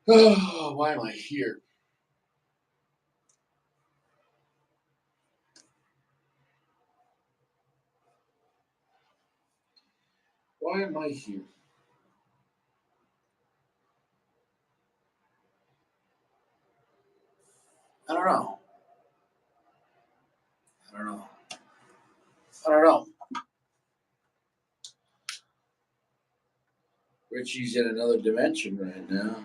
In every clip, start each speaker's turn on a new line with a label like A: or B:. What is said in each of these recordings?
A: Oh, why am I here? Why am I here? I don't know. I don't know. I don't know. Richie's in another dimension right now.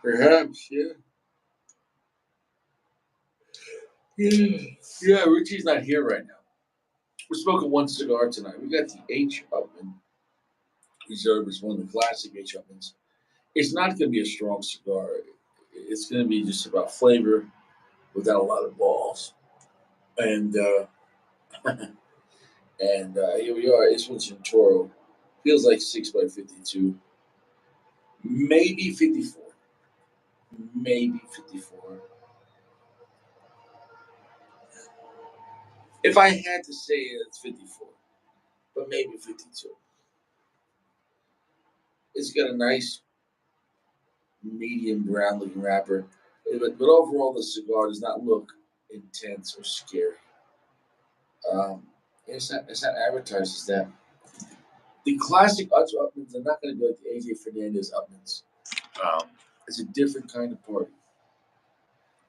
A: Perhaps, yeah. Yeah. Yeah, Richie's not here right now. We're smoking one cigar tonight. We got the H. Upmann Reserve. It's one of the classic H. Upmanns. It's not going to be a strong cigar. It's going to be just about flavor without a lot of balls. And here we are. This one's in Toro. Feels like 6 by 52, maybe 54, maybe 54. If I had to say it, it's 54, but maybe 52. It's got a nice medium brown looking wrapper, but overall the cigar does not look intense or scary. Um, it's not advertised as that. The classic Upmans are not going to be like the AJ Fernandez Upmans. Um, it's a different kind of party.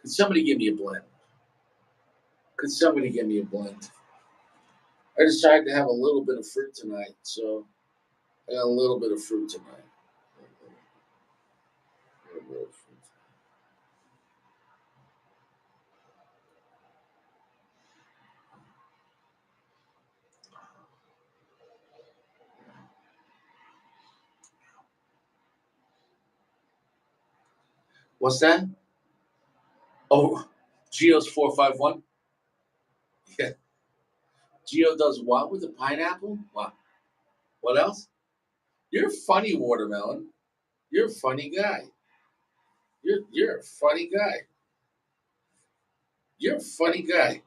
A: Could somebody give me a blend? Could somebody give me a blend? I decided to have a little bit of fruit tonight, so I got a little bit of fruit tonight. A little bit of fruit. What's that? Oh, Geo's 451. Yeah, Geo does what with the pineapple? What? What else? You're a funny watermelon. You're a funny guy. You're a funny guy. You're a funny guy.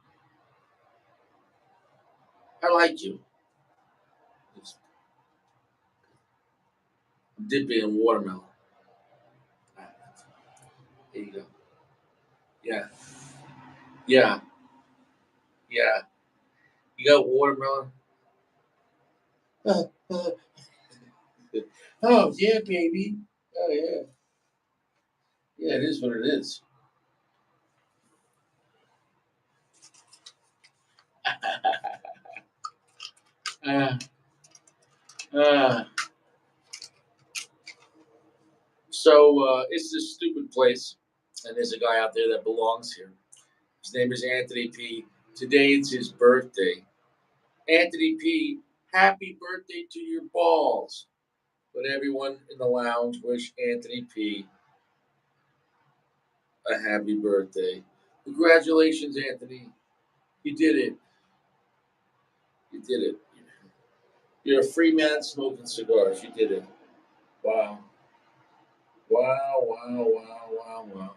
A: I like you. Just dip it in watermelon. There you go. Yeah, yeah, yeah. You got watermelon. Oh yeah, baby. Oh yeah. Yeah, it is what it is. uh, uh, it's this stupid place, and there's a guy out there that belongs here. His name is Anthony P. Today it's his birthday. Anthony P. Happy birthday to your balls. But everyone in the lounge wish Anthony P. a happy birthday. Congratulations, Anthony. You did it. You did it. You're a free man smoking cigars. You did it. Wow. Wow, wow, wow, wow, wow.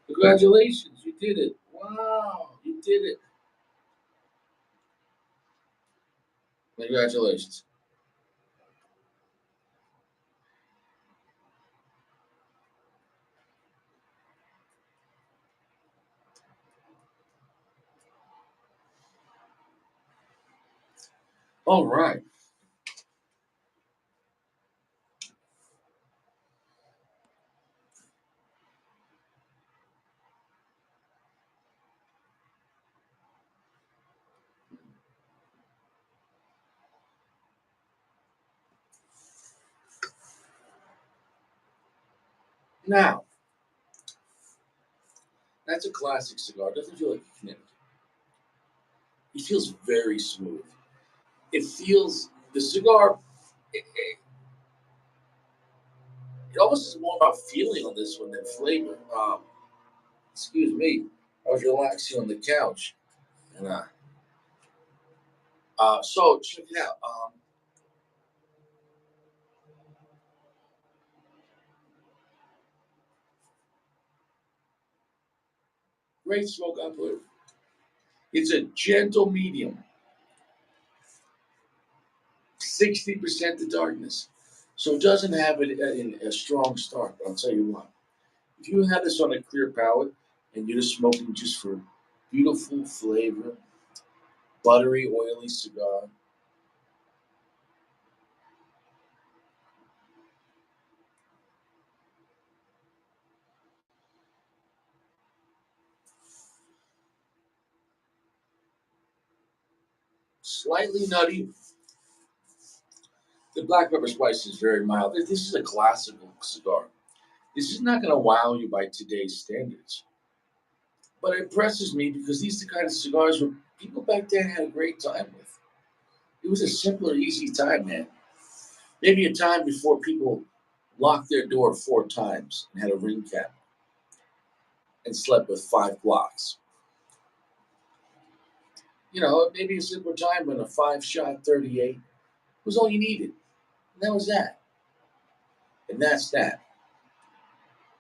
A: Congratulations. You did it. Wow. You did it. Congratulations. All right. Now, that's a classic cigar. It doesn't feel like a Connecticut. It feels very smooth. It feels, the cigar, it almost is more about feeling on this one than flavor. Excuse me. I was relaxing on the couch. And so check it out. Great smoke output. It's a gentle medium. 60% the darkness. So it doesn't have a strong start. But I'll tell you what. If you have this on a clear palate and you're just smoking just for beautiful flavor, buttery, oily cigar, slightly nutty, the black pepper spice is very mild. This is a classical cigar. This is not going to wow you by today's standards, but it impresses me because these are the kind of cigars where people back then had a great time with. It was a simpler, easy time, man. Maybe a time before people locked their door 4 times and had a ring cap and slept with 5 blocks. Maybe a simpler time when a 5 shot 38 was all you needed. And that was that. And that's that.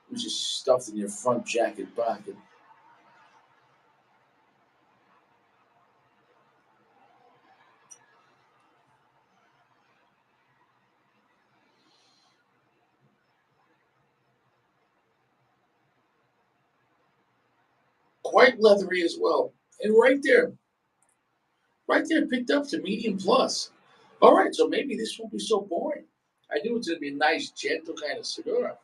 A: It was just stuffed in your front jacket pocket. Quite leathery as well. And right there, picked up to medium plus. All right, so maybe this won't be so boring. I knew it was going to be a nice, gentle kind of cigar.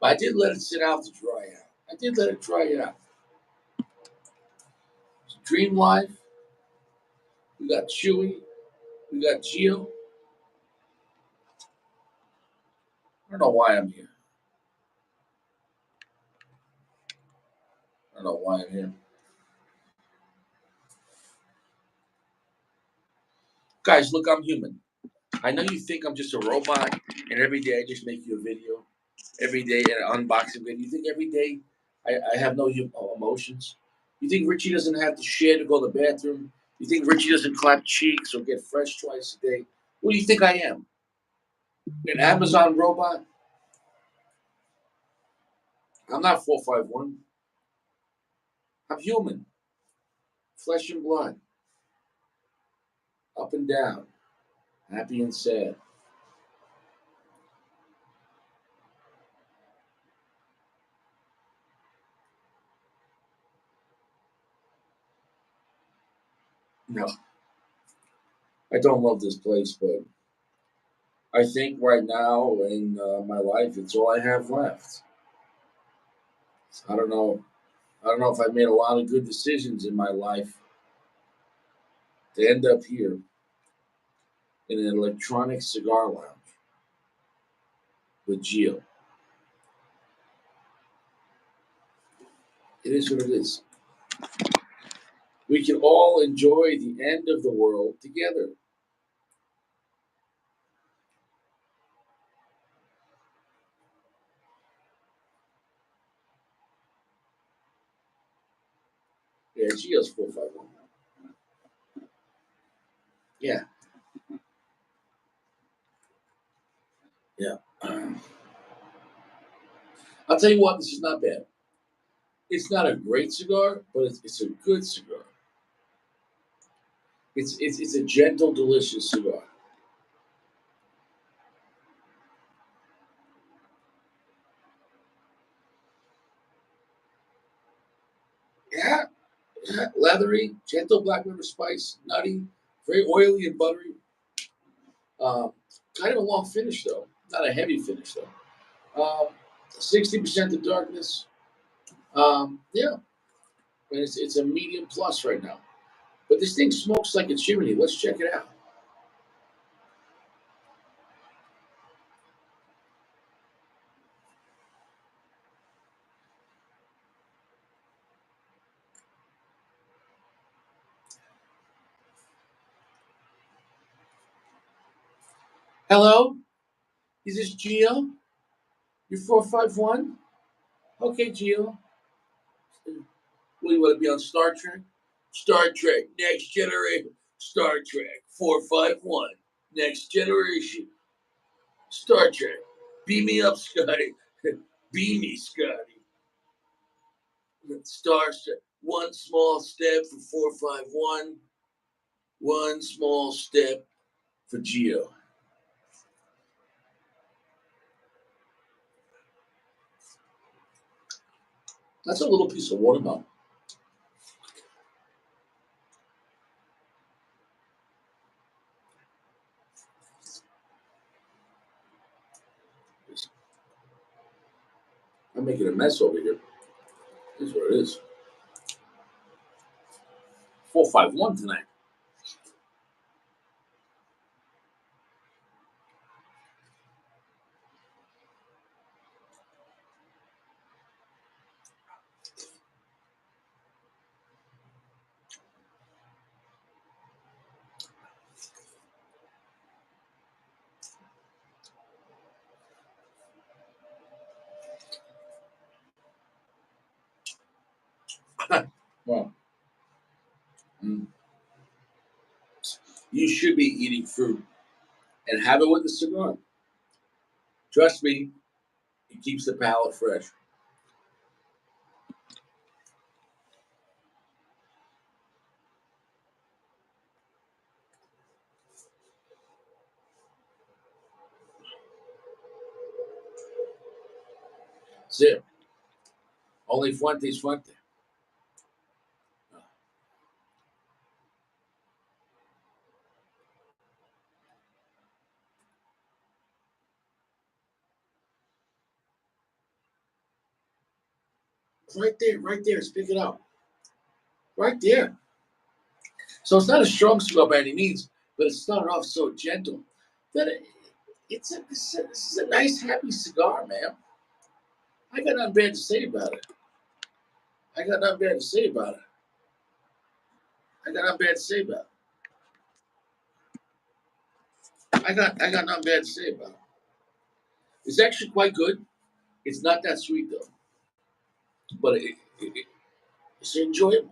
A: But I did let it sit out to dry out. I did let it dry out. Dream Life, we got Chewy, we got Geo. I don't know why I'm here. I don't know why I'm here. Guys, look, I'm human. I know you think I'm just a robot, and every day I just make you a video. Every day an unboxing video. You think every day I have no emotions? You think Richie doesn't have to share to go to the bathroom? You think Richie doesn't clap cheeks or get fresh twice a day? What do you think I am? An Amazon robot? I'm not 451. I'm human, flesh and blood, up and down, happy and sad. No, I don't love this place, but I think right now in my life, it's all I have left. I don't know. I don't know if I made a lot of good decisions in my life to end up here in an electronic cigar lounge with Gio. It is what it is. We can all enjoy the end of the world together. Yeah, Gio's 451. Yeah, yeah. I'll tell you what, this is not bad. It's not a great cigar, but it's a good cigar. It's a gentle, delicious cigar. Yeah, yeah, leathery, gentle black pepper spice, nutty, very oily and buttery. Um, Kind of a long finish though, not a heavy finish though. 60% the darkness. Yeah, and it's a medium plus right now. But this thing smokes like a chimney. Let's check it out. Hello, is this Gio? You're 451. Okay, Gio. What do you want to be on Star Trek? Star Trek Next Generation. Star Trek 451 Next Generation. Star Trek. Beam me up, Scotty. Beam me, Scotty. Star Trek. One small step for 451. One small step for Geo. That's a little piece of watermelon. I'm making a mess over here. This is what it is. 451 tonight. Well, you should be eating fruit and have it with a cigar. Trust me, it keeps the palate fresh. That's it. Only Fuente's Fuente. Right there, right there. Speak it out. Right there. So it's not a strong cigar by any means, but it started off so gentle that this is a nice, happy cigar, man. I got nothing bad to say about it. I got nothing bad to say about it. I got nothing bad to say about it. I got nothing bad to say about it. It's actually quite good. It's not that sweet though, but it's enjoyable.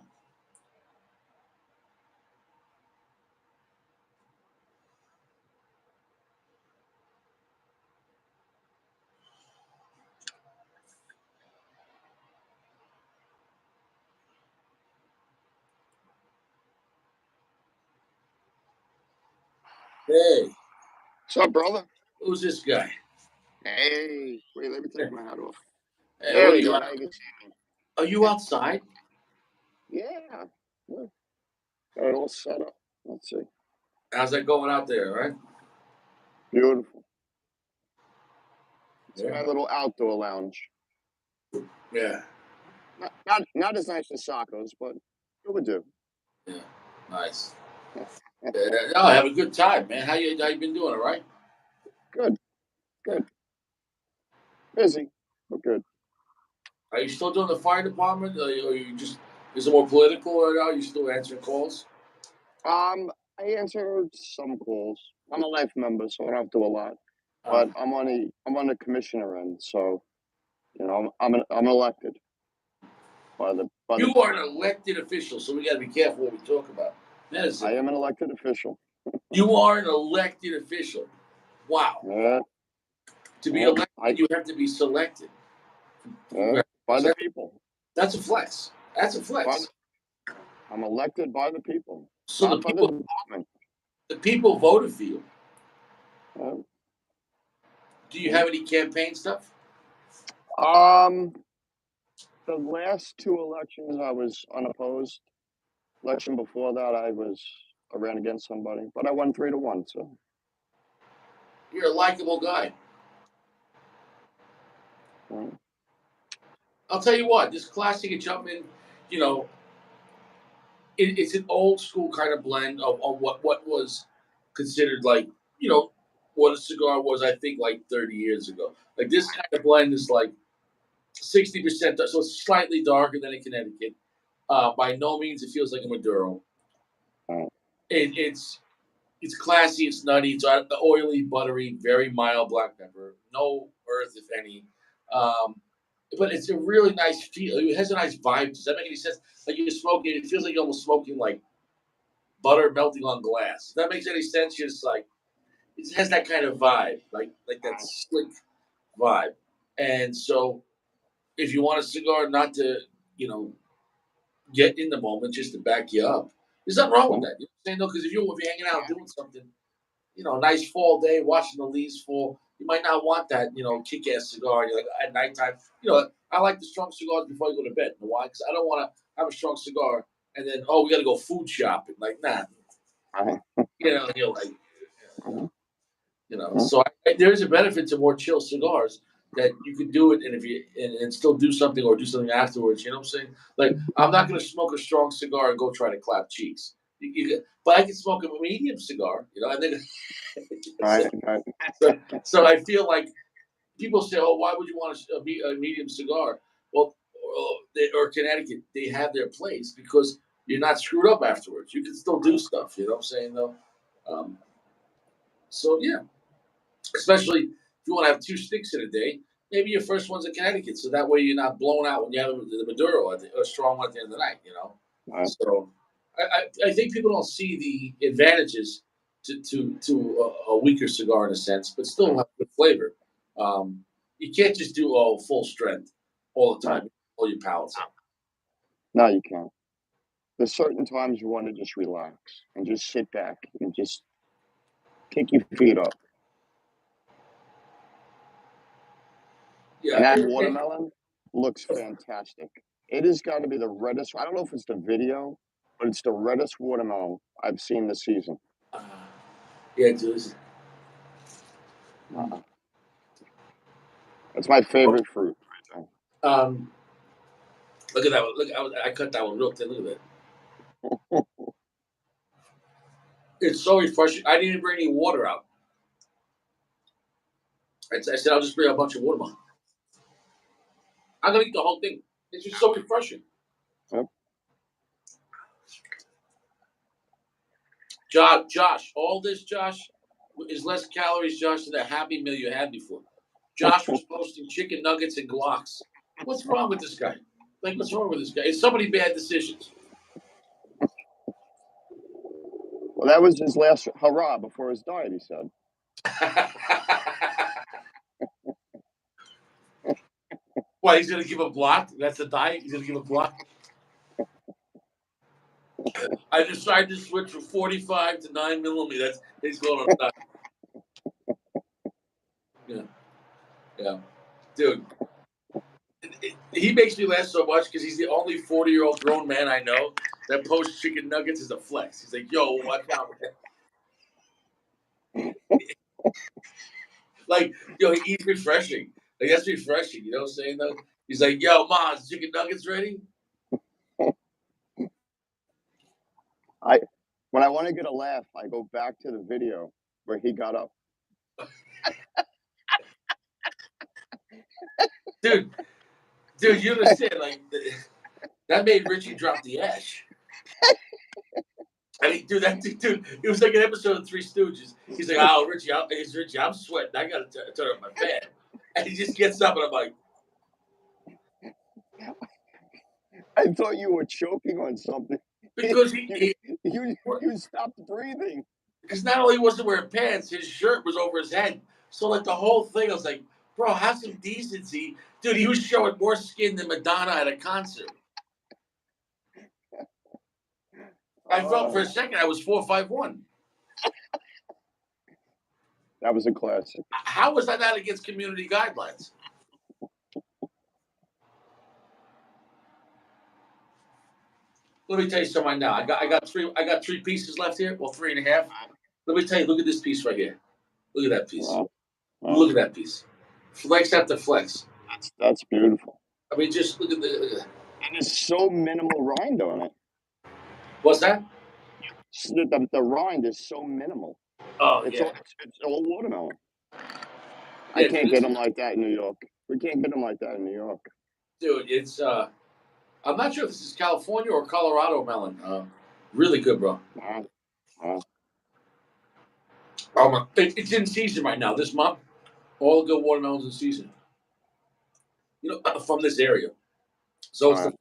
A: Hey,
B: What's up, brother?
A: who's this guy?
B: Hey, wait, let me take my hat off.
A: Hey,
B: There
A: what are
B: we
A: you?
B: go. Now you can see me.
A: Are you outside?
B: Yeah. Look, got it all set up. Let's see.
A: How's that going out there? Right?
B: Beautiful. It's
A: Yeah.
B: my little outdoor lounge.
A: Yeah.
B: Not as nice as Sacco's, but it would do.
A: Yeah. Nice. No, have a good time, man. How you been doing? All right.
B: Good, good. Busy, but good.
A: Are you still doing the fire department? Or you just is it more political right now? Are you still answering calls?
B: I answer some calls. I'm a life member, so I don't have to do a lot.
A: Uh,
B: But I'm on the commissioner end, so I'm elected by the
A: you are an
B: people.
A: elected official, so we got to be careful what we talk about. That is
B: I
A: it.
B: am an elected official.
A: You are an elected official. Wow.
B: Yeah,
A: To be
B: yeah.
A: elected, you have to be selected.
B: By
A: Congratulations.
B: the people.
A: That's a flex. That's a
B: By
A: flex.
B: I'm elected by the people,
A: So
B: not by the department.
A: the people voted for you.
B: Uh,
A: Do you have any campaign stuff?
B: um, the last two elections I was unopposed. Election before that I ran against somebody, but I won 3-1. So
A: You're a likable guy.
B: uh,
A: I'll tell you what, this classic at Jumpman, you know, it's an old school kind of blend of what was considered like, you know, what a cigar was, I think, like 30 years ago. Like this kind of blend is like 60%, so it's slightly darker than a Connecticut. By no means it feels like a Maduro.
B: uh,
A: It's classy, it's nutty, it's oily, buttery, very mild black pepper, no earth if any. Um, but it's a really nice feel. It has a nice vibe. Does that make any sense? Like you're smoking, it feels like you're almost smoking like butter melting on glass. If that makes any sense, you're just like it has that kind of vibe, like that slick vibe. And so, if you want a cigar, not to you know get in the moment, just to back you up, there's nothing wrong with
B: uh,
A: that. You know what I'm saying? No, because if you're hanging out doing something, a nice fall day, watching the leaves fall, you might not want that, kick ass cigar. You're like at nighttime, I like the strong cigars before I go to bed. You know why? Because I don't want to have a strong cigar and then we got to go food shopping. Like, nah, you're like, So there's a benefit to more chill cigars that you could do it, and if you and still do something or do something afterwards. You know what I'm saying? Like, I'm not going to smoke a strong cigar and go try to clap cheeks. But I can smoke a medium cigar. And then so I feel like people say, "Oh, why would you want a medium cigar?" Well, or Connecticut, they have their place because you're not screwed up afterwards. You can still do stuff. You know what I'm saying, though. Um, so yeah, especially if you want to have 2 sticks in a day, maybe your first one's in Connecticut, so that way you're not blown out when you have the Maduro or a strong one at the end of the night. So I think people don't see the advantages to a weaker cigar in a sense, but still have good flavor. You can't just do full strength all the time, all your palates up.
B: No, you can't. There's certain times you want to just relax and just sit back and just kick your feet up.
A: Yeah,
B: and that watermelon looks fantastic. It has got to be the reddest. I don't know if it's the video, but it's the reddest watermelon I've seen this season.
A: Yeah, it is.
B: That's my favorite fruit.
A: Look at that one. Look, I cut that one real thin. Look at that. It's so refreshing. I didn't even bring any water out. I said I'll just bring a bunch of watermelon. I'm gonna eat the whole thing. It's just so refreshing.
B: Yep.
A: Josh, all this, Josh, is less calories, Josh, than the Happy Meal you had before. Josh was posting chicken nuggets and glocks. What's wrong with this guy? Like, what's wrong with this guy? It's so many bad decisions.
B: Well, that was his last hurrah before his diet, he said.
A: What, he's going to give a block? That's a diet? He's going to give a block? I decided to switch from 45 to 9 millimeters. He's going on a diet. Yeah. Dude. He makes me laugh so much because he's the only 40-year-old grown man I know that posts chicken nuggets as a flex. He's like, yo, watch out. Like, yo, he's refreshing. Like, that's refreshing. You know what I'm saying, though? He's like, yo, Ma, is chicken nuggets ready?
B: When I want to get a laugh, I go back to the video where he got up.
A: Dude, you understand? Like, that made Richie drop the ash. I mean, dude, it was like an episode of Three Stooges. He's like, oh, Richie, I'm sweating. I got to turn up my fan. And he just gets up, and I'm like,
B: I thought you were choking on something.
A: Because
B: you stopped breathing.
A: Because not only wasn't wearing pants, his shirt was over his head. So, like, the whole thing, I was like, bro, have some decency. Dude, he was showing more skin than Madonna at a concert. I felt for a second I was 4'5'1".
B: That was a classic.
A: How was I not against community guidelines? Let me tell you something right now. I got three pieces left here. Well, 3.5. Let me tell you, look at this piece right here. Look at that piece.
B: Wow.
A: Look at that piece. Flex after flex.
B: That's beautiful.
A: I mean, just look at
B: And there's so minimal rind on it.
A: What's that?
B: The rind is so minimal.
A: Oh,
B: it's
A: yeah.
B: It's all watermelon.
A: Yeah,
B: I can't get them like that in New York. We can't get them like that in New York.
A: Dude, it's I'm not sure if this is California or Colorado melon. Really good, bro. It's in season right now. This month, all the good watermelons in season. From this area. So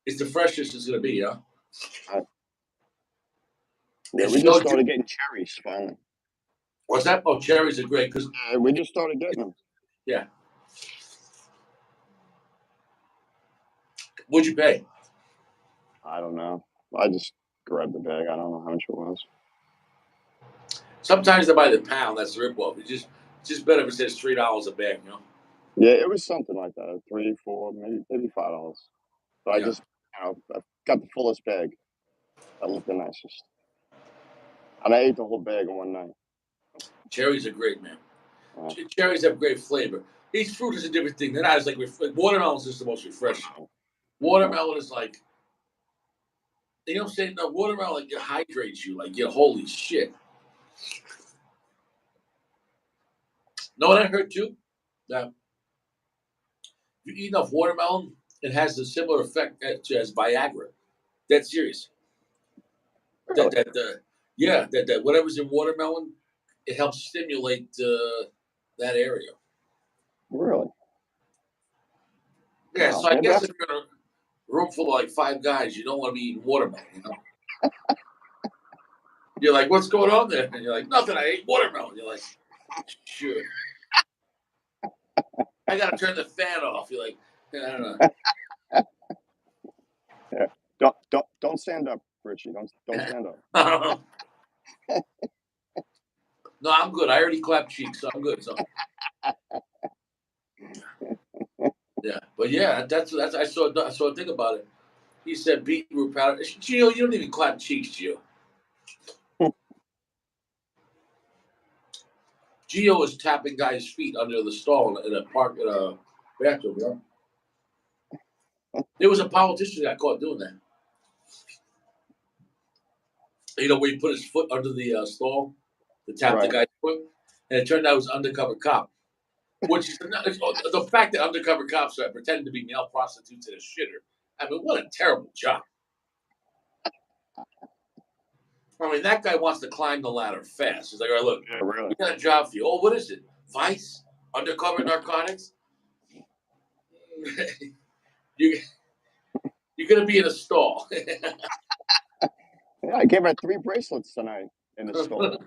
A: it's the freshest it's going to be, yeah?
B: Yeah, we just started getting cherries finally.
A: What's that? Oh, cherries are great because
B: we just started getting them.
A: Yeah. What'd you pay?
B: I don't know. I just grabbed the bag. I don't know how much it was.
A: Sometimes they buy the pound. That's the ripoff. It's just better if it says $3 a bag,
B: Yeah, it was something like that. 3, 4, maybe $5. But I
A: Yeah,
B: just, I got the fullest bag. That looked the nicest, and I ate the whole bag in one night.
A: cherries are great, man.
B: Uh,
A: Cherries have great flavor. Each fruit is a different thing. They're not as like watermelon is just the most refreshing.
B: uh,
A: Watermelon is like, you know what I'm saying? No, watermelon like it hydrates you. Like, you holy shit. Know what I heard too? That if you eat enough watermelon, it has a similar effect as Viagra. That's serious. That
B: really,
A: that yeah, that whatever's in watermelon, it helps stimulate that area.
B: really.
A: Yeah,
B: Wow,
A: so I
B: maybe
A: guess
B: that's
A: if you're in a room full of like five guys, you don't want to be eating watermelon. You're like, what's going on there? And you're like, nothing. I ate watermelon. You're like, sure. I gotta turn the fan off. You're like, yeah, I
B: yeah. Don't stand up, Richie. Don't stand up.
A: don't know. No, I'm good. I already clapped cheeks, so I'm good. So yeah, but yeah, that's I saw a thing about it. He said beetroot powder. Gio, you don't even clap cheeks, Gio. Gio was tapping guys' feet under the stall in a park in a bathroom. You know? There was a politician that got caught doing that. You know, where he put his foot under the stall to tap the
B: Right.
A: guy's foot, and it turned out it was an undercover cop. Which is the fact that undercover cops are pretending to be male prostitutes in a shitter. I mean, what a terrible job. I mean, that guy wants to climb the ladder fast. He's like, all right, look,
B: Yeah, really.
A: we got a job for you. Oh, what is it? Vice? Undercover narcotics? you, you're going to be in a stall.
B: Yeah, I gave her 3 bracelets tonight in the store.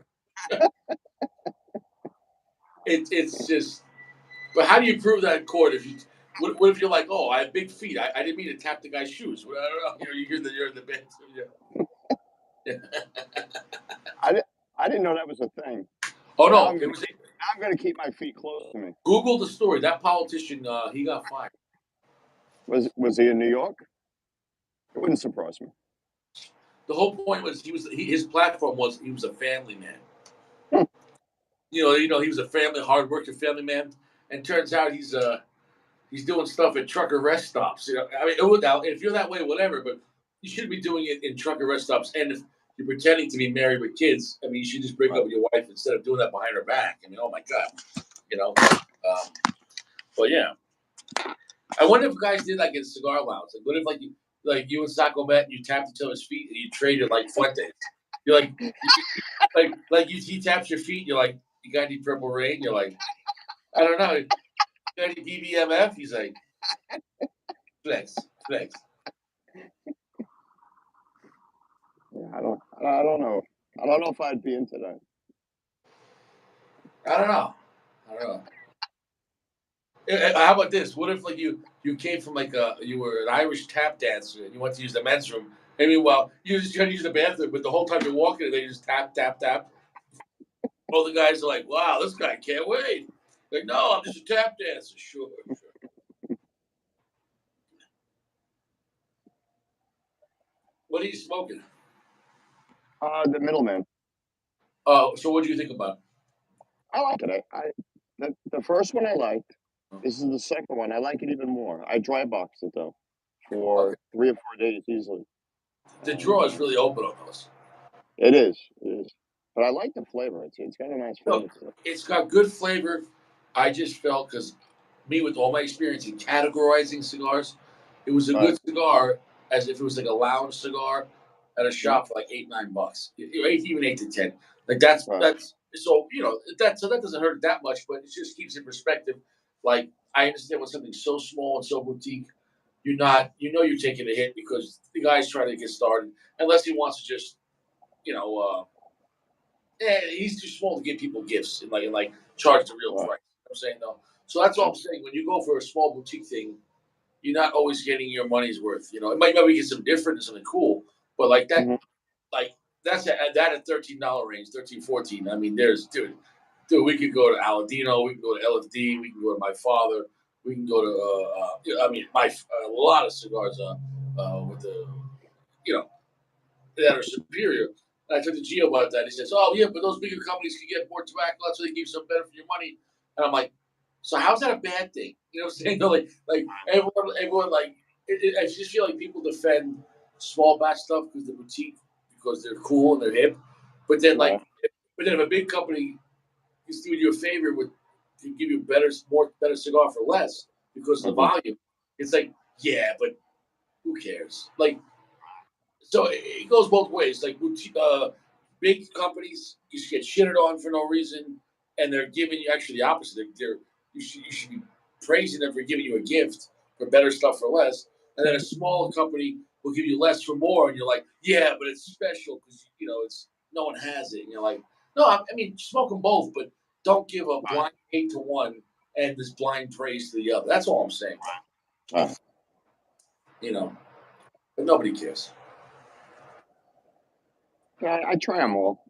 A: It's just, but how do you prove that in court if you, what if you're like, oh, I have big feet. I didn't mean to tap the guy's shoes. Well, I don't know. You're in the bed. Yeah.
B: I didn't know that was a thing.
A: Oh,
B: Now
A: no.
B: I'm gonna keep my feet close to me.
A: Google the story. That politician, he got fired.
B: Was he in New York? It wouldn't surprise me.
A: The whole point was his platform was he was a family man.
B: Hmm.
A: He was a hardworking family man, and turns out he's doing stuff at trucker rest stops. I mean, now if you're that way, whatever, but you shouldn't be doing it in trucker rest stops. And if you're pretending to be married with kids, I mean, you should just break up
B: Right.
A: with your wife instead of doing that behind her back. I mean, oh my god, you know. But yeah, I wonder if guys did like in cigar lounge. Like, what if like you and Sacco met and you tapped each other's feet and you traded like Fuentes? You're like he taps your feet. You're like, you got any Purple Rain? You're like, I don't know. You got any BBMF? He's like, flex, flex.
B: Yeah, I don't know. I don't know if I'd be into that.
A: I don't know. I don't know. How about this? What if like you came from you were an Irish tap dancer and you went to use the men's room? I mean, well, you just try to use the bathroom, but the whole time you're walking, they just tap, tap, tap. All the guys are like, "Wow, this guy can't wait." Like, no, I'm just a tap dancer. Sure, sure. What are you smoking?
B: The middleman.
A: So what do you think about
B: I like it. The first one I liked.
A: it?
B: This is the second one. I like it even more. I dry boxed it though
A: Okay,
B: for 3 or 4 days easily.
A: the drawer is
B: Um,
A: really open on those.
B: it is. It is. But I like the flavor. It's got a nice flavor
A: Look,
B: to it.
A: it's got good flavor. I just felt because me with all my experience in categorizing cigars, it was a
B: Right.
A: good cigar as if it was like a lounge cigar at a
B: Mhm.
A: shop for like 8, 9 bucks, even 8 to 10. Like that's so that doesn't hurt that much, but it just keeps in perspective. Like I understand when something's so small and so boutique, you're taking a hit because the guy's trying to get started, unless he wants to just you know. He's too small to give people gifts and charge the real
B: Right.
A: price. You know what I'm saying though. So that's all
B: Yeah.
A: I'm saying. When you go for a small boutique thing, you're not always getting your money's worth. It might maybe get some different and something cool, but
B: Mhm.
A: like that's at $13 range, 13, 14. I mean, dude, we could go to Aladino, we can go to LFD, we can go to my father. We can go to. I mean, a lot of cigars with the you know that are superior. And I talked to Gio about that. He says, "Oh yeah, but those bigger companies can get more tobacco, so they give you some better for your money." And I'm like, "So how's that a bad thing?" You know what I'm saying? Like everyone like. I just feel like people defend small batch stuff because they're boutique, because they're cool and they're hip. But then
B: Yeah.
A: but then if a big company is doing you a favor with to give you better cigar for less because of the
B: Mm-hmm.
A: volume, it's like yeah, but who cares? Like so it goes both ways. Like big companies, you should get shitted on for no reason, and they're giving you actually the opposite. You should be praising them for giving you a gift for better stuff for less, and then a small company will give you less for more, and you're like, yeah, but it's special because it's no one has it, and you're like, no, I mean smoke them both, but don't give a blind hate to one and this blind praise to the other. That's all I'm saying.
B: Right.
A: But nobody cares.
B: Yeah, I try them all.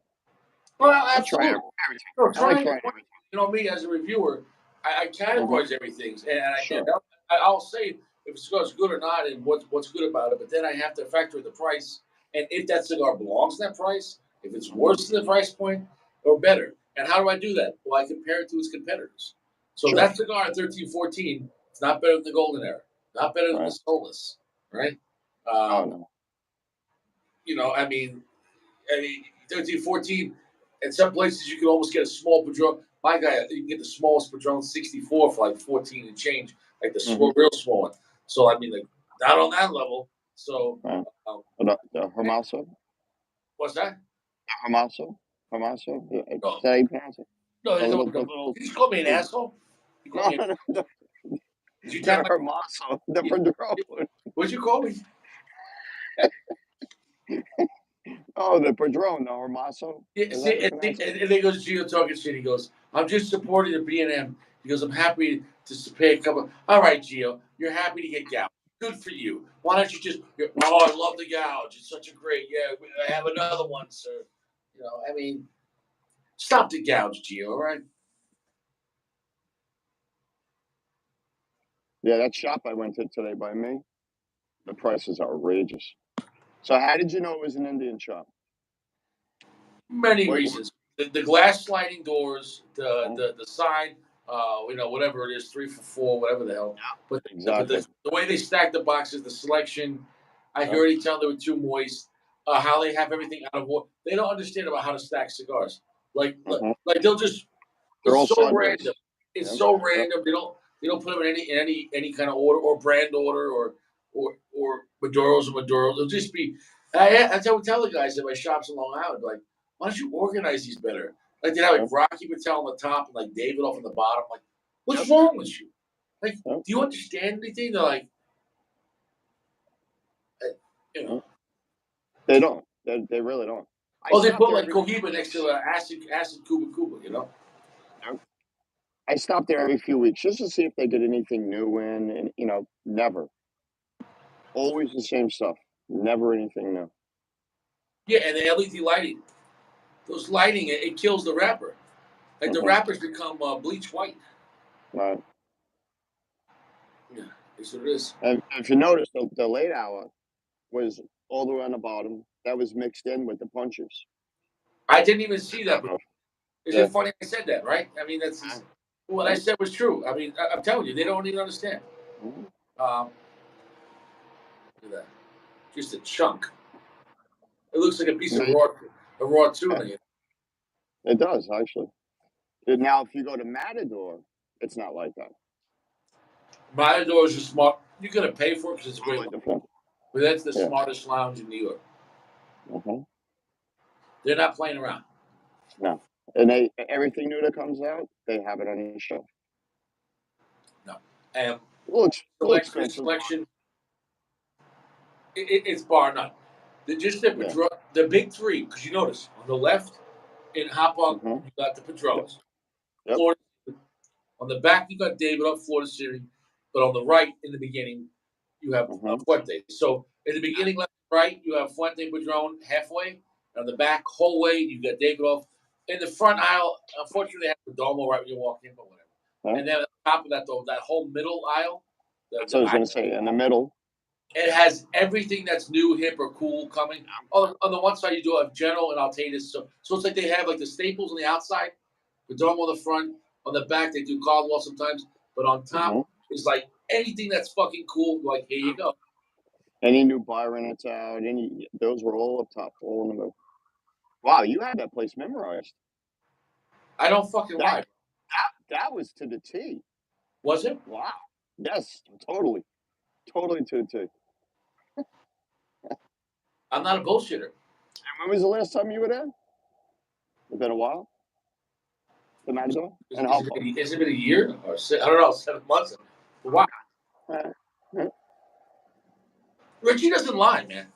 A: Well,
B: I try
A: absolutely.
B: everything.
A: No,
B: I like
A: trying.
B: trying everything.
A: Me as a reviewer, I
B: Mm-hmm.
A: categorize everything, and
B: Sure.
A: I'll say if a cigar is good or not, and what's good about it. But then I have to factor in the price, and if that cigar belongs in that price, if it's worse than the price point or better. And how do I do that? Well, I compare it to its competitors. So
B: Sure.
A: that cigar at 1314, it's not better than the Golden Era, not better than the
B: Right.
A: Solus, right?
B: Oh
A: Um,
B: no.
A: I mean, 13, 14, at some places you can almost get a small Padron. My guy, you can get the smallest Padron 64 for like 14 and change, like the
B: Mm-hmm.
A: real small one. So, I mean, like, not on that level. So,
B: Right.
A: um,
B: The Hermoso.
A: what's that?
B: Hermoso. Hermoso. Is
A: No,
B: that how you pronounce it?
A: no,
B: The
A: no,
B: little, the
A: no.
B: little.
A: Did you call me an
B: little
A: asshole? You call
B: no,
A: me
B: no, no,
A: did you tap
B: the
A: my,
B: Hermoso. The
A: you,
B: Padron.
A: what'd you call me?
B: Oh, the Padron. The Hermoso.
A: Yeah,
B: Is that how you
A: see,
B: pronounce it?
A: and then goes Gio talking shit. He goes, "I'm just supporting the B&M." He goes, "I'm happy to pay a couple." All right, Gio, you're happy to get gouged. Good for you. Why don't you just? Oh, I love the gouge. It's such a great. Yeah, I have another one, sir. I mean, stop the gouge, Gio. All right.
B: Yeah, that shop I went to today by me. The price is outrageous. So how did you know it was an Indian shop?
A: Many
B: What?
A: reasons. The glass sliding doors, the
B: Oh,
A: the the sign, whatever it is, 3 for 4, whatever the hell. But
B: exactly.
A: the way they stack the boxes, the selection, I could
B: Yep.
A: already tell they were too moist. How they have everything out of order. They don't understand about how to stack cigars. Like
B: Uh-huh.
A: like they'll just
B: They're
A: it's
B: all
A: so
B: sideways.
A: random. It's
B: Yep.
A: so
B: Yep.
A: random. They don't put them in any kind of order or brand order or Maduros or Maduros. They'll just be. That's how we tell the guys at my shops in Long Island. Like, why don't you organize these better? Like they have like
B: Yep.
A: Rocky Patel on the top and like David off on the bottom. Like, what's
B: Yep.
A: wrong with you? Like, do
B: Yep.
A: you understand anything? They're like, uh, you know.
B: Yep. They don't. They really don't. I
A: Oh, they
B: stop
A: put
B: there
A: like
B: every few
A: Cohiba next to
B: weeks.
A: acid Cuba.
B: Yep. I stop there every few weeks just to see if they get anything new in, and never. Always the same stuff. Never anything new.
A: Yeah, and the LED lighting. Those lighting, it kills the wrapper. Like the
B: Mm-hmm.
A: wrappers become bleach white.
B: Right.
A: Yeah, that's what it is.
B: And if you notice, the late hour was all the way on the bottom. That was mixed in with the punches.
A: I didn't even see that. But is
B: Yeah.
A: it funny I said that, right? I mean, that's
B: Yeah.
A: what I said was true. I mean, I'm telling you, they don't even understand.
B: Mhm.
A: Um, Look at that. Just a chunk. It looks like a piece of raw tuna.
B: It does actually. And now, if you go to Matador, it's not like that.
A: Matador is a smart. You're gonna pay for it because it's a great
B: Totally
A: lounge.
B: different.
A: But that's the
B: Yeah.
A: smartest lounge in New York.
B: Uh-huh.
A: They're not playing around.
B: No. And everything new that comes out, they have it on your shelf.
A: No. And
B: A little expensive.
A: selection, it's bar none.
B: Yeah.
A: The big three, because you notice on the left in Hop On,
B: Mm-hmm.
A: you got the
B: Yep.
A: Padrones.
B: Yep.
A: Florida, on the back, you got David up Florida City, but on the right in the beginning, you have
B: Mm-hmm.
A: Fuente. So in the beginning, left and right, you have Fuente Padron halfway. And on the back, whole way, you got David off. In the front aisle, unfortunately, they have the Domo right when you walk in, but whatever.
B: Huh?
A: And then top of that though, that whole middle aisle,
B: So I was gonna say in the middle.
A: it has everything that's new, hip, or cool coming. On the one side, you do have general, and I'll tell you this. So it's like they have like the staples on the outside, the dome on the front. On the back, they do Caldwell sometimes, but on top
B: Mm-hmm.
A: is like anything that's fucking cool. Like here you go.
B: Any new Byron that's out, those were all up top, all in the middle. Wow, you had that place memorized.
A: I don't fucking
B: That
A: lie.
B: that was to the T.
A: Was it?
B: Wow. Yes, totally. Totally to the T.
A: I'm not a bullshitter.
B: And when was the last time you were there? It's been a while? The Matador? And how far?
A: Has it been a year or I don't know, 7 months? Wow.
B: Uh,
A: Richie doesn't lie, man.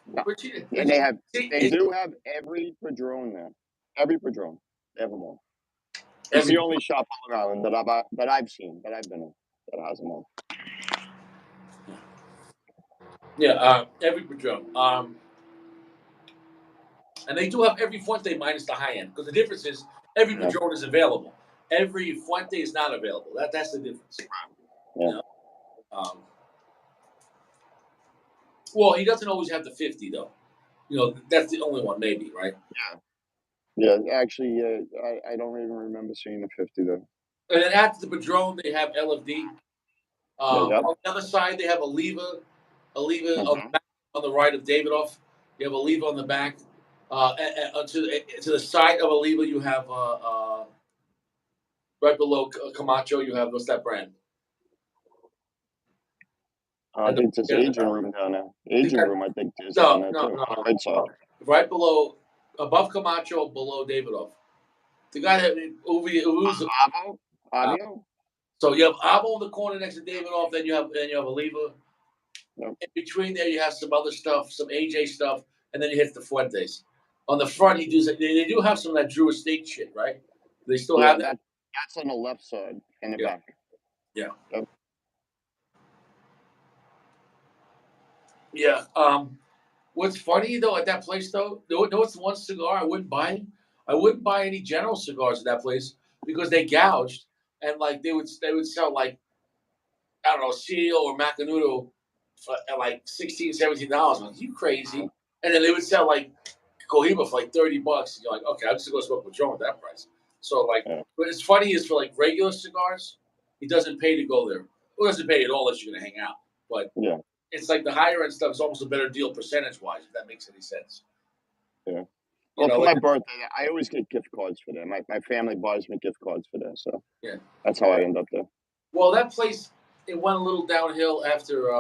B: no.
A: Richie,
B: And they
A: see,
B: do have every Padron there. Every Padron. They have them all. It's
A: every
B: the only shop on Long Island that I've seen, that I've been in, that has them all.
A: yeah, every Padron. And they do have every Fuente minus the high end because the difference is every
B: Yeah.
A: Padron is available. Every Fuente is not available. That's the difference.
B: Yeah.
A: You know? Well, he doesn't always have the 50 though. You know, that's the only one, maybe, right?
B: Yeah, actually, I don't even remember seeing the 50 though.
A: And then after the Padron, they have LFD.
B: Yeah, yep.
A: On the other side, they have Oliva on the
B: Mm-hmm.
A: back, on the right of Davidoff. You have Oliva on the back. To the side of Oliva, you have right below Camacho. You have what's that brand?
B: I
A: And
B: think there's aging room down there. Aging room, I think, is down there too. On the right side.
A: Right below, above Camacho, below Davidoff. The guy that who's
B: Avio?
A: so you have Avo in the corner next to Davidoff. Then you have Oliva.
B: Yep.
A: In between there, you have some other stuff, some AJ stuff, and then you hit the Fuentes. On the front, they do have some of that Drew Estate shit, right? They still have that.
B: That's on the left side in the back.
A: Yeah.
B: Yep.
A: Yeah. What's funny though at that place though, know what's the one cigar I wouldn't buy? I wouldn't buy any General cigars at that place because they gouged and like they would sell like I don't know Seal or Macanudo at like $16, $17. I'm like, you crazy? And then they would sell like Cohiba for like $30. And you're like, okay, I'm just gonna smoke Patron at that price. So like, but it's funny is for like regular cigars, it doesn't pay to go there. Well, it doesn't pay at all unless you're gonna hang out. But
B: Yeah.
A: it's like the higher end stuff is almost a better deal percentage wise, if that makes any sense.
B: Yeah. Well, for my birthday, I always get gift cards for them. My family buys me gift cards for that, so
A: yeah,
B: that's how I end up there.
A: Well, that place it went a little downhill after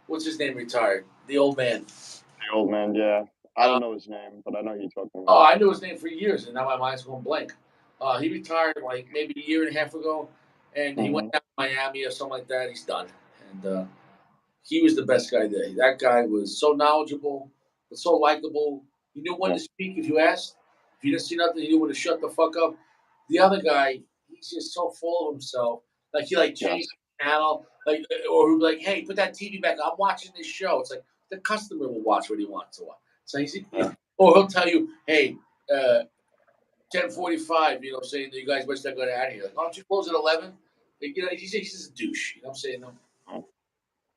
A: what's his name retired, the old man.
B: The old man, yeah. I don't know his name, but I know who you're talking about.
A: Oh, I knew his name for years, and now my mind's going blank. He retired like maybe a year and a half ago, and he went down to Miami or something like that. He's done, and he was the best guy there. That guy was so knowledgeable, but so likable. He knew when to speak if you asked. If you didn't see nothing, he knew when to shut the fuck up. The other guy, he's just so full of himself. Like he changed the channel, or he'd be like, "Hey, put that TV back. I'm watching this show." It's like the customer will watch what he wants to watch. So or he'll tell you, "Hey, 10:45. You know, saying that you guys better start going out of here. Like, why don't you close at 11? Like, you know, he's just a douche. You know what I'm saying?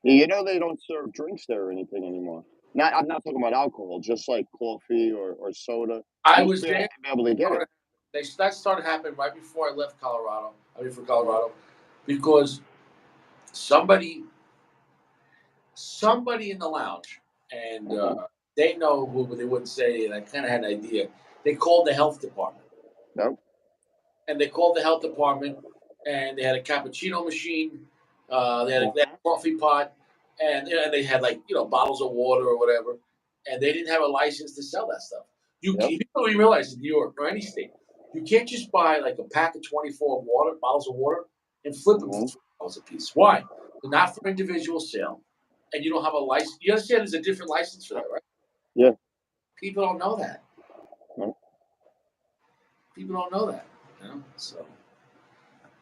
B: You know they don't serve drinks there or anything anymore. I'm not talking about alcohol, just like coffee or soda.
A: I was there.
B: Be able to get it.
A: That started happening right before I left Colorado. For Colorado, because somebody in the lounge, and they know who they wouldn't say, and I kind of had an idea. They called the health department.
B: Nope.
A: And they called the health department, and they had a cappuccino machine. They had a coffee pot, and they had bottles of water or whatever, and they didn't have a license to sell that stuff. People don't realize in New York or any state, you can't just buy like a pack of 24 bottles of water and flip them for $3 a piece. Why? They're not for individual sale, and you don't have a license. You understand? There's a different license for that, right?
B: Yeah.
A: People don't know that.
B: No.
A: People don't know that. You know? So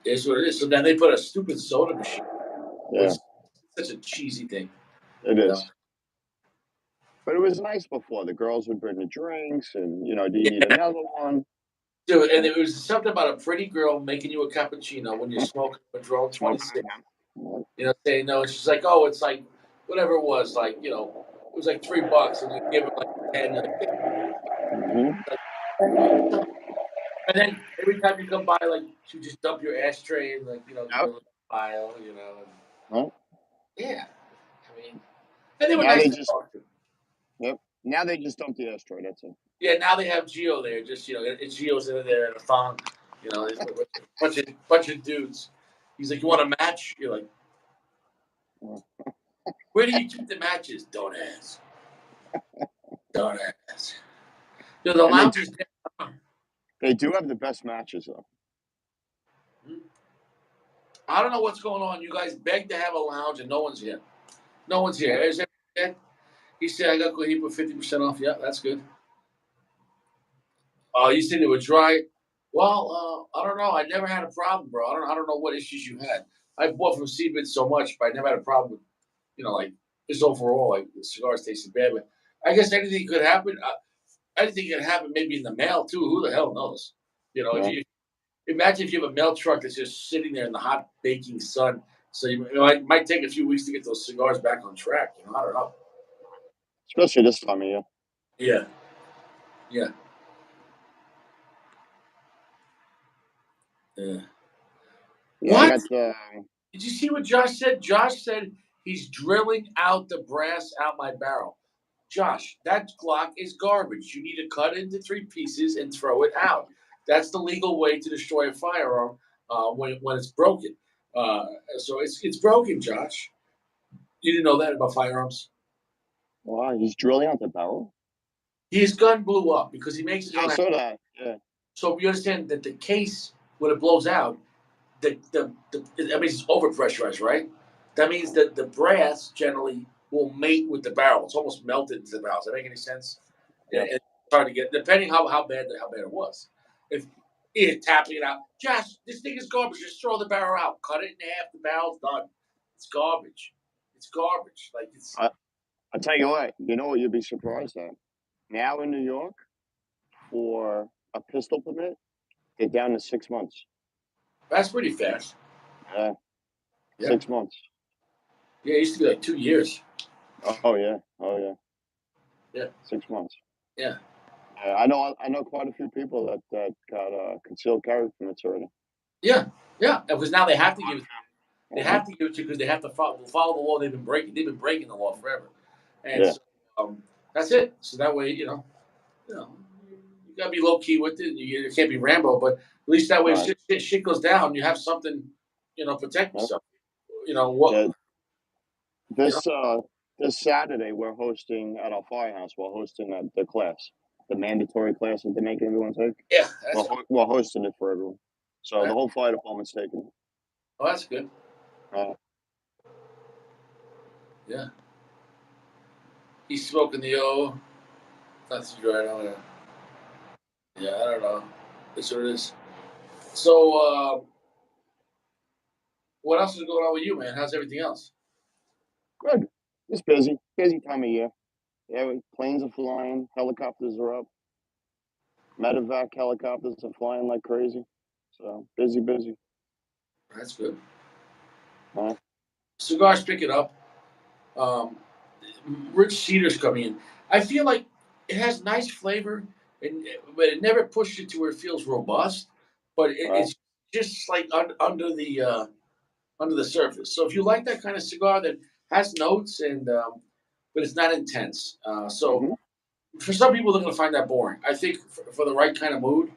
A: it's what it is. So then they put a stupid soda machine.
B: Yeah.
A: It's such a cheesy thing.
B: It is. But it was nice before. The girls would bring the drinks, and do you need another one?
A: Dude, and there was something about a pretty girl making you a cappuccino when you're smoking a Padron
B: Smoking
A: 26.
B: on
A: Saying no. She's like, oh, it's like whatever it was, like it was like $3, and you give her like 10. You're like, yeah,
B: him.
A: like, and then every time you come by, like you just dump your ashtray and like give her a
B: Yep.
A: little pile, And,
B: Right.
A: yeah, I mean, and they were
B: Now
A: nice
B: they
A: to
B: just.
A: talk to.
B: Yep. Now they just dump the ashtray. That's it.
A: Yeah, now they have Geo there. Just it's Geo's in there in a thong. It's a bunch of dudes. He's like, you want a match? You're like, where do you keep the matches? Don't ask. Don't ask. The
B: And they
A: lounge
B: do.
A: is down.
B: They do have the best matches though.
A: I don't know what's going on. You guys beg to have a lounge and no one's here. No one's here.
B: Yep.
A: Is it? He said I got he put 50% off. Yeah, that's good. You said it was dry. Well, I don't know. I never had a problem, bro. I don't know what issues you had. I bought from Seabit so much, but I never had a problem with like just overall like the cigars tasted bad. But I guess anything could happen. Anything can happen. Maybe in the mail too. Who the hell knows? If
B: Yeah.
A: you imagine if you have a mail truck that's just sitting there in the hot baking sun. So it might take a few weeks to get those cigars back on track. I don't know.
B: Especially this time of year.
A: Yeah, yeah, yeah.
B: Yeah, I
A: What?
B: got the.
A: Did you see what Josh said? Josh said he's drilling out the brass out my barrel. Josh, that Glock is garbage. You need to cut it into 3 pieces and throw it out. That's the legal way to destroy a firearm when it's broken. Uh, so it's broken, Josh. You didn't know that about firearms?
B: Wow, he's drilling out the barrel.
A: His gun blew up because he makes his
B: I
A: own.
B: saw that. Yeah.
A: So you understand that the case, when it blows out, that means it's overpressurized, right? That means that the brass generally will mate with the barrel. It's almost melted into the barrel. Does that make any sense?
B: Yeah.
A: It's hard to get, depending how bad it was. If you're tapping it out, Josh, this thing is garbage. Just throw the barrel out. Cut it in half. The barrel's done. It's garbage. It's garbage. Like it's.
B: I tell you what. You know what you'd be surprised at? Now in New York, for a pistol permit, they're down to 6 months.
A: That's pretty fast.
B: Yeah.
A: Yeah.
B: 6 months.
A: Yeah, it used to be like 2 years.
B: Oh yeah. Oh yeah.
A: Yeah.
B: 6 months.
A: Yeah.
B: I know quite a few people that got concealed carry permits already.
A: Yeah. Yeah. Because now they have to give it. They have to give it to you because they have to follow the law. They've been breaking the law forever, and
B: Yeah.
A: so that's it. So that way, you gotta be low key with it. You can't be Rambo, but at least that way,
B: Right.
A: if shit goes down, you have something, protect
B: Yep.
A: yourself. What?
B: Yeah.
A: You know,
B: This Saturday we're hosting at our firehouse. We're hosting the class, the mandatory class that they're making everyone take.
A: yeah, that's
B: We're hosting it for everyone. So the
A: that,
B: whole fire department's taking it.
A: oh, that's good.
B: Uh,
A: Yeah, he's smoking the O. That's right. Yeah, I don't know. That's what it is. So, what else is going on with you, man? How's everything else?
B: Good. It's busy. Busy time of year. Yeah, planes are flying, helicopters are up, medevac helicopters are flying like crazy. So busy, busy.
A: That's good.
B: Uh,
A: Cigars pick it up. Um, Rich Cedar's coming in. I feel like it has nice flavor, but it never pushed it to where it feels robust. But
B: uh,
A: it's just like under the surface. So if you like that kind of cigar that has notes but it's not intense. So
B: hmm
A: for some people, they're gonna find that boring. I think for the right kind of mood,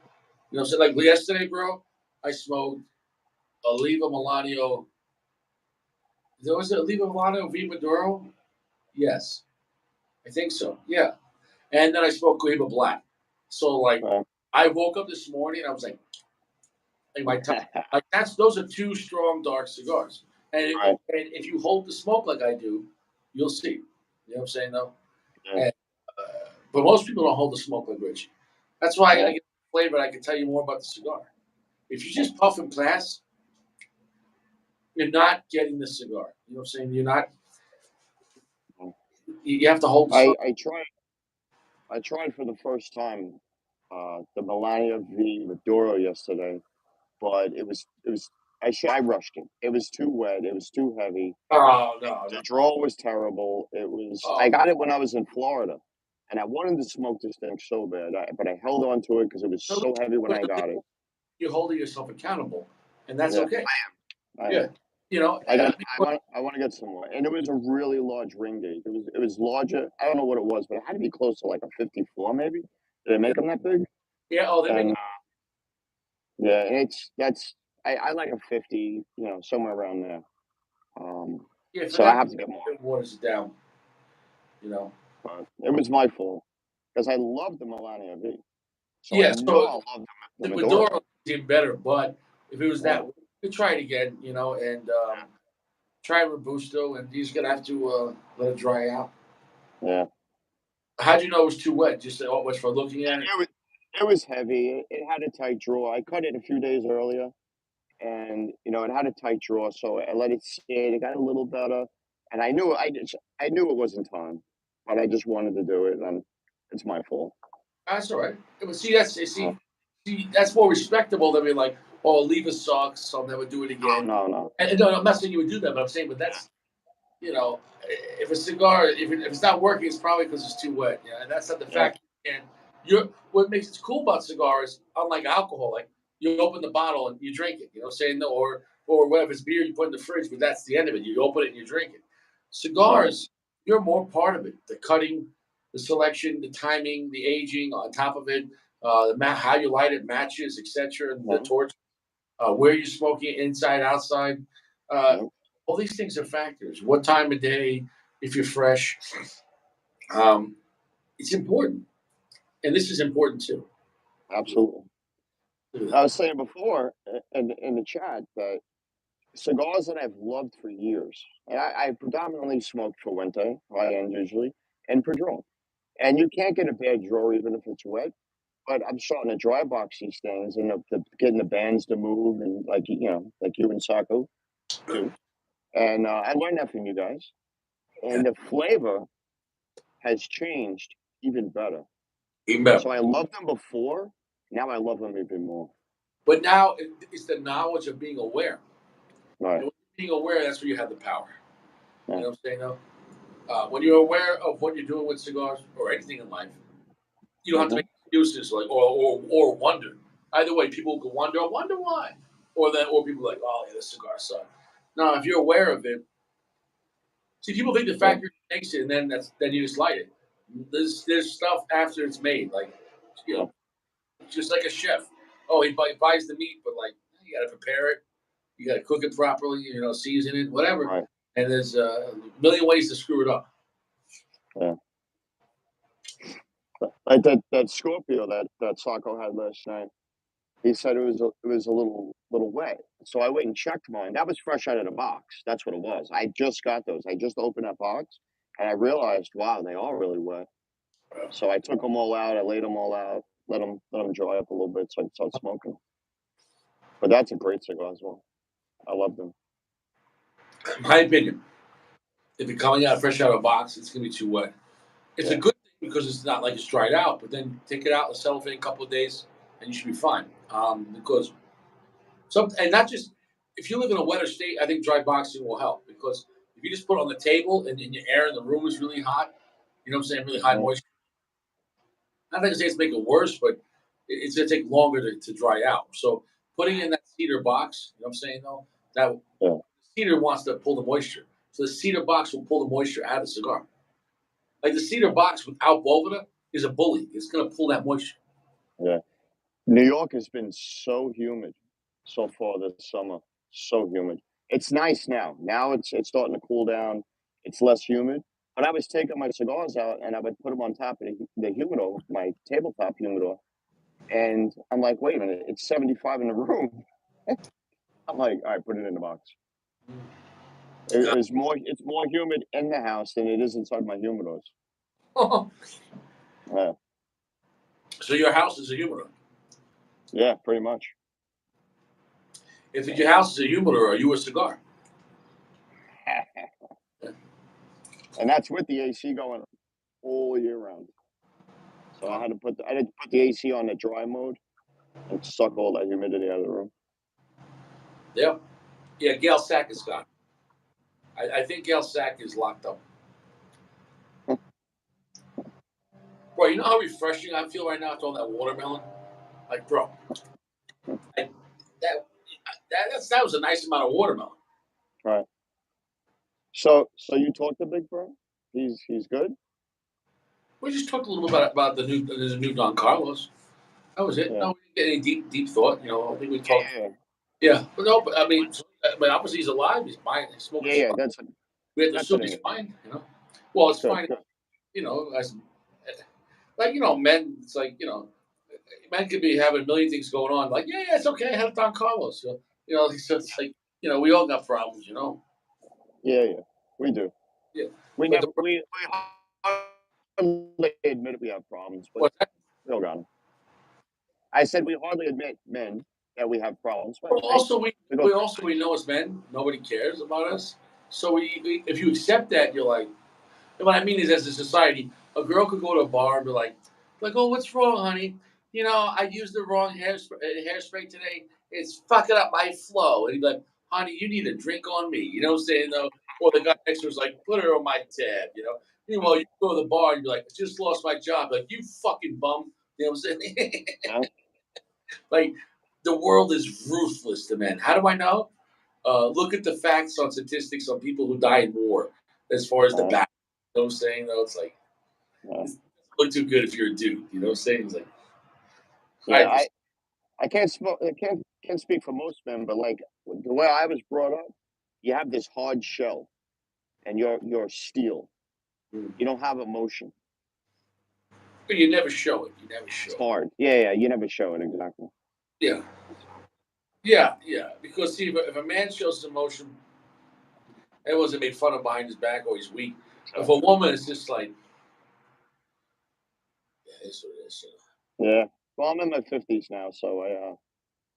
A: so like yesterday, bro, I smoked Oliva Milanio. There was a Oliva Milanio V Maduro. Yes, I think so. Yeah. And then I smoked Cohiba Black. So like
B: uh,
A: I woke up this morning and I was like my top, like those are two strong dark cigars.
B: right.
A: And if you hold the smoke like I do, you'll see. You know what I'm saying though?
B: Yeah,
A: And, but most people don't hold the smoke like Richie. That's why I
B: yeah,
A: get the flavor. I can tell you more about the cigar. If you just puff and pass, you're not getting the cigar. You know what I'm saying? You're not.
B: yeah.
A: You have to hold the
B: I
A: smoke.
B: I tried I tried for the first time the Melania V Maduro yesterday, but it was I rushed it. It was too wet. It was too heavy.
A: Oh no,
B: The
A: no.
B: draw was terrible. It was. I
A: Oh,
B: got it when I was in Florida, and I wanted to smoke this thing so bad, but I held on to it because it was
A: no,
B: so heavy when I got it.
A: you're holding yourself accountable, and that's
B: Yeah,
A: okay.
B: I
A: Yeah,
B: am.
A: you know,
B: I got.
A: I mean,
B: I want to get some more, and it was a really large ring gauge. It was larger. I don't know what it was, but it had to be close to like a 54, maybe. Did they
A: yeah,
B: make them that big?
A: yeah. Oh, they make
B: And yeah, and that's I like a 50, somewhere around there. Um,
A: yeah for
B: so I
A: that.
B: have to get more.
A: It waters it down. You know.
B: But it was my fault because I love the Melania V. So I
A: Yeah.
B: know
A: So
B: I love the
A: the
B: Maduro.
A: Maduro is even better, but if it was
B: Yeah,
A: that, you try it again. You know, and try Robusto, and you're just gonna have to let it dry out.
B: yeah.
A: How'd you know it was too wet? Just oh, it was for looking at it.
B: It was heavy. It had a tight draw. I cut it a few days earlier, and it had a tight draw. So I let it sit. It got a little better, and I knew it wasn't time, but I just wanted to do it, and it's my fault.
A: That's all right. But see, that's
B: Uh,
A: see, that's more respectable than being like, oh, leave us sucks. I'll never do it again.
B: no, no.
A: And no, I'm not saying you would do that, but I'm saying, but that's if a cigar, if it's not working, it's probably because it's too wet. Yeah, and that's not the
B: Yeah,
A: fact. And you're what makes it cool about cigars, unlike alcohol, like you open the bottle and you drink it. Saying no, or whatever it's beer you put in the fridge, but that's the end of it. You open it and you drink it.
B: yeah.
A: Cigars, you're more part of it. The cutting, the selection, the timing, the aging on top of it, how you light it, matches, etc. The
B: Mhm,
A: torch, where you're smoking it, inside, outside. Uh,
B: yep,
A: all these things are factors. What time of day, if you're fresh, um, it's important, and this is important too.
B: absolutely.
A: Look at
B: I
A: that.
B: was saying before in the chat that cigars that I've loved for years, and I predominantly smoked Fuente, high end usually, and Padron. And you can't get a bad draw even if it's wet. But I'm starting to dry box these things and getting the bands to move and like you and Saco do. And I learned that from you guys.
A: Yeah,
B: And the flavor has changed even better.
A: even better.
B: So I loved them before. Now I love them even more.
A: But now it's the knowledge of being aware.
B: Right.
A: And when you're being aware, that's where you have the power. You
B: Yeah.
A: know what I'm saying? Though, when you're aware of what you're doing with cigars or anything in life, you don't have to
B: Hmm.
A: make excuses like or wonder. Either way, people can wonder, wonder why, or people are like, oh, yeah, this cigar sucks. No, if you're aware of it, see, people think the
B: Yeah.
A: factory makes it, and then you just light it. There's stuff after it's made, like you
B: Yeah.
A: know, just like a chef. Oh, he buys the meat, but like you got to prepare it, you got to cook it properly, season it, whatever.
B: Right.
A: And there's a million ways to screw it up.
B: Yeah. Like that Scorpio that Saco had last night. He said it was a little wet. So I went and checked mine. That was fresh out of the box. That's what it was. I just got those. I just opened that box and I realized, wow, they are really wet. So I took them all out. I laid them all out. Let them dry up a little bit so I can start smoking. But that's a great cigar as well. I love them.
A: My opinion, if it's coming out fresh out of a box, it's gonna be too wet. It's a
B: Yeah.
A: good thing because it's not like it's dried out, but then take it out and settle it in a couple of days, and you should be fine. Because and not just if you live in a wetter state, I think dry boxing will help because if you just put it on the table and your air in the room is really hot, you know what I'm saying, really high
B: Mhm.
A: moisture. Not that I say it's make it worse, but it's gonna take longer to dry out. So putting in that cedar box, you know what I'm saying though, that
B: Yeah.
A: cedar wants to pull the moisture. So the cedar box will pull the moisture out of the cigar. Like the cedar box without Bovida is a bully. It's gonna pull that moisture.
B: Yeah. New York has been so humid so far this summer. So humid. It's nice now. Now it's starting to cool down. It's less humid. But I was taking my cigars out and I would put them on top of the humidor, my tabletop humidor. And I'm like, wait a minute, it's 75 in the room. I'm like, all right, put it in the box. It's more humid in the house than it is inside my humidors. Yeah,
A: So your house is a humidor.
B: yeah, pretty much.
A: If your house is a humidor, are you a cigar?
B: And that's with the AC going all year round. So I had to put the AC on the dry mode and suck all that humidity out of the room.
A: Yep. Yeah, Gail Sack is gone. I think Gail Sack is locked up. Bro, you know how refreshing I feel right now after all that watermelon? Like, bro, like, that was a nice amount of watermelon.
B: Right. So you talked to Big Bro? He's good?
A: We just talked a little bit about the new Don Carlos. That was it.
B: Yeah.
A: No, we didn't get any deep thought. I think we talked.
B: Yeah.
A: Yeah, but no, but I mean, obviously he's alive. He's fine. He's smoking
B: Yeah,
A: cigar.
B: that's
A: We have to
B: what
A: assume
B: I
A: he's
B: mean.
A: fine. Well, it's
B: Good,
A: fine.
B: good.
A: As like men, it's like men could be having a million things going on. Like, yeah, it's okay. I have Don Carlos. So, it's like we all got problems.
B: Yeah. We do.
A: Yeah,
B: We
A: but
B: never we hardly admit we have problems, but
A: what's that?
B: we all got them. I said we hardly admit, men, that we have problems, but
A: Well,
B: hey,
A: also
B: we go
A: we
B: through
A: also we know as men, nobody cares about us. So if you accept that, you're like, and what I mean is, as a society, a girl could go to a bar and be like, oh, what's wrong, honey? I used the wrong hairspray today. It's fucking up my flow. And he'd be like, honey, you need a drink on me. You know what I'm saying? Though, or the guy next to was like, put her on my tab. Meanwhile, you go to the bar and you're like, I just lost my job. Like, you fucking bum. You know what I'm saying?
B: Yeah.
A: Like, the world is ruthless to men. How do I know? Look at the facts on statistics on people who die in war, as far as the battle. You know what I'm saying? Though it's like
B: Yeah.
A: it doesn't look too good if you're a dude. You know what I'm saying? It's like
B: Yeah,
A: I
B: I can't speak for most men, but like the way I was brought up, you have this hard shell, and you're steel. You don't have emotion.
A: but you never show it. You never
B: It's
A: show it.
B: hard. Yeah. You never show it exactly.
A: Yeah, yeah. Because see, if a man shows emotion, everyone's gonna make fun of behind his back or he's weak. If
B: So
A: a woman is just like, yeah, it's what it is.
B: yeah. Well, I'm in my 50s now, so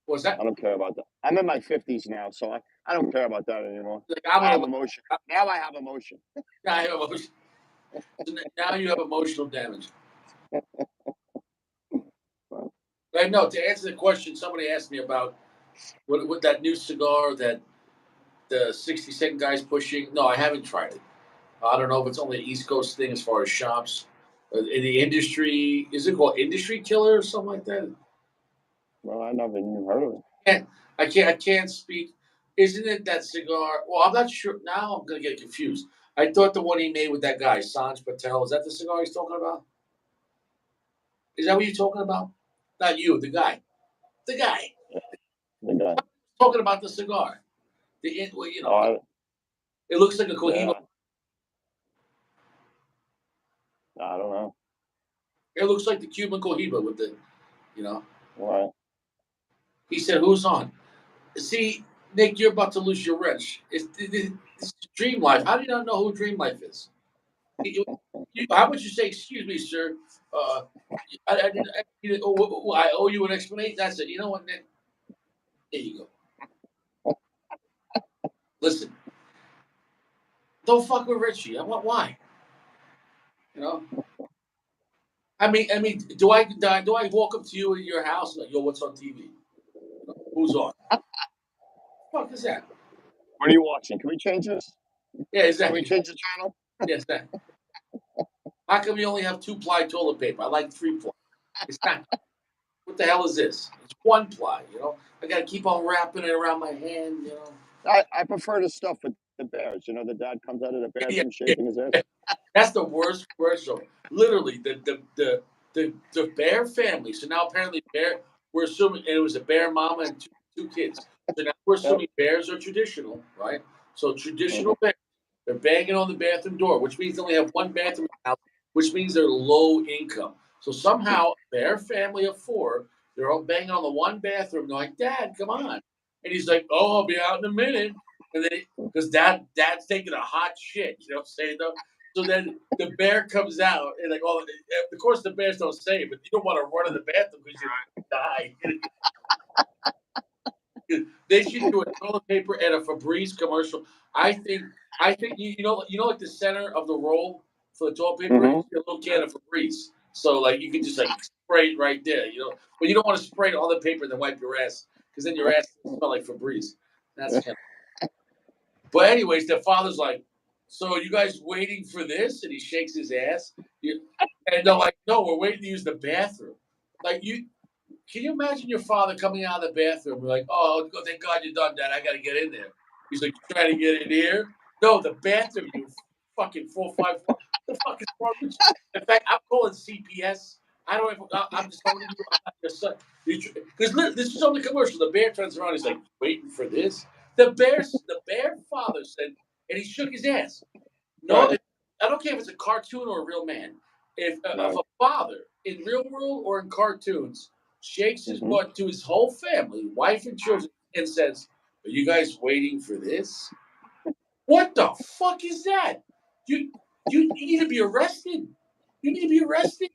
A: What's that?
B: I don't care about that. I'm in my 50s now, so I don't care about that anymore.
A: Like I'm
B: I have
A: gonna.
B: emotion. Now I have emotion.
A: Now I have emotion. Now you have emotional damage.
B: Well,
A: But no, to answer the question, somebody asked me about what that new cigar that the 60-second guy's pushing. No, I haven't tried it. I don't know if it's only an East Coast thing as far as shops. In the industry, is it called Industry Killer or something like that?
B: well, I never even heard of it.
A: I can't speak. Isn't it that cigar? Well, I'm not sure. Now I'm gonna get confused. I thought the one he made with that guy, Sanj Patel, is that the cigar he's talking about? Is that what you're talking about? Not you, the guy. The guy
B: The guy.
A: talking about the cigar. Well,
B: Oh,
A: it looks like a Cohiba.
B: yeah. I don't know.
A: It looks like the Cuban Cohiba with you know.
B: Right.
A: He said, "Who's on?" See, Nick, you're about to lose your wrench. It's Dream Life. How do you not know who Dream Life is? How would you say, "Excuse me, sir"? Uh, I owe you an explanation. That's it. You know what, Nick? There you go. Listen, don't fuck with Richie. Why? You know. I mean, do I walk up to you in your house like, yo, what's on TV? Who's on? What the fuck is that?
B: What are you watching? Can we change this?
A: Yeah,
B: Can we
A: exactly.
B: change the channel?
A: Yes, that. How come you only have 2-ply toilet paper? I like 3-ply. It's not. What the hell is this? It's 1-ply. I got to keep on wrapping it around my hand.
B: I prefer the stuff with the bears. You know, the dad comes out of the
A: Yeah,
B: bathroom
A: yeah.
B: shaking his ass.
A: That's the worst commercial. Literally, the Bear family. So now apparently Bear, we're assuming and it was a Bear mama and two kids. So now we're
B: Yep.
A: assuming bears are traditional, right? So
B: Mhm.
A: traditional bears, they're banging on the bathroom door, which means they only have one bathroom in the house, which means they're low income. So somehow Bear family of 4, they're all banging on the one bathroom. They're like, Dad, come on. And he's like, oh, I'll be out in a minute. And then because dad's taking a hot shit, you know what I'm saying though? So then the bear comes out and like, oh, of course the bears don't say it, but you don't want to run in the bathroom because you die. They should do a toilet paper and a Febreze commercial. I think like the center of the roll for the toilet paper is
B: Mhm.
A: a little can of Febreze. So like you can just like spray it right there, but you don't want to spray it on the paper and then wipe your ass because then your ass will smell like Febreze. That's kind of. But anyways, the father's like, "So you guys waiting for this?" And he shakes his ass. And they're like, "No, we're waiting to use the bathroom." Like you, can you imagine your father coming out of the bathroom? We're like, "Oh, thank God you're done, Dad. I got to get in there." He's like, "You trying to get in here?" No, the bathroom. You fucking 454. The fuck is wrong with you? In fact, I'm calling CPS. I don't. I'm just telling you, I'm not your son. Because this is on the commercial. The bear turns around. He's like, "Waiting for this." The bear father said, and he shook his ass. No,
B: Right.
A: I don't care if it's a cartoon or a real man. If
B: Right.
A: a father in real world or in cartoons shakes his
B: Mm-hmm.
A: butt to his whole family, wife and children, and says, "Are you guys waiting for this?" What the fuck is that? You you need to be arrested. You need to be arrested.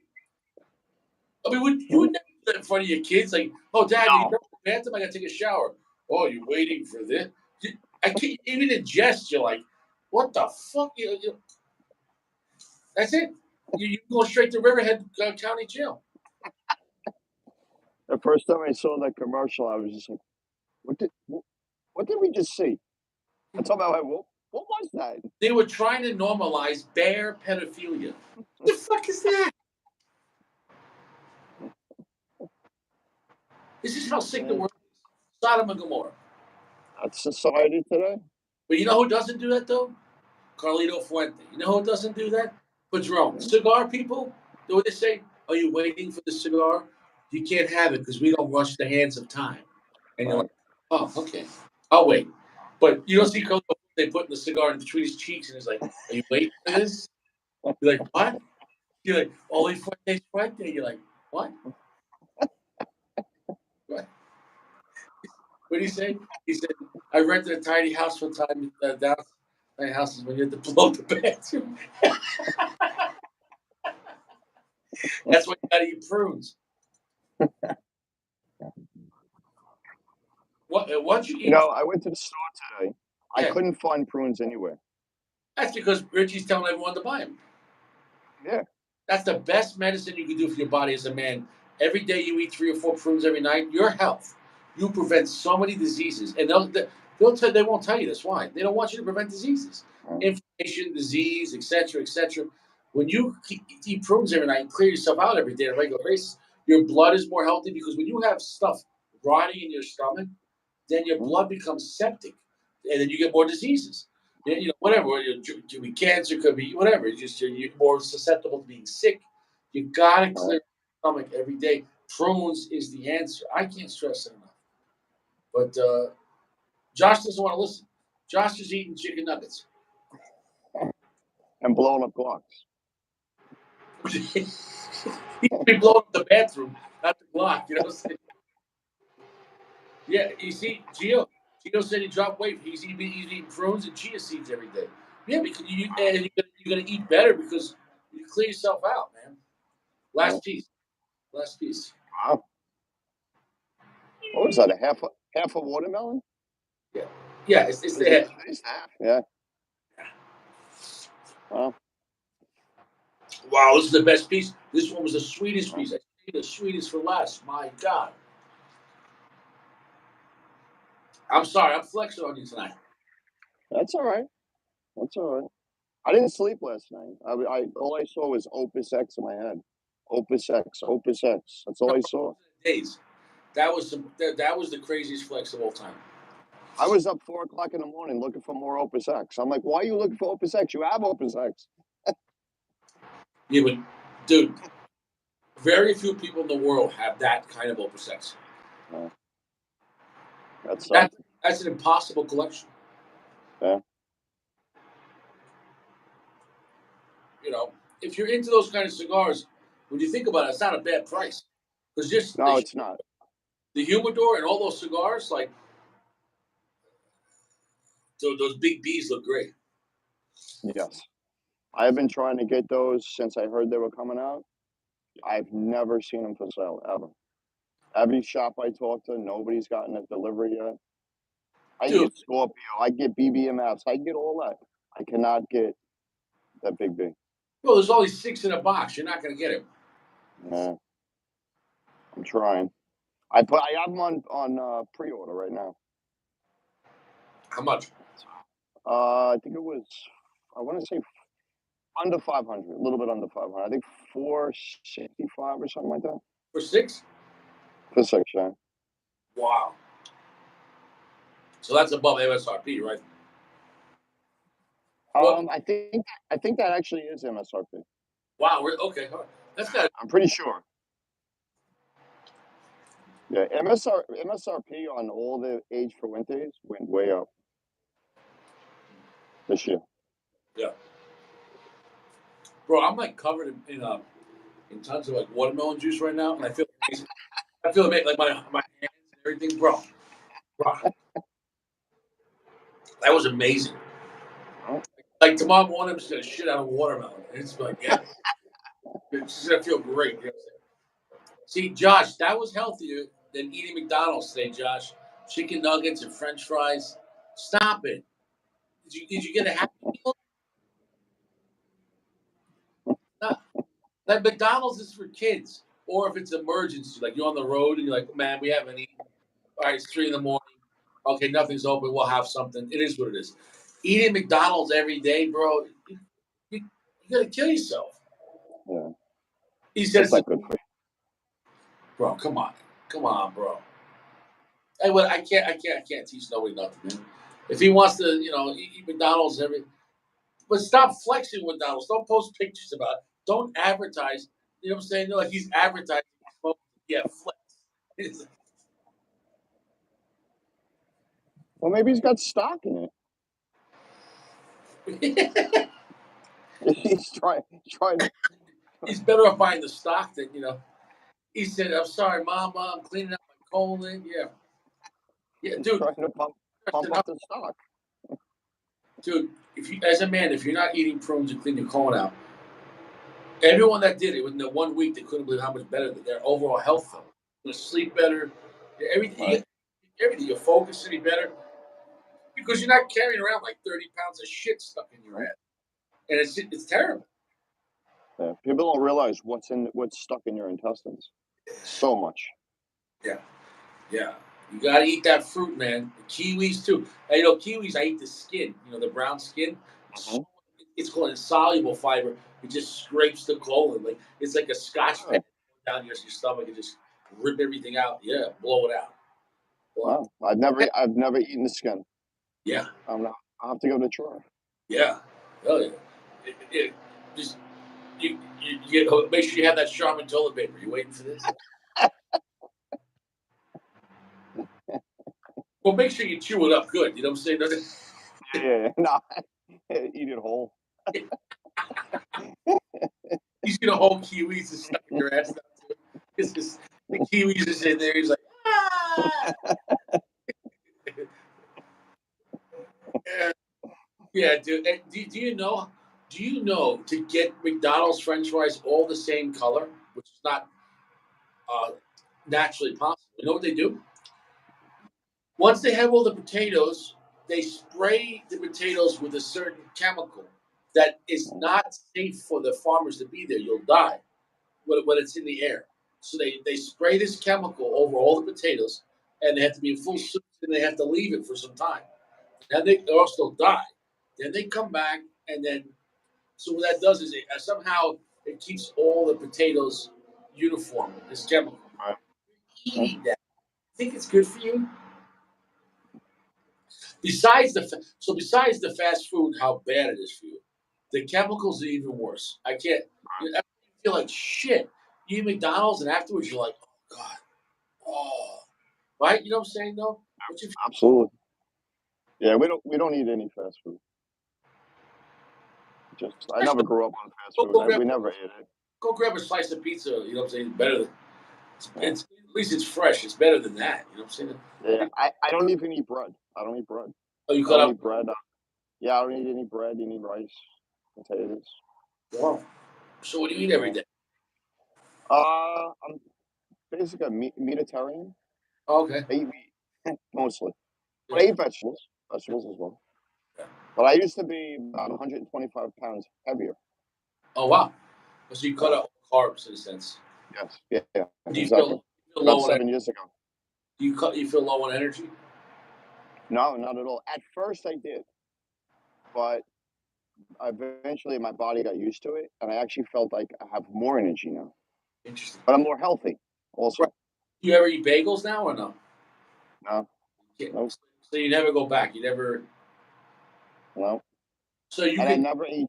A: I mean, you would never do that in front of your kids. Like, "Oh, Dad, will you
B: No.
A: go to the bathroom? I got to take a shower." "Oh, you're waiting for this?" I can't even in jest. You're like, "What the fuck?" That's it. You go straight to Riverhead County Jail.
B: The first time I saw that commercial, I was just like, what did we just see? I told my wife, what was that?
A: They were trying to normalize bear pedophilia. What the fuck is that? This is how sick the
B: Yeah,
A: world is. Sodom and Gomorrah.
B: that's society today.
A: But you know who doesn't do that though? Carlito Fuente. You know who doesn't do that? Padron.
B: Yeah.
A: Cigar people. Do what they say? Are you waiting for the cigar? You can't have it because we don't rush the hands of time. And you're like,
B: Right.
A: oh, okay. I'll wait. But you don't see Carlito Fuente putting the cigar in between his cheeks and he's like, are you waiting for this? You're like, what? You're like, Oli Fuente's Fuente. You're like, what? What? What did he say? He said, I rented a tiny house one time down tiny houses when you had to blow the bathroom. That's why you got to eat prunes. Once you eat,
B: I went to the store today. I
A: yeah,
B: couldn't find prunes anywhere.
A: that's because Richie's telling everyone to buy them.
B: Yeah.
A: That's the best medicine you can do for your body as a man. Every day you eat 3 or 4 prunes every night, your health. You prevent so many diseases, and they won't tell you this. Why? They don't want you to prevent diseases,
B: Mm-hmm.
A: inflammation, disease, etc., etc. When you eat prunes every night and clear yourself out every day on a regular basis, your blood is more healthy because when you have stuff rotting in your stomach, then your blood becomes septic, and then you get more diseases. Whatever. It could be cancer, could be whatever. It's just you're more susceptible to being sick. You gotta
B: Right.
A: clear your stomach every day. Prunes is the answer. I can't stress it enough. But Josh doesn't want to listen. Josh is eating chicken nuggets.
B: And blowing up clocks.
A: He'd be blowing up the bathroom, not the block. You know what I'm saying? Yeah, you see, Gio said he dropped weight. He's eating prunes and chia seeds every day. Yeah, because you're gonna eat better because you clear yourself out, man.
B: Right.
A: Last piece. Last piece.
B: Wow. What was that? A half a watermelon?
A: Yeah, yeah. It's the
B: Is it
A: head.
B: at least half? Yeah. Wow.
A: Wow, this is the best piece. This one was the sweetest
B: Wow.
A: piece. I saved the sweetest for last. My God. I'm sorry. I'm flexing on you tonight.
B: That's all right. That's all right. I didn't sleep last night. All I saw was Opus X in my head. Opus X, Opus X. That's all I saw.
A: Days. That was the craziest flex of all time.
B: I was up 4 o'clock in the morning looking for more Opus X. I'm like, why are you looking for Opus X? You have Opus X.
A: Yeah, but dude, very few people in the world have that kind of opus sex.
B: Yeah, that's
A: That
B: something.
A: that's an impossible collection.
B: Yeah.
A: You know, if you're into those kind of cigars, when you think about it, it's not a bad price. Because just
B: No, it's not.
A: the humidor and all those cigars, like those big B's look great.
B: Yes. I have been trying to get those since I heard they were coming out. I've never seen them for sale, ever. Every shop I talk to, nobody's gotten a delivery yet. I can
A: Dude,
B: get Scorpio, I can get BBMFs, I can get all that. I cannot get that Big B.
A: well, there's only 6 in a box. You're not going to get it.
B: Yeah, I'm trying. I have them on pre-order right now.
A: How much?
B: I think it was. I want to say under 500, a little bit under 500. I think 465 or something like that.
A: For 6?
B: For 6, yeah.
A: Wow. So that's above MSRP, right? Well,
B: I think that actually is MSRP.
A: wow. Okay. All right. That's got.
B: I'm pretty sure. Yeah, MSRP on all the age for winters went way up this year.
A: Yeah. Bro, I'm like covered in tons of like watermelon juice right now, and I feel amazing. I feel amazing, like my hands and everything, bro. That was amazing.
B: Oh,
A: Like tomorrow morning, I'm just gonna shit out of watermelon. And it's like, yeah, it's just gonna feel great. You know what I'm saying? See, Josh, that was healthier than eating McDonald's today, Josh. Chicken nuggets and French fries. Stop it. Did you get a Happy Meal? No. Like McDonald's is for kids, or if it's emergency, like you're on the road and you're like, man, we haven't eaten. All right, it's 3 in the morning. Okay, nothing's open. We'll have something. It is what it is. Eating McDonald's every day, bro, you gotta kill yourself.
B: yeah,
A: He said,
B: that's not good for
A: bro, come on, bro. Hey, well, I can't teach nobody nothing, man. If he wants to, eat McDonald's but stop flexing with McDonald's. Don't post pictures about it. Don't advertise. You know what I'm saying? No, like he's advertising. Yeah, flex.
B: Well, maybe he's got stock in it. He's trying to
A: He's better off buying the stock than. He said, "I'm sorry, Mama. I'm cleaning up my colon." Yeah, yeah,
B: he's
A: dude.
B: trying to pump up the stock.
A: Dude, if you, as a man, if you're not eating prunes and clean your colon out, everyone that did it within the 1 week, they couldn't believe how much better their overall health felt. You sleep better,
B: Right.
A: everything. Your focus any better because you're not carrying around like 30 pounds of shit stuck in your
B: Right.
A: head, and it's terrible.
B: Yeah. People don't realize what's stuck in your intestines. So much.
A: Yeah, yeah. You gotta eat that fruit, man. The kiwis too. And, kiwis. I eat the skin. The brown skin.
B: Hmm.
A: It's called insoluble fiber. It just scrapes the colon. Like it's like a scotch pen
B: Oh,
A: down your stomach and just rip everything out. Yeah, blow it out. Blow
B: wow. I've never eaten the skin.
A: Yeah,
B: I'll have to give it a try.
A: yeah. Hell yeah. Just you get, make sure you have that Charmin toilet paper. You waiting for this? Well, make sure you chew it up good. You know what I'm saying?
B: Yeah. No, eat it whole.
A: You see the whole kiwis is stuck in your ass now too. It's just the kiwis is in there. He's like, ah. Yeah, yeah, dude. And do you know? Do you know to get McDonald's French fries all the same color, which is not uh, naturally possible? You know what they do? Once they have all the potatoes, they spray the potatoes with a certain chemical that is not safe for the farmers to be there. You'll die when it's in the air. So they spray this chemical over all the potatoes, and they have to be in full suits, and they have to leave it for some time. And they also die. Then they come back, and then so what that does is somehow it keeps all the potatoes uniform. This chemical.
B: Right.
A: Eating that, think it's good for you? Besides the fast food, how bad it is for you, the chemicals are even worse. I can't. You feel like shit. You eat McDonald's, and afterwards you're like, oh god, oh, right? You know what I'm saying? No, what you
B: Absolutely. Yeah, we don't eat any fast food. I never grew up on fast
A: go,
B: food.
A: go grab
B: We never ate it.
A: go grab a slice of pizza. You know what I'm saying? Better than
B: Yeah.
A: at least it's fresh. It's better than that. You know what I'm saying?
B: Yeah. I don't even eat bread. I don't eat bread.
A: Oh, you
B: I
A: cut
B: don't
A: out.
B: eat bread. Yeah, I don't eat any bread. You need rice, potatoes.
A: Wow. So what do you eat every
B: Yeah.
A: day?
B: I'm basically a meatitarian.
A: Oh, okay.
B: I eat meat mostly, but I
A: Yeah.
B: eat vegetables as well. But I used to be about 125 pounds heavier.
A: Oh wow. So you cut
B: Yeah.
A: out carbs in a sense.
B: Yes. Yeah. Yeah.
A: Do you
B: Exactly.
A: feel
B: About
A: low on
B: 7 years ago.
A: you feel low on energy?
B: No, not at all. At first, I did, but eventually my body got used to it, and I actually felt like I have more energy now.
A: Interesting.
B: But I'm more healthy,
A: Right.
B: also.
A: Do you ever eat bagels now or no?
B: No,
A: Yeah.
B: no,
A: So you never go back. You never.
B: no.
A: So you
B: And I
A: could.
B: never eat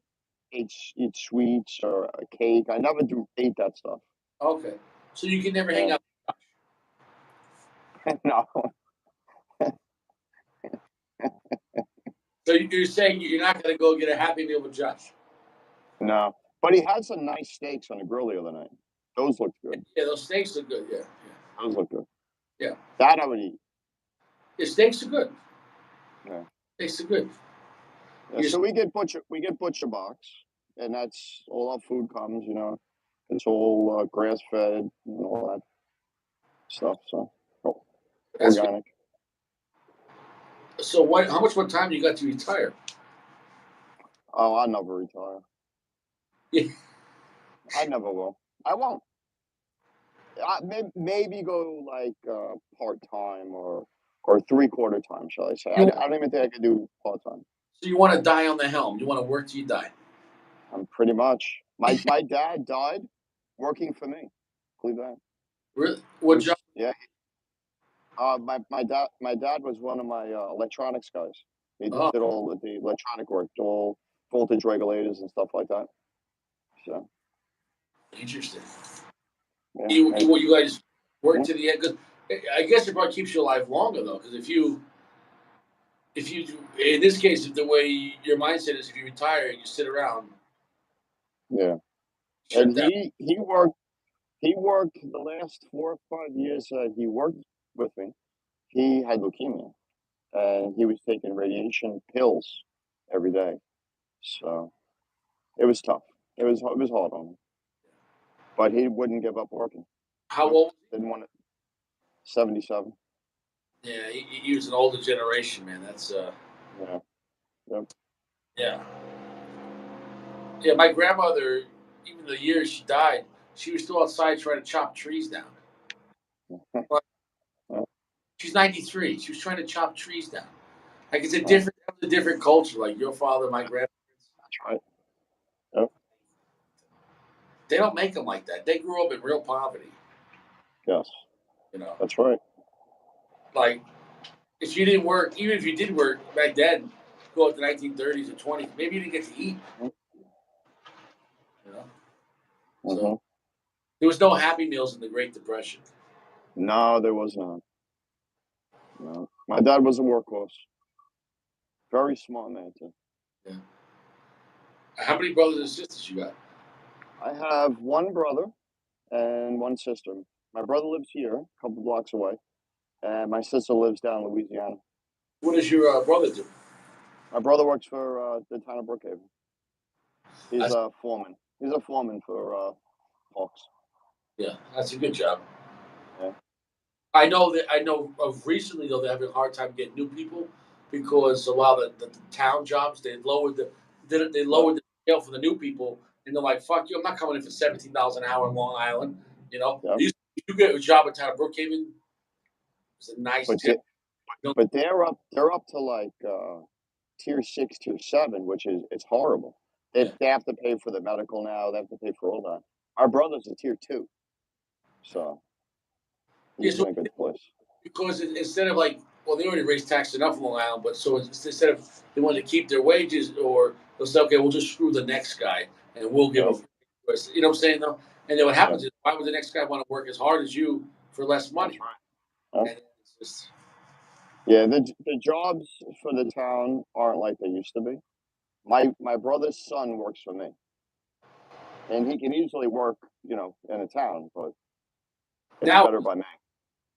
B: sweets or a cake. I never do eat that stuff.
A: Okay. So you can never hang
B: Yeah.
A: out.
B: No,
A: So you're saying you're not going to go get a Happy Meal with Josh?
B: no. But he had some nice steaks on the grill the other night. Those looked good.
A: Yeah, those steaks are good. Yeah,
B: Those look good.
A: yeah, yeah.
B: That I would eat.
A: Yeah, steaks are good.
B: Yeah.
A: Steaks are good.
B: Yeah,
A: You're,
B: so we get butcher box, and that's all our food comes. It's all grass fed and all that stuff. So oh,
A: that's good.
B: organic.
A: So what? How much more time you got to retire?
B: Oh, I never retire.
A: Yeah.
B: I never will. I won't. Maybe go like part time or 3/4 time, shall I say?
A: You
B: I don't even think I could do part time.
A: so you want to die on the helm? You want to work till you die?
B: I'm pretty much. My dad died working for me. Believe that.
A: Really?
B: He
A: What job?
B: was yeah. My dad was one of my electronics guys. He
A: Oh,
B: did all the electronic work, all voltage regulators and stuff like that. So
A: interesting.
B: yeah, hey,
A: You guys work
B: yeah,
A: to the end? 'Cause I guess it probably keeps you alive longer though. Because if you in this case, if the way your mindset is, if you retire and you sit around,
B: yeah. And
A: shut down.
B: he worked the last 4 or 5 years. He worked with me. He had leukemia, and he was taking radiation pills every day. So it was tough. It was hard on him, but he wouldn't give up working.
A: How
B: Nope,
A: old?
B: didn't want it. 77.
A: Yeah, he was an older generation, man. That's
B: Yeah. Yep.
A: yeah, yeah. My grandmother, even the year she died, she was still outside trying to chop trees down. But
B: Yep.
A: she's 93. She was trying to chop trees down. Like
B: Yep.
A: it's a different culture. Like your father, my grandparents,
B: That's right. Yep.
A: they don't make them like that. They grew up in real poverty.
B: Yes.
A: You know,
B: That's right.
A: like if you didn't work, even if you did work back then, go up to 1930s or 20s, maybe you didn't get to eat. You know, so
B: Mm-hmm.
A: there was no Happy Meals in the Great Depression.
B: No, there was not. No. My dad was a workhorse. Very smart man too.
A: Yeah. How many brothers and sisters you got?
B: I have one brother and one sister. My brother lives here, a couple blocks away, and my sister lives down in Louisiana.
A: What does your brother do?
B: My brother works for the town of Brookhaven. He's
A: That's,
B: a foreman. He's a foreman for Hawks.
A: yeah, that's a good job.
B: Yeah.
A: I know of recently though they're having a hard time getting new people because a lot of the town jobs they
B: Yep.
A: lowered the scale for the new people and they're like fuck you I'm not coming in for $17 an hour in Long Island you know
B: Yep.
A: you get a job in town of Brookhaven it's a nice
B: But
A: tip
B: they,
A: you know,
B: but they're up to like tier 6, tier 7, which is it's horrible. They
A: yeah
B: they have to pay for the medical now. They have to pay for all that. Our brother's a tier 2, so
A: yeah
B: he's
A: so
B: in a good place.
A: because instead of like well they already raised taxes enough in Long Island but so instead of they want to keep their wages or they'll say okay we'll just screw the next guy and we'll give
B: Yep.
A: him you know what I'm saying though and then what
B: Yeah,
A: happens is why would the next guy want to work as hard as you for less
B: that's
A: money
B: right. Yep.
A: and it's just
B: Yeah, the jobs for the town aren't like they used to be. My brother's son works for me, and he can easily work, in a town, but it's
A: now
B: better by me.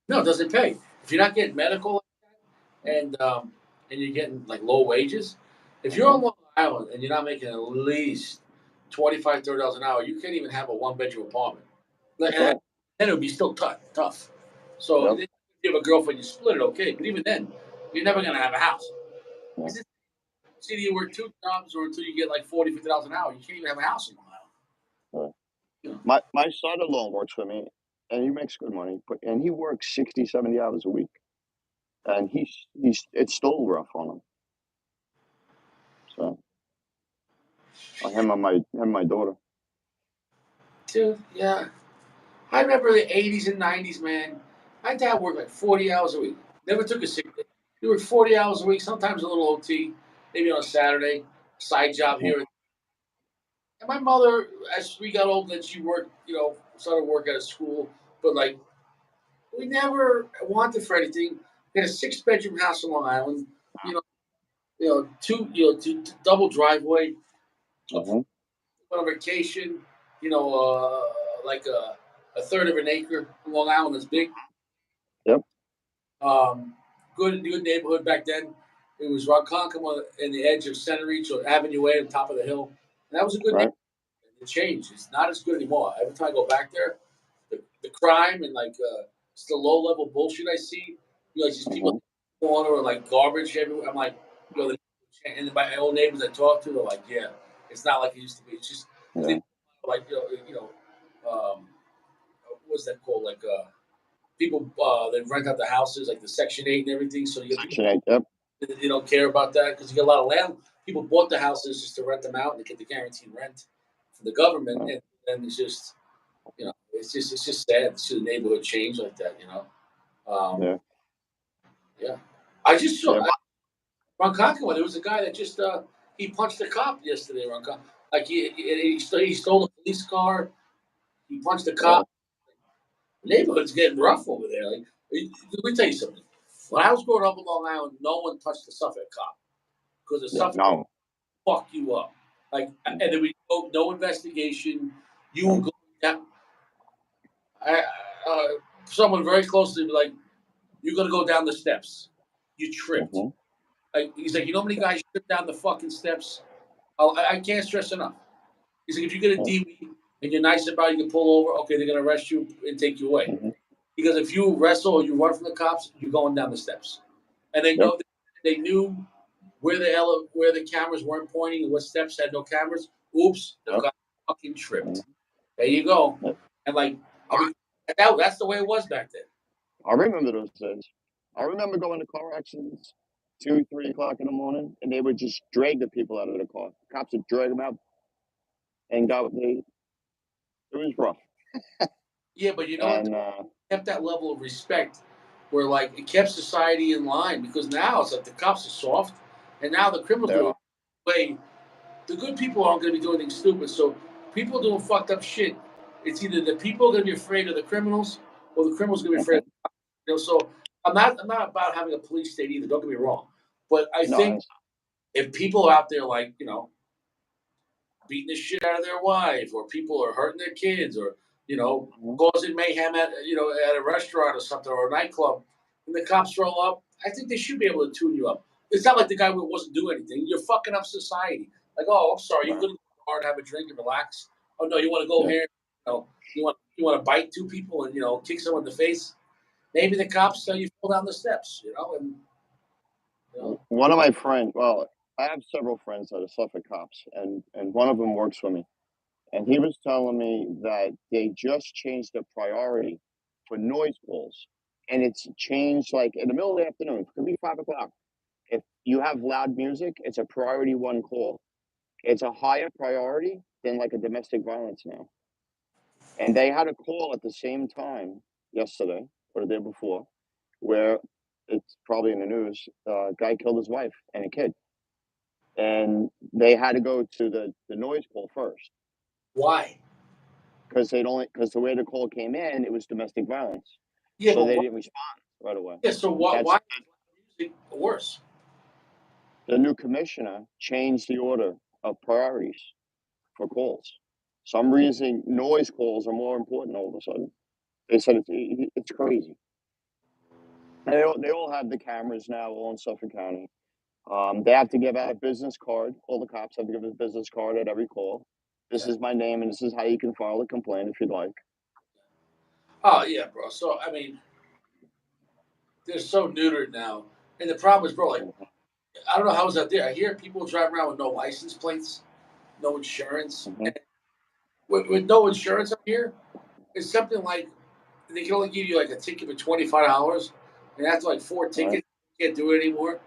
A: no it doesn't pay if you're not getting medical and you're getting like low wages if you're
B: Mm-hmm.
A: on Long Island and you're not making at least 25 $30 an hour you can't even have a one-bedroom apartment
B: That's
A: and
B: right.
A: then it would be still tough so
B: Yep.
A: if you have a girlfriend you split it okay but even then you're never going to have a house
B: Yeah.
A: it's either you work two jobs or until you get like 40 $50 an hour you can't even have a house in Long Island
B: Right.
A: you know
B: My son-in-law works for me, and he makes good money, and he works 60, 70 hours a week, and he's it's still rough on him. So, him and my daughter.
A: Dude, yeah. I remember the 80s and 90s, man. My dad worked like 40 hours a week. Never took a sick day. He worked 40 hours a week, sometimes a little OT, maybe on a Saturday, side job
B: Mhm,
A: here. And my mother, as we got older, she worked, started work at a school, but like we never wanted for anything. We had a 6 bedroom house in Long Island, you know, two double driveway, a pool,
B: mhm,
A: on vacation, you know, like a third of an acre. Long Island is big.
B: yep,
A: Um, good neighborhood back then. It was Ronkonkoma in the edge of Center Reach or Avenue A on top of the hill. And that was a good neighborhood.
B: right,
A: It changed. It's not as good anymore. Every time I go back there, the crime and it's the low level bullshit I see. Just people
B: mhm,
A: corner or like garbage everywhere. I'm like, and my old neighbors I talk to, they're like, yeah, it's not like it used to be. It's just because
B: yeah,
A: they like what's that called? Like people they rent out the houses, like the Section 8 and everything. So you get people
B: Section 8, yep,
A: that they don't care about that because you get a lot of land. People bought the houses just to rent them out and to get the guaranteed rent from the government,
B: yeah,
A: and then it's just it's just sad to see the neighborhood change like that.
B: yeah,
A: Yeah. I just saw
B: yeah,
A: Ronkonkoma. There was a guy that just he punched a cop yesterday. Ronkonkoma, like he stole a police car. He punched a cop.
B: yeah,
A: The neighborhood's getting rough over there. Like, let me tell you something. When I was growing up in Long Island, no one touched the Suffolk cop because the
B: yeah,
A: Suffolk
B: no,
A: fuck you up. Like, and
B: mhm,
A: then we go no investigation. You
B: no,
A: would go down. I, someone very close to me, like, you're gonna go down the steps. You tripped.
B: mhm,
A: Like, he's like, you know how many
B: yeah,
A: guys trip down the fucking steps? I can't stress enough. He's like, if you get a
B: yeah,
A: DV and you're nice about it, you can pull over. Okay, they're gonna arrest you and take you away.
B: mhm,
A: Because if you wrestle or you run from the cops, you're going down the steps. And they
B: yep,
A: know they knew where the cameras weren't pointing and what steps had no cameras. Oops, the
B: yep,
A: guy fucking
B: mhm,
A: tripped. There you go.
B: yep.
A: And like, I'll be that's the way it was back then.
B: I remember those days. I remember going to car accidents 2, 3 o'clock in the morning, and they would just drag the people out of the car. Cops would drag them out and it was rough.
A: Yeah, but you know what?
B: And
A: Kept that level of respect where like it kept society in line because now it's like the cops are soft and now the criminals
B: they
A: do
B: are,
A: it way the good people aren't going to be doing anything stupid. So people doing fucked up shit. It's either the people are going to be afraid of the criminals or the criminals are going to be afraid.
B: mhm,
A: So I'm not about having a police state either. Don't get me wrong, but I
B: no,
A: think if people are out there like beating the shit out of their wife, or people are hurting their kids, or
B: mhm,
A: causing mayhem at a restaurant or something or a nightclub, and the cops roll up, I think they should be able to tune you up. It's not like the guy wasn't doing anything. You're fucking up society. Like, oh, I'm sorry, you
B: right,
A: couldn't go to the bar and have a drink and relax. Oh no, you want to go
B: yeah.
A: here? You want to bite two people and kick someone in the face. Maybe the cops tell you fall down the steps. And you know,
B: One of my friends, well, I have several friends that are Suffolk cops, and one of them works for me. And he was telling me that they just changed the priority for noise calls. And it's changed like in the middle of the afternoon, it could be 5 o'clock. If you have loud music, it's a priority one call. It's a higher priority than like a domestic violence now. And they had a call at the same time yesterday or the day before where it's probably in the news. A guy killed his wife and a kid. And they had to go to the noise call first
A: why?
B: because the way the call came in, it was domestic violence.
A: Yeah,
B: So
A: but
B: they
A: why?
B: didn't respond right away.
A: Yeah, so why?
B: That's
A: Why is music worse?
B: the new commissioner changed the order of priorities for calls. Some reason noise calls are more important all of a sudden. They said it's crazy. And they all have the cameras now, all in Suffolk County. They have to give out a business card. All the cops have to give a business card at every call. This
A: Yeah.
B: is my name, and this is how you can file a complaint if you'd like.
A: Oh yeah, bro. So I mean, they're so neutered now, and the problem is, bro. Like,
B: Mhm,
A: I don't know how it's out there. I hear people driving around with no license plates, no insurance.
B: mhm,
A: with no insurance up here, it's something like they can only give you like a ticket for $25, and after like four
B: Right?
A: tickets, you can't do it anymore.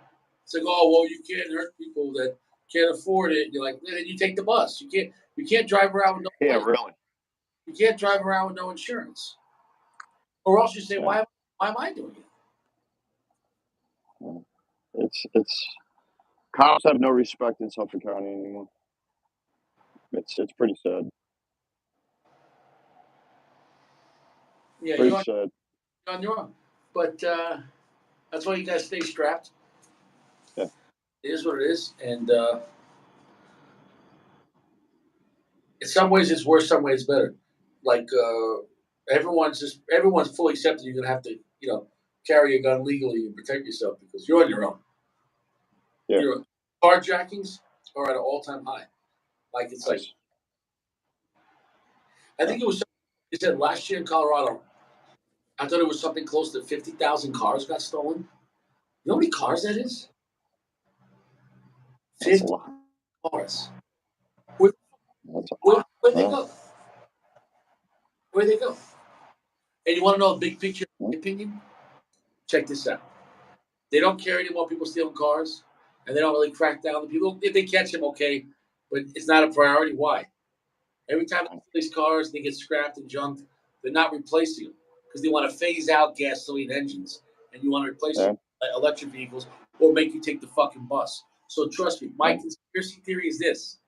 A: It's like, oh well, you can't hurt people that can't afford it. You're like, then you take the bus. You can't drive around with no
B: Yeah,
A: license.
B: really.
A: You can't drive around with no insurance, or else you say,
B: Yeah.
A: why am I doing it?
B: Yeah. It's cops have no respect in Suffolk County anymore. It's pretty sad.
A: Yeah,
B: Pretty sad.
A: you're on your own, but that's why you guys stay strapped.
B: Yeah.
A: It is what it is, and in some ways it's worse, some ways better. Like everyone's fully accepted. You're gonna have to carry a gun legally and protect yourself because you're on your own.
B: Yeah.
A: Your carjackings are at an all time high. Like it's like
B: Yes.
A: I
B: Yeah.
A: think it was they said last year in Colorado. I thought it was something close to 50,000 cars got stolen. You know how many cars that is?
B: That's a
A: 50
B: lot.
A: cars. Where,
B: That's a
A: where,
B: lot.
A: where'd they
B: Yeah.
A: go? Where'd they go? And you want to know the big picture,
B: Mm,
A: in my opinion? Check this out. They don't care anymore people stealing cars, and they don't really crack down on the people. If they catch them, okay, but it's not a priority. Why? Every time they
B: right.
A: steal these cars and they get scrapped and junked, they're not replacing them because they want to phase out gasoline engines and you want to replace them
B: Yeah.
A: with electric vehicles or make you take the fucking bus. So trust me, my
B: Right.
A: conspiracy theory is this: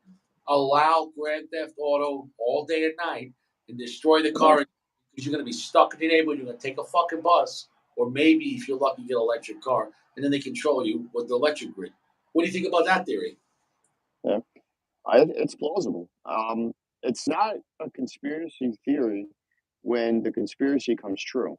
A: allow Grand Theft Auto all day and night and destroy the
B: Yeah.
A: car because you're going to be stuck in the neighborhood. You're going to take a fucking bus, or maybe if you're lucky, get an electric car, and then they control you with the electric grid. What do you think about that theory?
B: Yeah. It's plausible. It's not a conspiracy theory when the conspiracy comes true.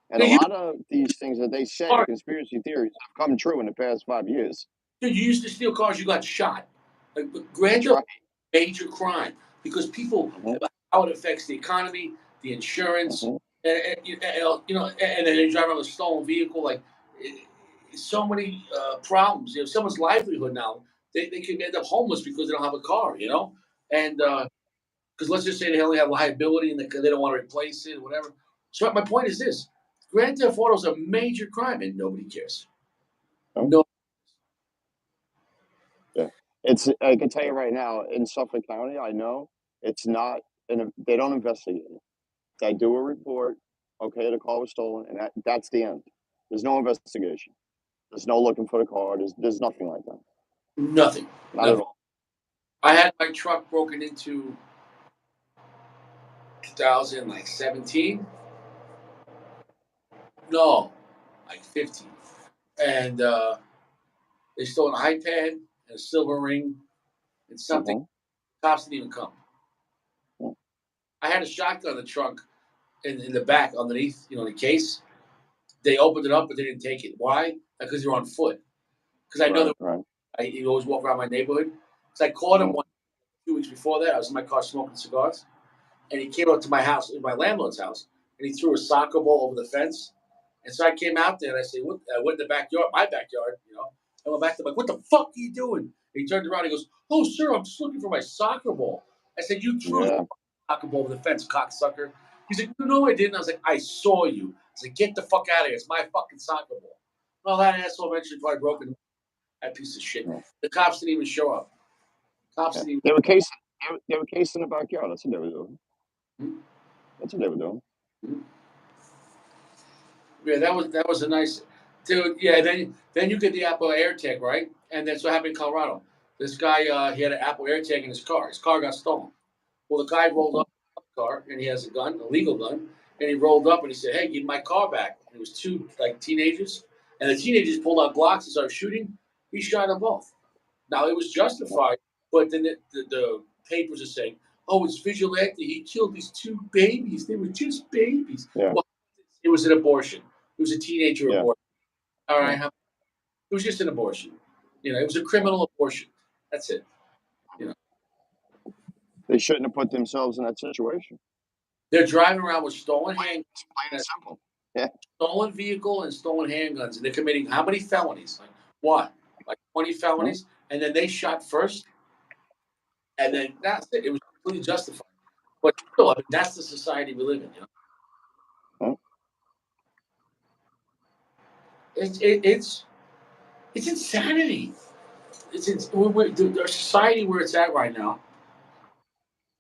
B: And
A: Yeah,
B: a
A: you
B: lot of these things that they say are
A: are.
B: conspiracy theories have come true in the past 5 years.
A: Dude, you used to steal cars, you got shot. Like Grand
B: That's
A: Theft
B: right.
A: major crime because people
B: Hmm.
A: how it affects the economy, the insurance,
B: Hmm.
A: and then they drive around with a stolen vehicle. Like so many problems. Someone's livelihood now. They could end up homeless because they don't have a car. And because let's just say they only have liability and they don't want to replace it or whatever. So my point is this: Grand Theft Auto is a major crime and nobody cares.
B: No?
A: No,
B: Yeah. I can tell you right now, in Suffolk County, I know it's not, they don't investigate it. They do a report, okay, the car was stolen, and that's the end. There's no investigation. There's no looking for the car. There's nothing like that.
A: nothing,
B: Not at
A: nothing.
B: all.
A: I had my truck broken into 2017. No, like 15. And they stole an iPad and a silver ring and something.
B: Hmm.
A: Cops didn't even come. I had a shotgun in the trunk in the back underneath, the case. They opened it up, but they didn't take it. Why? Because you're on foot. Because I know
B: Right,
A: that
B: right.
A: he always walk around my neighborhood. So I caught him
B: Mm.
A: 2 weeks before that. I was in my car smoking cigars. And he came up to my house, my landlord's house, and he threw a soccer ball over the fence. And so I came out there and I said, "What?" I went in the backyard, my backyard. I went back to him like, "What the fuck are you doing?" And he turned around. And he goes, "Oh, sir, I'm just looking for my soccer ball." I said, "You threw the
B: Yeah.
A: soccer ball over the fence, cocksucker." He's like, "No, I didn't." I was like, "I saw you." I said, "Get the fuck out of here! It's my fucking soccer ball." Well, that asshole mentioned why I broke it. That piece of shit.
B: Yeah.
A: The cops didn't even show up. Cops
B: Yeah.
A: didn't even.
B: They were casing. They were casing the backyard. That's what they were doing.
A: Hmm?
B: That's what they were doing.
A: Hmm? Yeah, that was a nice, dude. Yeah, then you get the Apple AirTag, right? And that's what happened in Colorado. This guy, he had an Apple AirTag in his car. His car got stolen. Well, the guy rolled
B: Hmm.
A: up the car, and he has a gun, a legal gun, and he rolled up and he said, "Hey, give me my car back." And it was two like teenagers, and the teenagers pulled out Glocks and started shooting. He shot them both. Now it was justified, but then the papers are saying, "Oh, it's vigilante. He killed these two babies. They were just babies."
B: Yeah.
A: Well, it was an abortion. It was a teenager
B: Yeah.
A: abortion. All
B: Yeah.
A: right, it was just an abortion. It was a
B: Yeah.
A: criminal abortion. That's it. You know,
B: They shouldn't have put themselves in that situation.
A: they're driving around with stolen hand,
B: Plain and simple. Yeah.
A: stolen vehicle, and stolen handguns, and they're committing how many felonies? Like what? Like 20
B: Hmm.
A: felonies, and then they shot first, and then that's it. It was completely justified. But still, I mean, that's the society we live in.
B: Huh?
A: It's insanity. Our society where it's at right now.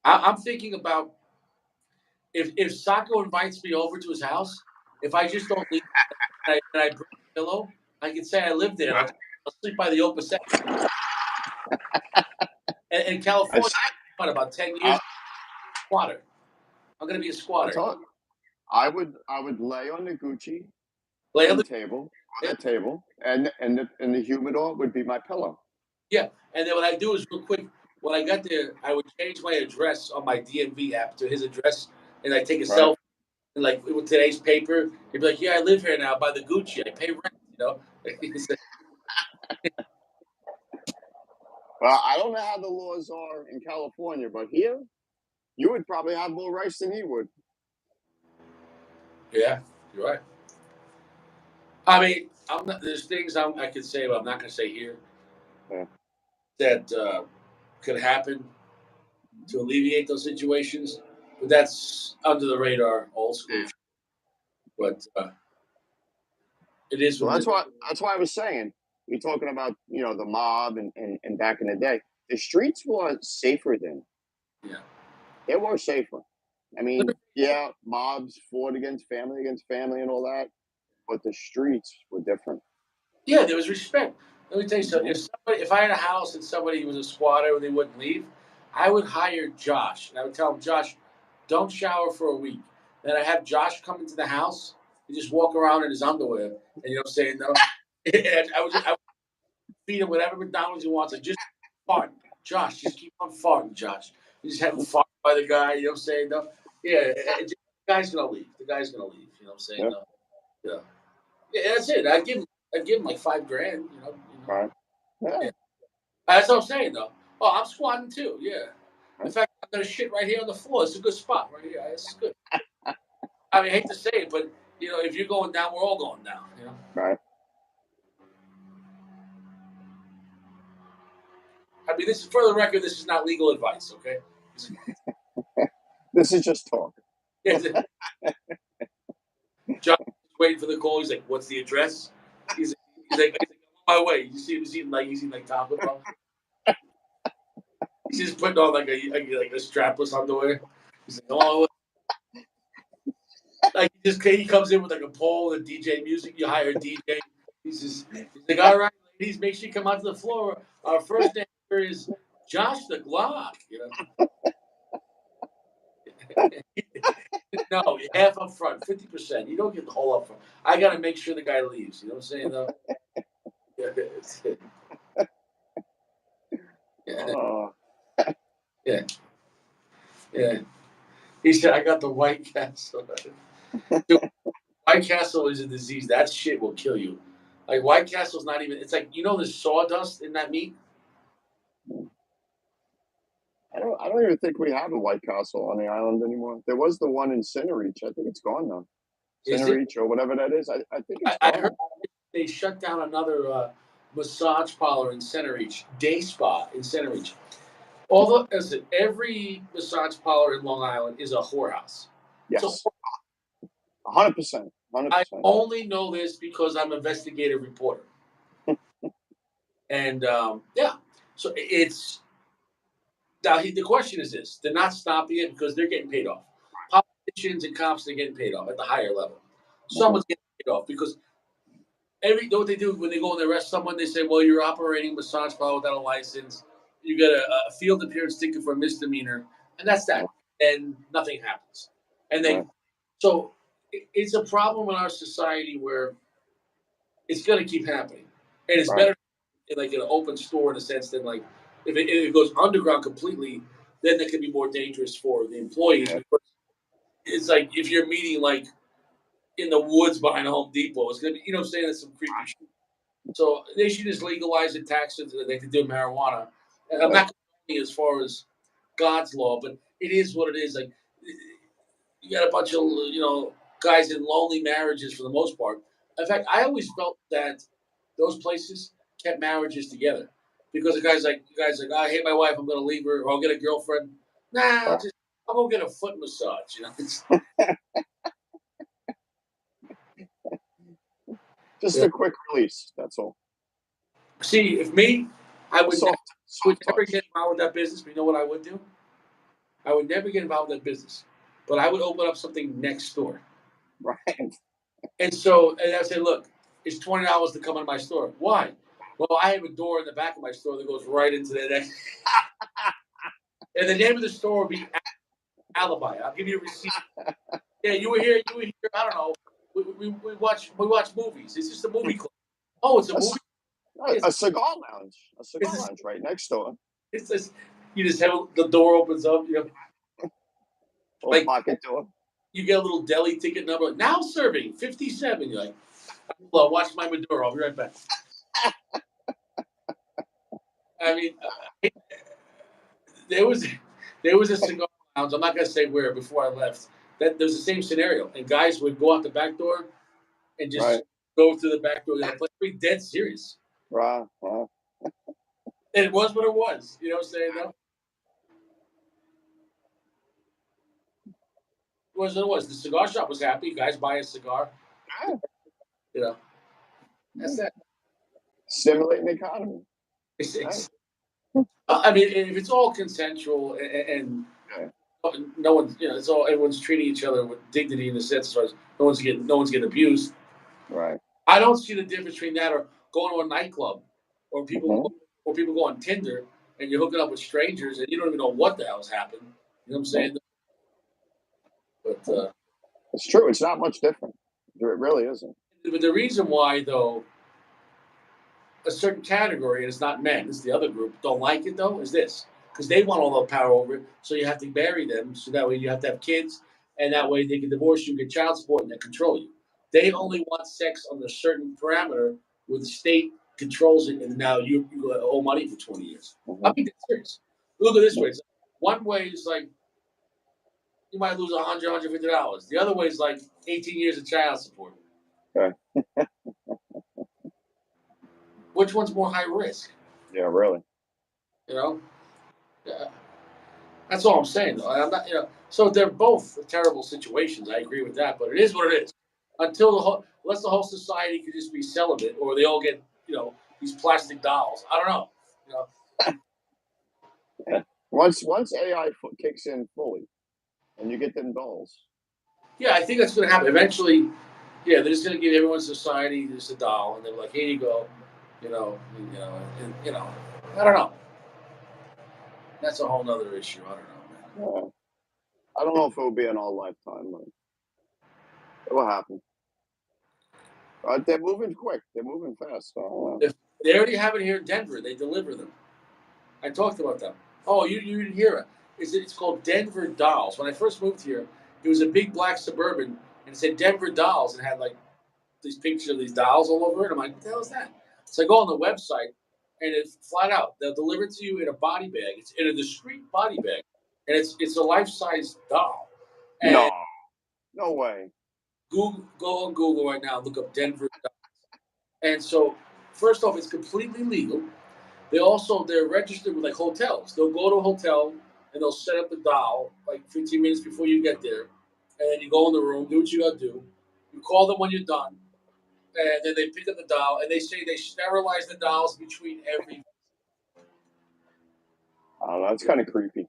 A: I'm thinking about if Sacco invites me over to his house, if I just don't leave and I bring a pillow, I can say I live there.
B: Right.
A: I'll sleep by the open set. And in
B: I,
A: California,
B: s-
A: what about 10 years?
B: I,
A: Squatter. I'm gonna be a
B: I
A: squatter.
B: told I would lay on the Gucci
A: Lay on
B: end
A: the
B: table on that table, and the humidor would be my pillow.
A: yeah. And then what I do is real quick. When I got there, I would change my address on my DMV app to his address, and I take a
B: Right.
A: selfie. And like with today's paper, he'd be like, "Yeah, I live here now by the Gucci. I pay rent."
B: Well, I don't know how the laws are in California, but here you would probably have more rights than he would.
A: Yeah, you're right. I mean, I'm not. There's things I could say, but I'm not going to say here
B: Yeah.
A: that could happen to alleviate those situations. But that's under the radar, old school.
B: Yeah.
A: But it is
B: So
A: what it is.
B: that's why I was saying you're talking about the mob and back in the day. The streets were safer then.
A: Yeah.
B: They were safer. I mean, yeah, mobs fought against family and all that, but the streets were different.
A: Yeah, there was respect. Let me tell you something.
B: Mhm.
A: If I had a house and somebody was a squatter and they wouldn't leave, I would hire Josh. And I would tell him, Josh, don't shower for a week. Then I have Josh come into the house and just walk around in his underwear. And you know what I'm saying? No. And I would feed him whatever McDonald's he wants. And just fart. Josh, just keep on farting, Josh. You just have him fart by the guy. You know what I'm saying? No. Yeah, the guy's going to leave. The guy's going to leave. You know what I'm saying?
B: Yeah,
A: No. Yeah. Yeah, that's it. I'd give him like 5 grand.
B: right. Yeah,
A: Yeah. That's what I'm saying though. Oh, I'm squatting too. Yeah. In
B: right,
A: fact, I'm gonna shit right here on the floor. It's a good spot right here. This is good. I mean, I hate to say it, but if you're going down, we're all going down.
B: right.
A: I mean, this is for the record. This is not legal advice. Okay.
B: This is just talk.
A: Yeah. John's waiting for the call. He's like, "What's the address?" He's like, "I'm on my way." You see him? He's eating like Taco Bell. He's just putting on like a strapless underwear. He's like, "Oh, like he comes in with like a pole and DJ music. You hire a DJ. He's like, all right, ladies, make sure you come out to the floor. Our first dancer is Josh the Glock. No, half up front, 50%. You don't get the whole up front. I got to make sure the guy leaves. You know what I'm saying though? Yeah,
B: Oh,
A: yeah, yeah. He said, I got the White Castle. Dude, White Castle is a disease. That shit will kill you. Like White Castle's not even. It's like the sawdust in that meat.
B: I don't even think we have a White Castle on the island anymore. There was the one in Cinereach. I think it's gone now.
A: Is it?
B: Cinereach or whatever that is. I think it's
A: I heard
B: gone.
A: they shut down another massage parlor in Centereach, Day Spa in Centereach. Although, listen, every massage parlor in Long Island is a whorehouse. So
B: Yes, 100%,
A: I
B: 100%.
A: only know this because I'm an investigative reporter. And yeah, so it's now the question is this: they're not stopping it because they're getting paid off. Politicians and cops are getting paid off at the higher level.
B: Mhm.
A: Someone's getting paid off because you know what they do when they go and they arrest someone? They say, "Well, you're operating massage parlor without a license. You got a field appearance ticket for a misdemeanor, and that's
B: Right,
A: that." And nothing happens. And
B: right,
A: it's a problem in our society where it's going to keep happening, and it's
B: right,
A: better in like an open store in a sense than like if it goes underground completely, then that can be more dangerous for the employees
B: yeah,
A: because it's like if you're meeting like in the woods behind a Home Depot, it's gonna be what I'm saying, that's some creepy shit. So they should just legalize it, tax it, they could do marijuana. And I'm
B: yeah,
A: not going as far as God's law, but it is what it is. Like you got a bunch of guys in lonely marriages for the most part. In fact, I always felt that those places kept marriages together because the guys like, I hate my wife, I'm going to leave her, or I'll get a girlfriend. Nah,
B: right,
A: I'll go get a foot massage.
B: Just a quick release. That's all.
A: See, if me, I would never, would
B: Soft
A: never
B: touch.
A: get involved with that business. But you know what I would do? I would never get involved with that business. But I would open up something next door.
B: Right.
A: And I say, look, it's $20 to come in my store. Why? Well, I have a door in the back of my store that goes right into the next. And the name of the store would be Alibi. I'll give you a receipt. Yeah, you were here. You were here. I don't know. We watch movies. It's just a movie club. Oh, it's a movie.
B: A cigar lounge. A cigar
A: It's
B: lounge right next door.
A: it's just you just have the door opens up. Like
B: pocket door.
A: You get a little deli ticket number. Now serving 57. You're like, well, watch my Maduro. I'll be right back. I mean, there was a cigar lounge. I'm not gonna say where before I left. That there was the same scenario, and guys would go out the back door and just go through the back door. They're like, dead serious.
B: Right.
A: And it was what it was. You know what I'm saying? Though? It was what it was. The cigar shop was happy. Guys buy a cigar.
B: Yeah.
A: You know, that's that.
B: Stimulating the economy.
A: I mean, if it's all consensual and no one's, it's all everyone's treating each other with dignity in the sense as far as no one's getting abused.
B: Right.
A: I don't see the difference between that or going to a nightclub or people go on Tinder and you're hooking up with strangers and you don't even know what the hell's happened. You know what I'm saying? But
B: it's true. It's not much different. It really isn't.
A: But the reason why, though, a certain category, and it's not men, it's the other group, don't like it, though, is this. Because they want all the power over it, so you have to marry them, so that way you have to have kids, and that way they can divorce you, get child support, and they control you. They only want sex on a certain parameter where the state controls it, and now you owe money for 20 years. I mean, that's serious. Look at this way. One way is like you might lose $100, $150. The other way is like 18 years of child support.
B: Okay.
A: Which one's more high risk?
B: Yeah, really.
A: Yeah. That's all I'm saying. Though. I'm not, So they're both terrible situations. I agree with that, but it is what it is. Unless the whole society could just be celibate, or they all get, these plastic dolls. I don't know.
B: Yeah. Once AI kicks in fully, and you get them dolls.
A: Yeah, I think that's going to happen eventually. Yeah, they're just going to give everyone in society just a doll, and they're like, "Here you go," and, I don't know. That's a whole other issue. I don't know, man.
B: I don't know if it will be in our lifetime, but it will happen. They're moving quick. They're moving fast.
A: They already have it here in Denver. They deliver them. I talked about them. Oh, you didn't hear it. It's called Denver Dolls. When I first moved here, it was a big black Suburban, and it said Denver Dolls, and it had like these pictures of these dolls all over it. I'm like, what the hell is that? So I go on the website, and it's flat out. They'll deliver it to you in a body bag. It's in a discreet body bag, and it's a life-size doll. And
B: no way.
A: Go on Google right now and look up Denver Dolls. And so, first off, it's completely legal. They're registered with like hotels. They'll go to a hotel and they'll set up the doll like 15 minutes before you get there, and then you go in the room, do what you gotta do. You call them when you're done, and then they pick up the doll and they say they sterilize the dolls between every.
B: Oh, that's kind of creepy.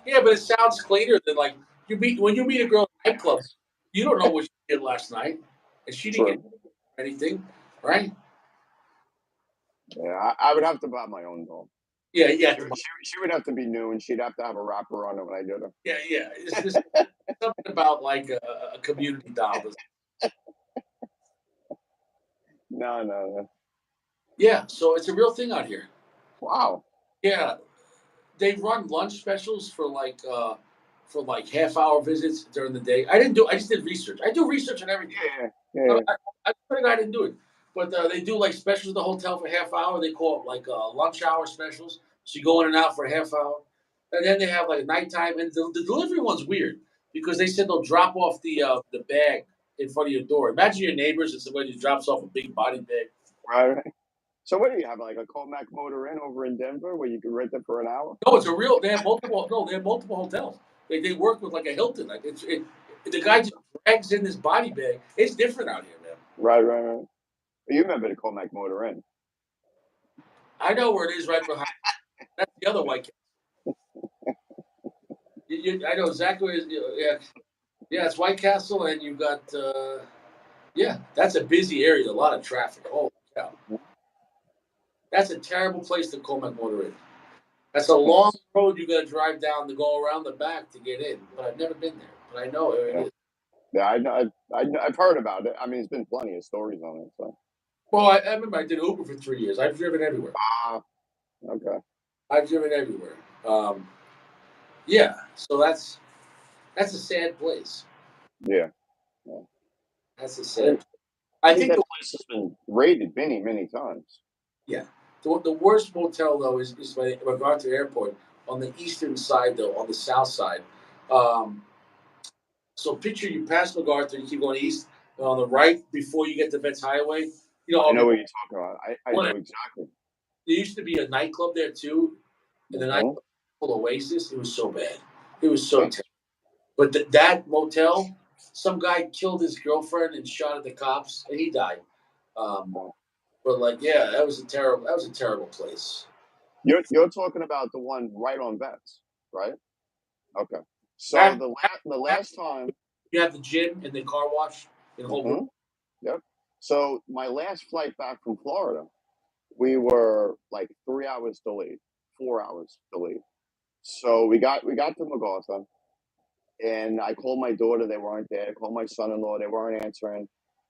A: Yeah, but it sounds cleaner than like when you meet a girl at nightclub. You don't know what she did last night, and she didn't get anything, right?
B: Yeah, I would have to buy my own doll.
A: Yeah.
B: She would have to be new, and she'd have to have a wrapper on it when I did her.
A: Yeah. It's just something about like a community doll.
B: No.
A: Yeah, so it's a real thing out here.
B: Wow.
A: Yeah, they run lunch specials for like half-hour visits during the day. I just did research. I do research on everything.
B: Yeah.
A: I didn't do it, but they do like specials at the hotel for half hour. They call it like lunch hour specials. So you go in and out for a half hour, and then they have like nighttime. And the delivery one's weird because they said they'll drop off the bag in front of your door. Imagine your neighbors and somebody just drops off a big body bag.
B: Right. So what do you have, like a Comac Motor Inn over in Denver where you can rent it for an hour?
A: No, it's a real. They have multiple. No, they have multiple hotels. They work with like a Hilton. Like the guy just drags in this body bag. It's different out here, man.
B: Right. You remember the Comac Motor Inn?
A: I know where it is right behind. That's the other White Castle. I know exactly where it is. Yeah, it's White Castle, and you got yeah, that's a busy area, a lot of traffic. Holy cow, that's a terrible place to call McMotor in. That's a long road you got to drive down to go around the back to get in. But I've never been there, but I know where it
B: Yeah,
A: is.
B: yeah. I know. I've heard about it. I mean, there's been plenty of stories on it. So.
A: Well, I remember I did Uber for 3 years. I've driven everywhere.
B: Ah, okay.
A: I've driven everywhere. Um, yeah, so that's a sad place.
B: Yeah. Yeah.
A: That's a
B: I think
A: sad. I
B: I think
A: think
B: that
A: the
B: place has been raided many times.
A: yeah the worst motel though is by MacArthur Airport on the eastern side though on the south side. Um, So picture you pass MacArthur, you keep going east, and on the right before you get to Vets Highway,
B: I know
A: the
B: what you're talking about. I
A: one
B: know exactly.
A: there used to be a nightclub there too, and the
B: Hmm.
A: nightclub called Oasis. It was so bad. It was so
B: Yeah.
A: terrible. But that motel, some guy killed his girlfriend and shot at the cops, and he died. Um, but like, yeah, that was a terrible place.
B: You're talking about the one right on Vets, right? Okay. So
A: After,
B: the
A: after
B: last time.
A: you have the gym and the car wash in Holbrook.
B: Hmm. Yep. So my last flight back from Florida, we were like 3 hours delayed, 4 hours delayed. So we got to MacArthur, and I called my daughter. They weren't there. I called my son-in-law. They weren't answering.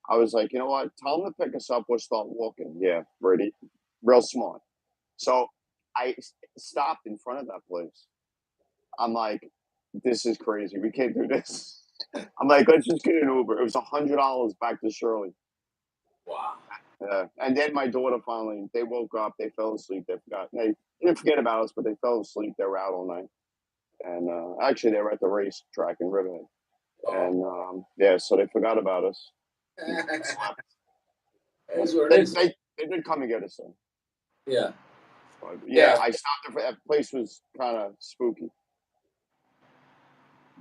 B: I was like, you know what? Tell them to pick us up. We'll start walking. Yeah, ready. Real smart. So stopped in front of that place. I'm like, this is crazy. We can't do this. I'm like, let's just get an Uber. It was $100 back to Shirley.
A: Wow.
B: And then my daughter finally, they woke up, they fell asleep, they forgot. They didn't forget about us, but they fell asleep. They were out all night. And actually, they were at the race track in Riverhead.
A: Oh,
B: And yeah, so they forgot about us.
A: that's what it
B: They,
A: is.
B: they, they did come and get us, though.
A: Yeah,
B: But
A: yeah.
B: yeah, I stopped there. That place was kind of spooky.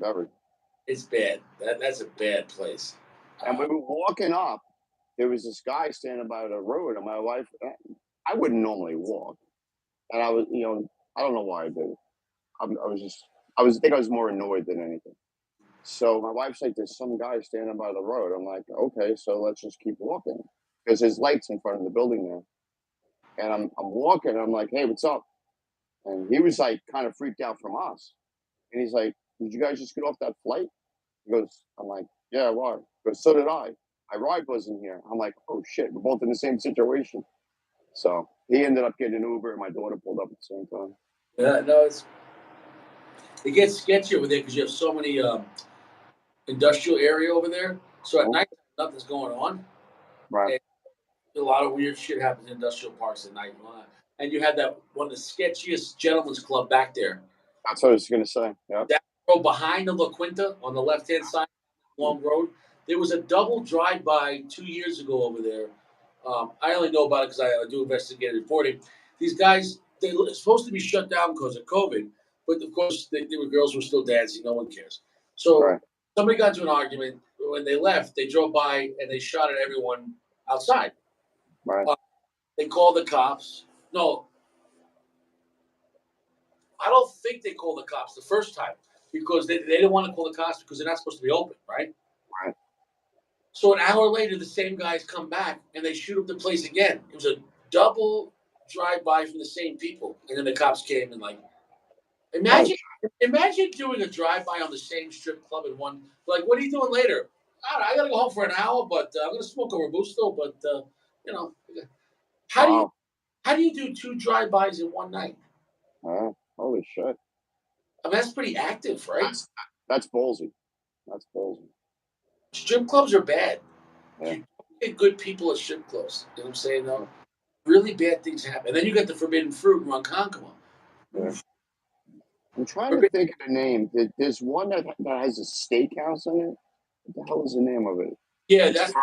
B: Very.
A: It's bad. That's a bad place.
B: And we were walking up. There was this guy standing by the road, and my wife, I wouldn't normally walk. And I was, I don't know why I did it. I was just, I think I was more annoyed than anything. So my wife's like, there's some guy standing by the road. I'm like, okay, so let's just keep walking. Because there's lights in front of the building there. And I'm walking, I'm like, hey, what's up? And he was like kind of freaked out from us. And he's like, did you guys just get off that flight? He goes, I'm like, yeah, why? He goes, so did I. My ride wasn't here. I'm like, oh shit, we're both in the same situation. So he ended up getting an Uber, and my daughter pulled up at the same time.
A: Yeah, no, it gets sketchy over there because you have so many industrial area over there. So at
B: Mhm.
A: night, nothing's going on,
B: Right.
A: and a lot of weird shit happens in industrial parks at night. And you had that one of the sketchiest gentlemen's club back there.
B: That's what I was going to say. Yeah.
A: That road behind the La Quinta on the left hand side, long road. There was a double drive by 2 years ago over there. I only know about it because I do investigative reporting. These guys, they were supposed to be shut down because of COVID, but of course, they were girls were still dancing. No one cares. So
B: Right.
A: somebody got into an argument. When they left, they drove by and they shot at everyone outside.
B: Right.
A: Uh, they called the cops. No, I don't think they called the cops the first time because they didn't want to call the cops because they're not supposed to be open, right?
B: Right.
A: So an hour later, the same guys come back and they shoot up the place again. It was a double drive-by from the same people, and then the cops came and like,
B: Oh,
A: imagine doing a drive-by on the same strip club in one. Like, what are you doing later? I don't know, I gotta go home for an hour, but I'm gonna smoke a robusto. But you know, how do you
B: wow.
A: how do you do two drive-bys in one night?
B: Holy shit.
A: I mean, that's pretty active, right?
B: That's that's ballsy. That's ballsy.
A: Strip clubs are bad.
B: Yeah.
A: You don't get good people at strip clubs. You know what I'm saying? Though, really bad things happen. And then you got the forbidden fruit in Ronkonkoma.
B: Yeah.
A: Oof.
B: I'm trying to
A: Forbidden,
B: think of the name. There's one that has a steakhouse in it. What the hell is the name of it?
A: yeah,
B: It's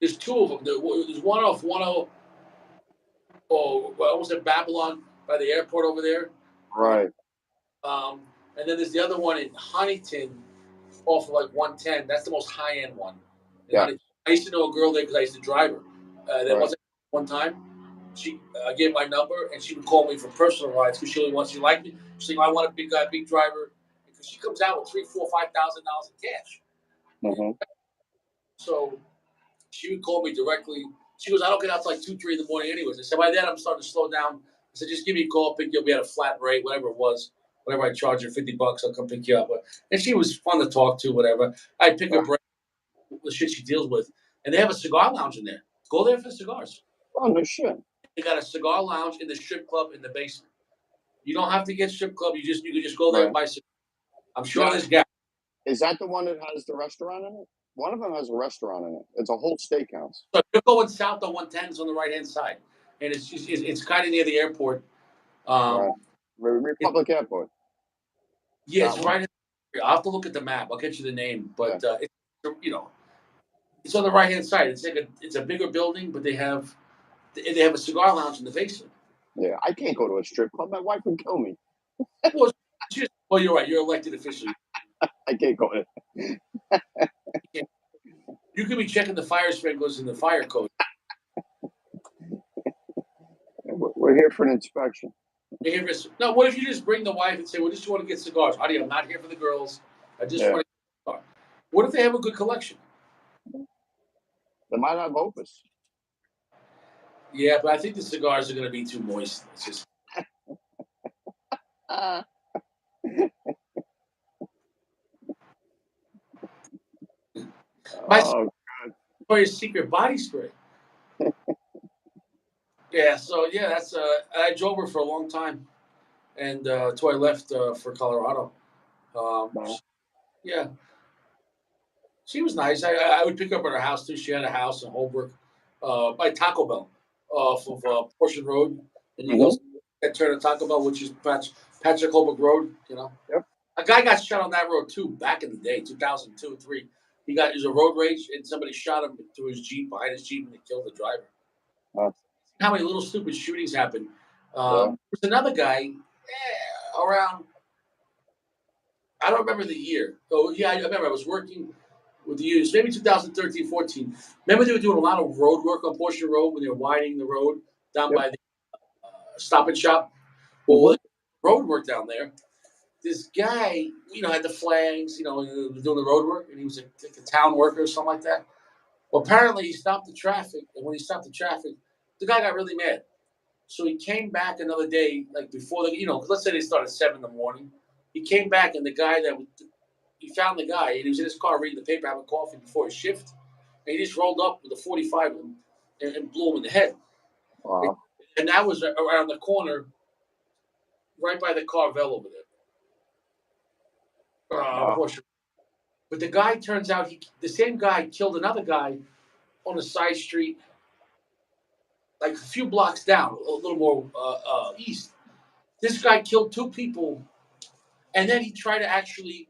A: there's two of them. There's one off 10, well, almost at Babylon by the airport over there. On,
B: right.
A: and and then there's the other one in Huntington, off of like 110. That's the most high end one. In
B: Yeah.
A: Huntington. I used to know a girl there because I used to drive her. Then
B: Right.
A: one time, she gave my number and she would call me for personal rides because she liked me. She's like, I want a big guy, big driver, because she comes out with $3, 4, $5,000 in cash.
B: Mm-hmm.
A: So she would call me directly. She goes, I don't get out till like 2, 3 in the morning anyways. I said, by then I'm starting to slow down. I said, just give me a call, pick you up. We had a flat rate, whatever it was. Whatever I charge her, $50, I'll come pick you up. And she was fun to talk to, whatever. I'd pick her brain, the shit she deals with. And they have a cigar lounge in there. Go there for cigars.
B: Oh, no shit.
A: They got a cigar lounge in the strip club in the basement. You don't have to get strip club. You can just go there and buy cigars. I'm sure there's gas.
B: Is that the one that has the restaurant in it? One of them has a restaurant in it. It's a whole steakhouse.
A: So you're going south on 110 is on the right hand side, and it's kind of near the airport.
B: Right. Republic Airport.
A: Yeah,
B: That
A: it's
B: one?
A: right. I'll have to look at the map. I'll get you the name, but
B: Yeah.
A: it's on the right hand side. It's a bigger building, but they have a cigar lounge in the basement.
B: Yeah, I can't go to a strip club. My wife would kill me.
A: Well, you're right. You're elected official.
B: I can't go in.
A: You could be checking the fire sprinklers and the fire code.
B: We're here for an inspection.
A: No, what if you just bring the wife and say, "Well, just want to get cigars, honey? I'm not here for the girls. I just want to get a cigar." What if they have a good collection?
B: They might have Opus.
A: Yeah, but I think the cigars are going to be too moist. It's just. For your secret body spray. Yeah, so that's I drove her for a long time, and until I left for Colorado. Yeah, she was nice. I would pick her up at her house too. She had a house in Holbrook, by Taco Bell, off of Portion Road, and you go and turn to Taco Bell, which is Patrick Holbrook Road.
B: Yep.
A: A guy got shot on that road too back in the day, 2002, 3. He was a road rage, and somebody shot him through his Jeep, behind his Jeep, and they killed the driver. How many little stupid shootings happen? There's another guy around. I don't remember the year. Oh yeah, I remember. I was working with the youth, maybe 2013, 14. Remember they were doing a lot of road work on Portia Road when they were widening the road down by the Stop and Shop. Well, road work down there. This guy, had the flags, doing the road work, and he was like a town worker or something like that. Well, apparently he stopped the traffic, and when he stopped the traffic, the guy got really mad. So he came back another day, like before let's say they started at 7 in the morning. He came back, and he found the guy, and he was in his car reading the paper, having coffee before his shift, and he just rolled up with a 45 and blew him in the head.
B: Wow.
A: And that was around the corner, right by the Carvel over there. But the guy turns out the same guy killed another guy on a side street, like a few blocks down, a little more east. This guy killed 2 people, and then he tried to actually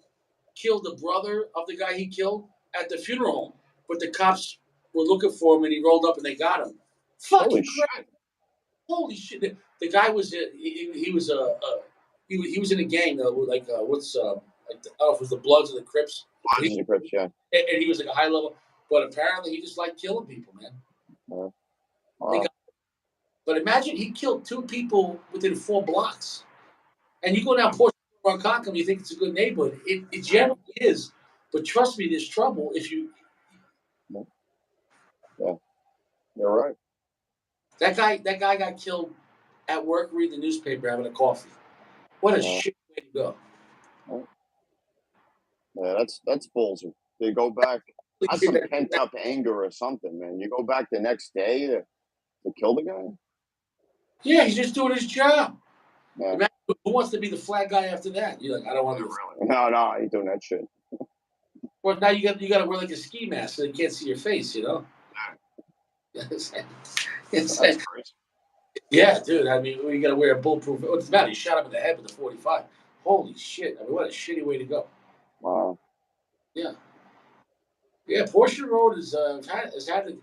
A: kill the brother of the guy he killed at the funeral home. But the cops were looking for him, and he rolled up, and they got him. Fucking crap! Holy shit! The guy was he was he was in a gang like I don't know if it was the Bloods or the Crips.
B: Bloods and the Crips, yeah.
A: And he was like a high level, but apparently he just liked killing people, man.
B: Wow.
A: But imagine he killed 2 people within 4 blocks, and you go down Portia Road, Ronkonkoma, you think it's a good neighborhood. It generally is, but trust me, there's trouble if you.
B: Yeah, you're right.
A: That guy got killed at work reading the newspaper, having a coffee. What a shit way to go.
B: Yeah, that's ballsy. They go back. That's some pent up anger or something, man. You go back the next day to kill the guy.
A: Yeah, he's just doing his job.
B: Yeah.
A: Imagine, who wants to be the flag guy after that? You're like, I don't want to.
B: Really? No, I ain't doing that shit.
A: Well, now you got to wear like a ski mask so they can't see your face. It's crazy. Yeah, dude. I mean, you got to wear a bulletproof. What's the matter? He shot him in the head with a 45. Holy shit! I mean, what a shitty way to go.
B: Wow.
A: Yeah. Yeah, Portia Road has had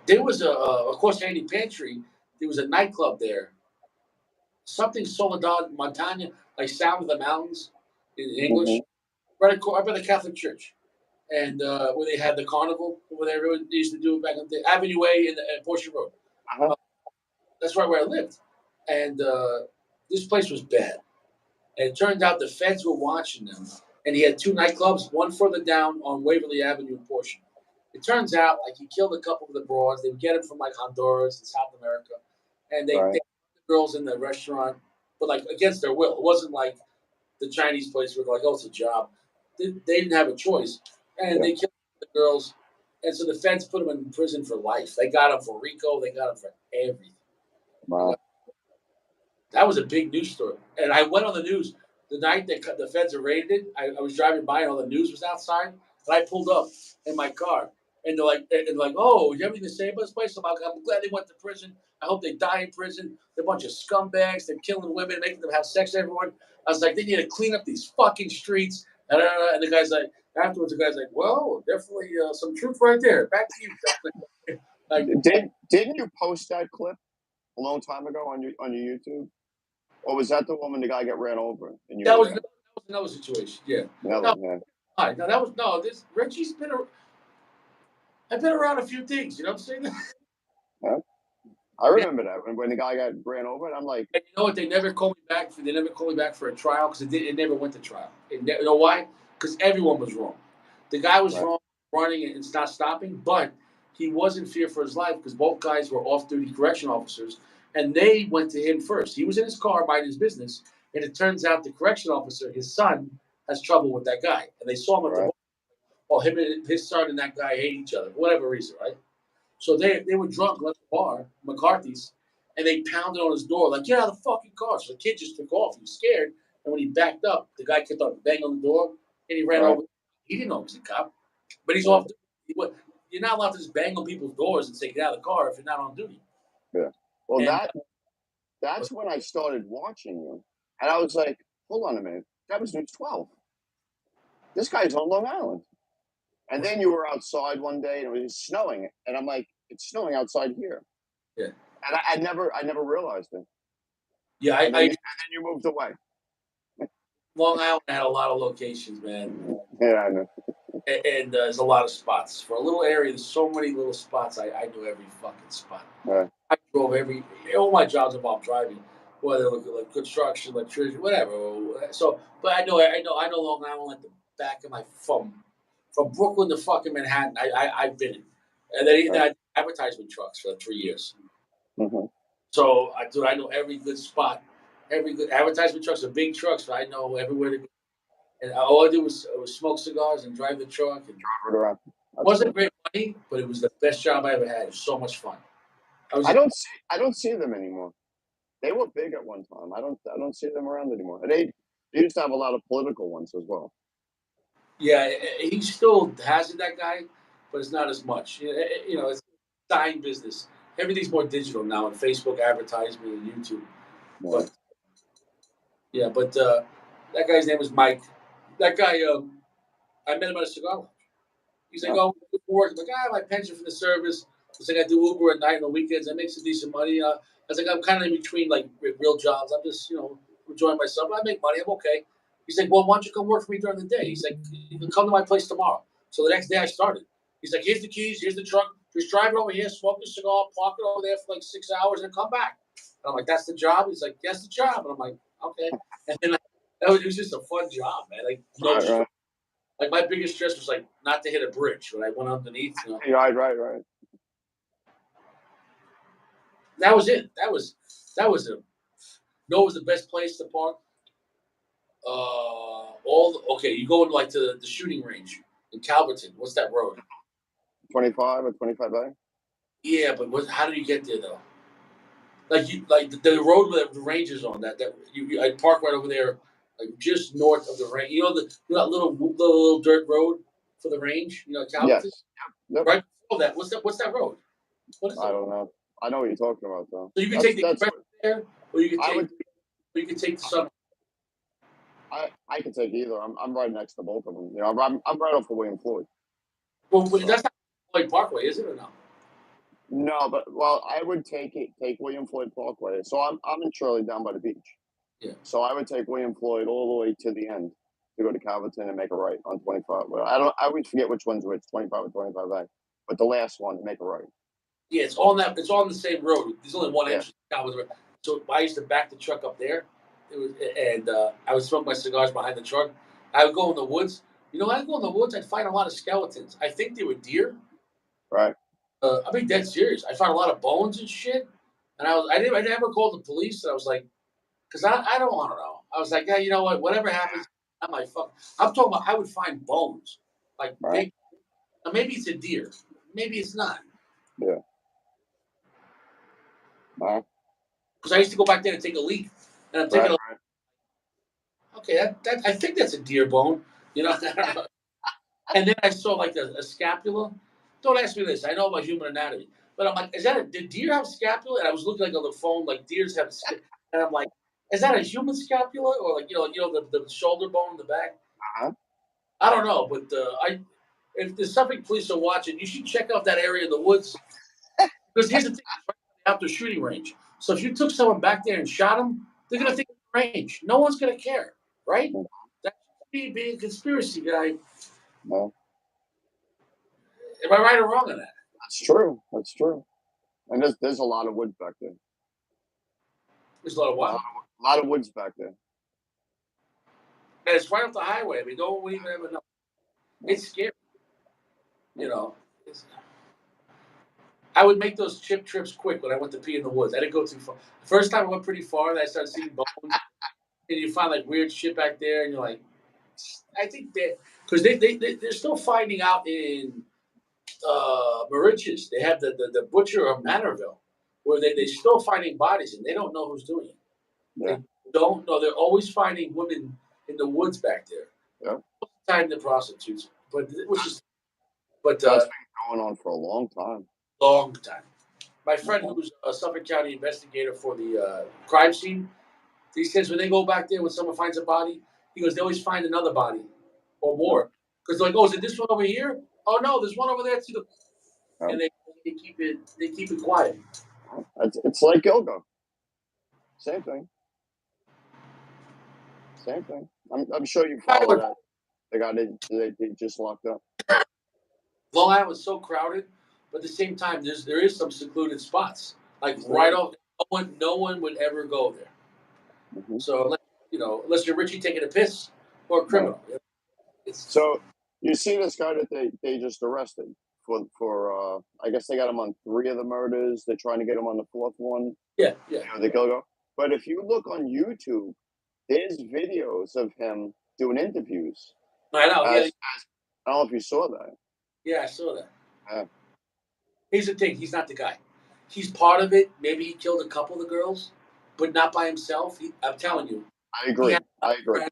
A: there was of course, Handy Pantry. There was a nightclub there. Something Soledad, Montana. like south of the mountains in English,
B: Mm-hmm.
A: right by the Catholic Church, and where they had the carnival over there. They used to do it back on the Avenue A in the Portia Road.
B: Uh-huh.
A: That's right where I lived, and this place was bad. And it turned out the feds were watching them, and he had two nightclubs, one further down on Waverly Avenue in Portia. It turns out, like, he killed a couple of the broads. They would get him from like Honduras and South America, and they
B: Right.
A: the girls in the restaurant, but like against their will. It wasn't like the Chinese place where they're like, oh, it's a job. They didn't have a choice, and
B: Yeah.
A: they killed the girls. And so the feds put him in prison for life. They got him for RICO. They got him for everything.
B: Wow.
A: That was a big news story. And I went on the news the night that the feds raided it. I was driving by and all the news was outside. And I pulled up in my car. And they're like, oh, you have anything to say about this place? I'm glad they went to prison. I hope they die in prison. They're a bunch of scumbags. They're killing women, making them have sex with everyone. I was like, they need to clean up these fucking streets. And the guy's like, afterwards, the guy's like, well, definitely some truth right there. Back to you, John. Like,
B: Didn't you post that clip a long time ago on your YouTube? Or was that the woman the guy got ran over and you
A: that
B: were
A: was,
B: there?
A: that was another situation. Yeah.
B: Another,
A: No,
B: yeah.
A: no, that was no. This Richie's been. I've been around a few things. You know what I'm saying?
B: Yeah. I
A: Yeah.
B: remember that when the guy got ran over, and I'm like,
A: And you know what? They never called me back. They never called me back for a trial because it never went to trial. You know why? Because everyone was wrong. The guy was
B: right,
A: wrong running and not stopping, but he was in fear for his life because both guys were off-duty correction officers, and they went to him first. He was in his car minding his business, and it turns out the correction officer, his son, has trouble with that guy, and they saw him at the
B: right,
A: bar. Well, him and his son and that guy hate each other, for whatever reason, right? So they were drunk, left the bar, McCarthy's, and they pounded on his door, like, get out of the fucking car. So the kid just took off. He was scared. And when he backed up, the guy kept on banging on the door, and he ran
B: right,
A: over. He didn't know he was a cop, but he's
B: right,
A: off duty. You're not allowed to just bang on people's doors and say, get out of the car if you're not on duty.
B: yeah. Well,
A: And
B: that's when I started watching you, and I was like, hold on a minute, that was News 12. This guy's on Long Island. And then you were outside one day and it was snowing, and I'm like, it's snowing outside here,
A: yeah,
B: and I never realized it.
A: yeah,
B: And then you moved away.
A: Long Island had a lot of locations, man.
B: Yeah, I know.
A: And there's a lot of spots. For a little area, there's so many little spots. I knew every fucking spot.
B: Yeah,
A: I drove all my jobs involved driving, whether it was like construction, electrician, whatever. So, but I know Long Island like the back of my from Brooklyn to fucking Manhattan. I've been in, and then
B: right.
A: I advertisement trucks for 3 years.
B: Hmm.
A: So I know every good spot, every good advertisement trucks are big trucks. So I know everywhere to go. And all I did was smoke cigars and drive the truck. And
B: Right around.
A: it
B: That's
A: wasn't
B: cool.
A: great money, but it was the best job I ever had. It was so much fun. I was
B: I don't see them anymore. They were big at one time. I don't see them around anymore. And they used to have a lot of political ones as well.
A: Yeah, he still has it, that guy, but it's not as much. It's dying business. Everything's more digital now, and Facebook advertisement and YouTube.
B: Yeah.
A: But yeah, but that guy's name was Mike. That guy, I met him at a cigar lounge. He's like,
B: Oh,
A: oh, good for work. I'm like, my pension for the service. It's like I do Uber at night and the weekends. I make some decent money. I was like, I'm kind of in between like real jobs. I'm just, enjoying myself. I make money. I'm okay. He's like, well, why don't you come work for me during the day? He's like, you can come to my place tomorrow. So the next day I started. He's like, here's the keys. Here's the truck. Just drive it over here, smoke a cigar, park it over there for like 6 hours, and come back. And I'm like, that's the job? He's like, yes, the job. And I'm like, okay. And then it was just a fun job, man. Like, no
B: right,
A: stress.
B: right,
A: Like my biggest stress was like not to hit a bridge when I went underneath.
B: right.
A: That was it. That was a no. It was the best place to park. Okay. You go like to the shooting range in Calverton. What's that road?
B: 25 or 25A.
A: Yeah, but how do you get there though? Like the road where the range is on I park right over there, like just north of the range. That little dirt road for the range. Calverton.
B: Yes. Yep.
A: Right before that. What's that road? What is
B: I
A: that?
B: don't know. I know what you're talking about though.
A: So you can take the
B: That's
A: express
B: what
A: there, or you can
B: I
A: take
B: would.
A: the sun.
B: I can take either. I'm right next to both of them. I'm right off of William Floyd.
A: Well,
B: So
A: that's not Floyd Parkway, is it or no?
B: no, but I would take William Floyd Parkway. So I'm in Shirley down by the beach.
A: Yeah.
B: So I would take William Floyd all the way to the end to go to Calverton and make a right on 25. Well, I don't. I always forget which one's which, 25 or 25A. But the last one, make a right.
A: Yeah, it's on that. It's on the same road. There's only one
B: Yeah.
A: entrance. So I used to back the truck up there. It was, and I would smoke my cigars behind the truck. I would go in the woods. You know, I'd go in the woods. I'd find a lot of skeletons. I think they were deer.
B: Right.
A: I mean, dead serious. I found a lot of bones and shit. And I never called the police. And I was like, because I don't want to know. I was like, yeah, you know what? Whatever happens, I might fuck. I'm talking about. I would find bones, like
B: Right.
A: big. Maybe it's a deer. Maybe it's not.
B: Yeah. Right.
A: Because I used to go back there and take a leak, and I'm taking
B: Right.
A: a okay. I think that's a deer bone. You know, and then I saw like a scapula. Don't ask me this. I know about human anatomy, but I'm like, is that did deer have scapula? And I was looking like on the phone, like deers have, and I'm like, is that a human scapula or like the shoulder bone in the back?
B: Uh-huh.
A: I don't know, but I if the Suffolk police are watching, you should check out that area in the woods because here's the thing: it's right after shooting range. So if you took someone back there and shot them, they're gonna think it's range. No one's gonna care, right? That's me being a conspiracy guy.
B: No,
A: Am I right or wrong on that?
B: that's true. That's true. And there's a lot of woods back there.
A: There's a lot of
B: A lot
A: what?
B: of, lot of woods back there.
A: And it's right off the highway. I mean, no one would even ever know.
B: No,
A: It's scary, you
B: no.
A: know. I would make those chip trips quick when I went to pee in the woods. I didn't go too far. First time I went pretty far, and I started seeing bones, and you find like weird shit back there, and you're like, I think that because they're still finding out in Mauritius. They have the butcher of Manorville, where they still finding bodies, and they don't know who's doing it.
B: Yeah.
A: They don't know. They're always finding women in the woods back there.
B: Yeah.
A: Time the prostitutes, but which is but
B: That's been going on for a long time.
A: long time. My friend,
B: Uh-huh.
A: who's a Suffolk County investigator for the crime scene, he says when they go back there, when someone finds a body, he goes, they always find another body or
B: Yeah.
A: more because they're like, oh, is it this one over here? Oh no, there's one over there too,
B: Yeah.
A: and they keep it quiet.
B: It's like Gilgo. Same thing. Same thing. I'm sure you follow that. The guy they just locked up.
A: Long Island was so crowded, but at the same time, there is some secluded spots, like
B: Yeah.
A: right off. No one would ever go there.
B: Mm-hmm.
A: So unless you're Richie taking a piss or a
B: Right.
A: criminal, it's
B: So you see this guy that they just arrested for I guess they got him on 3 of the murders. They're trying to get him on the 4th one.
A: yeah, yeah.
B: The Gilgo. But if you look on YouTube, there's videos of him doing interviews.
A: I know.
B: As I don't know if you saw that.
A: Yeah, I saw that.
B: Yeah.
A: Here's the thing: he's not the guy. He's part of it. Maybe he killed a couple of the girls, but not by himself. I'm telling you,
B: I
A: he
B: agree.
A: had
B: I agree.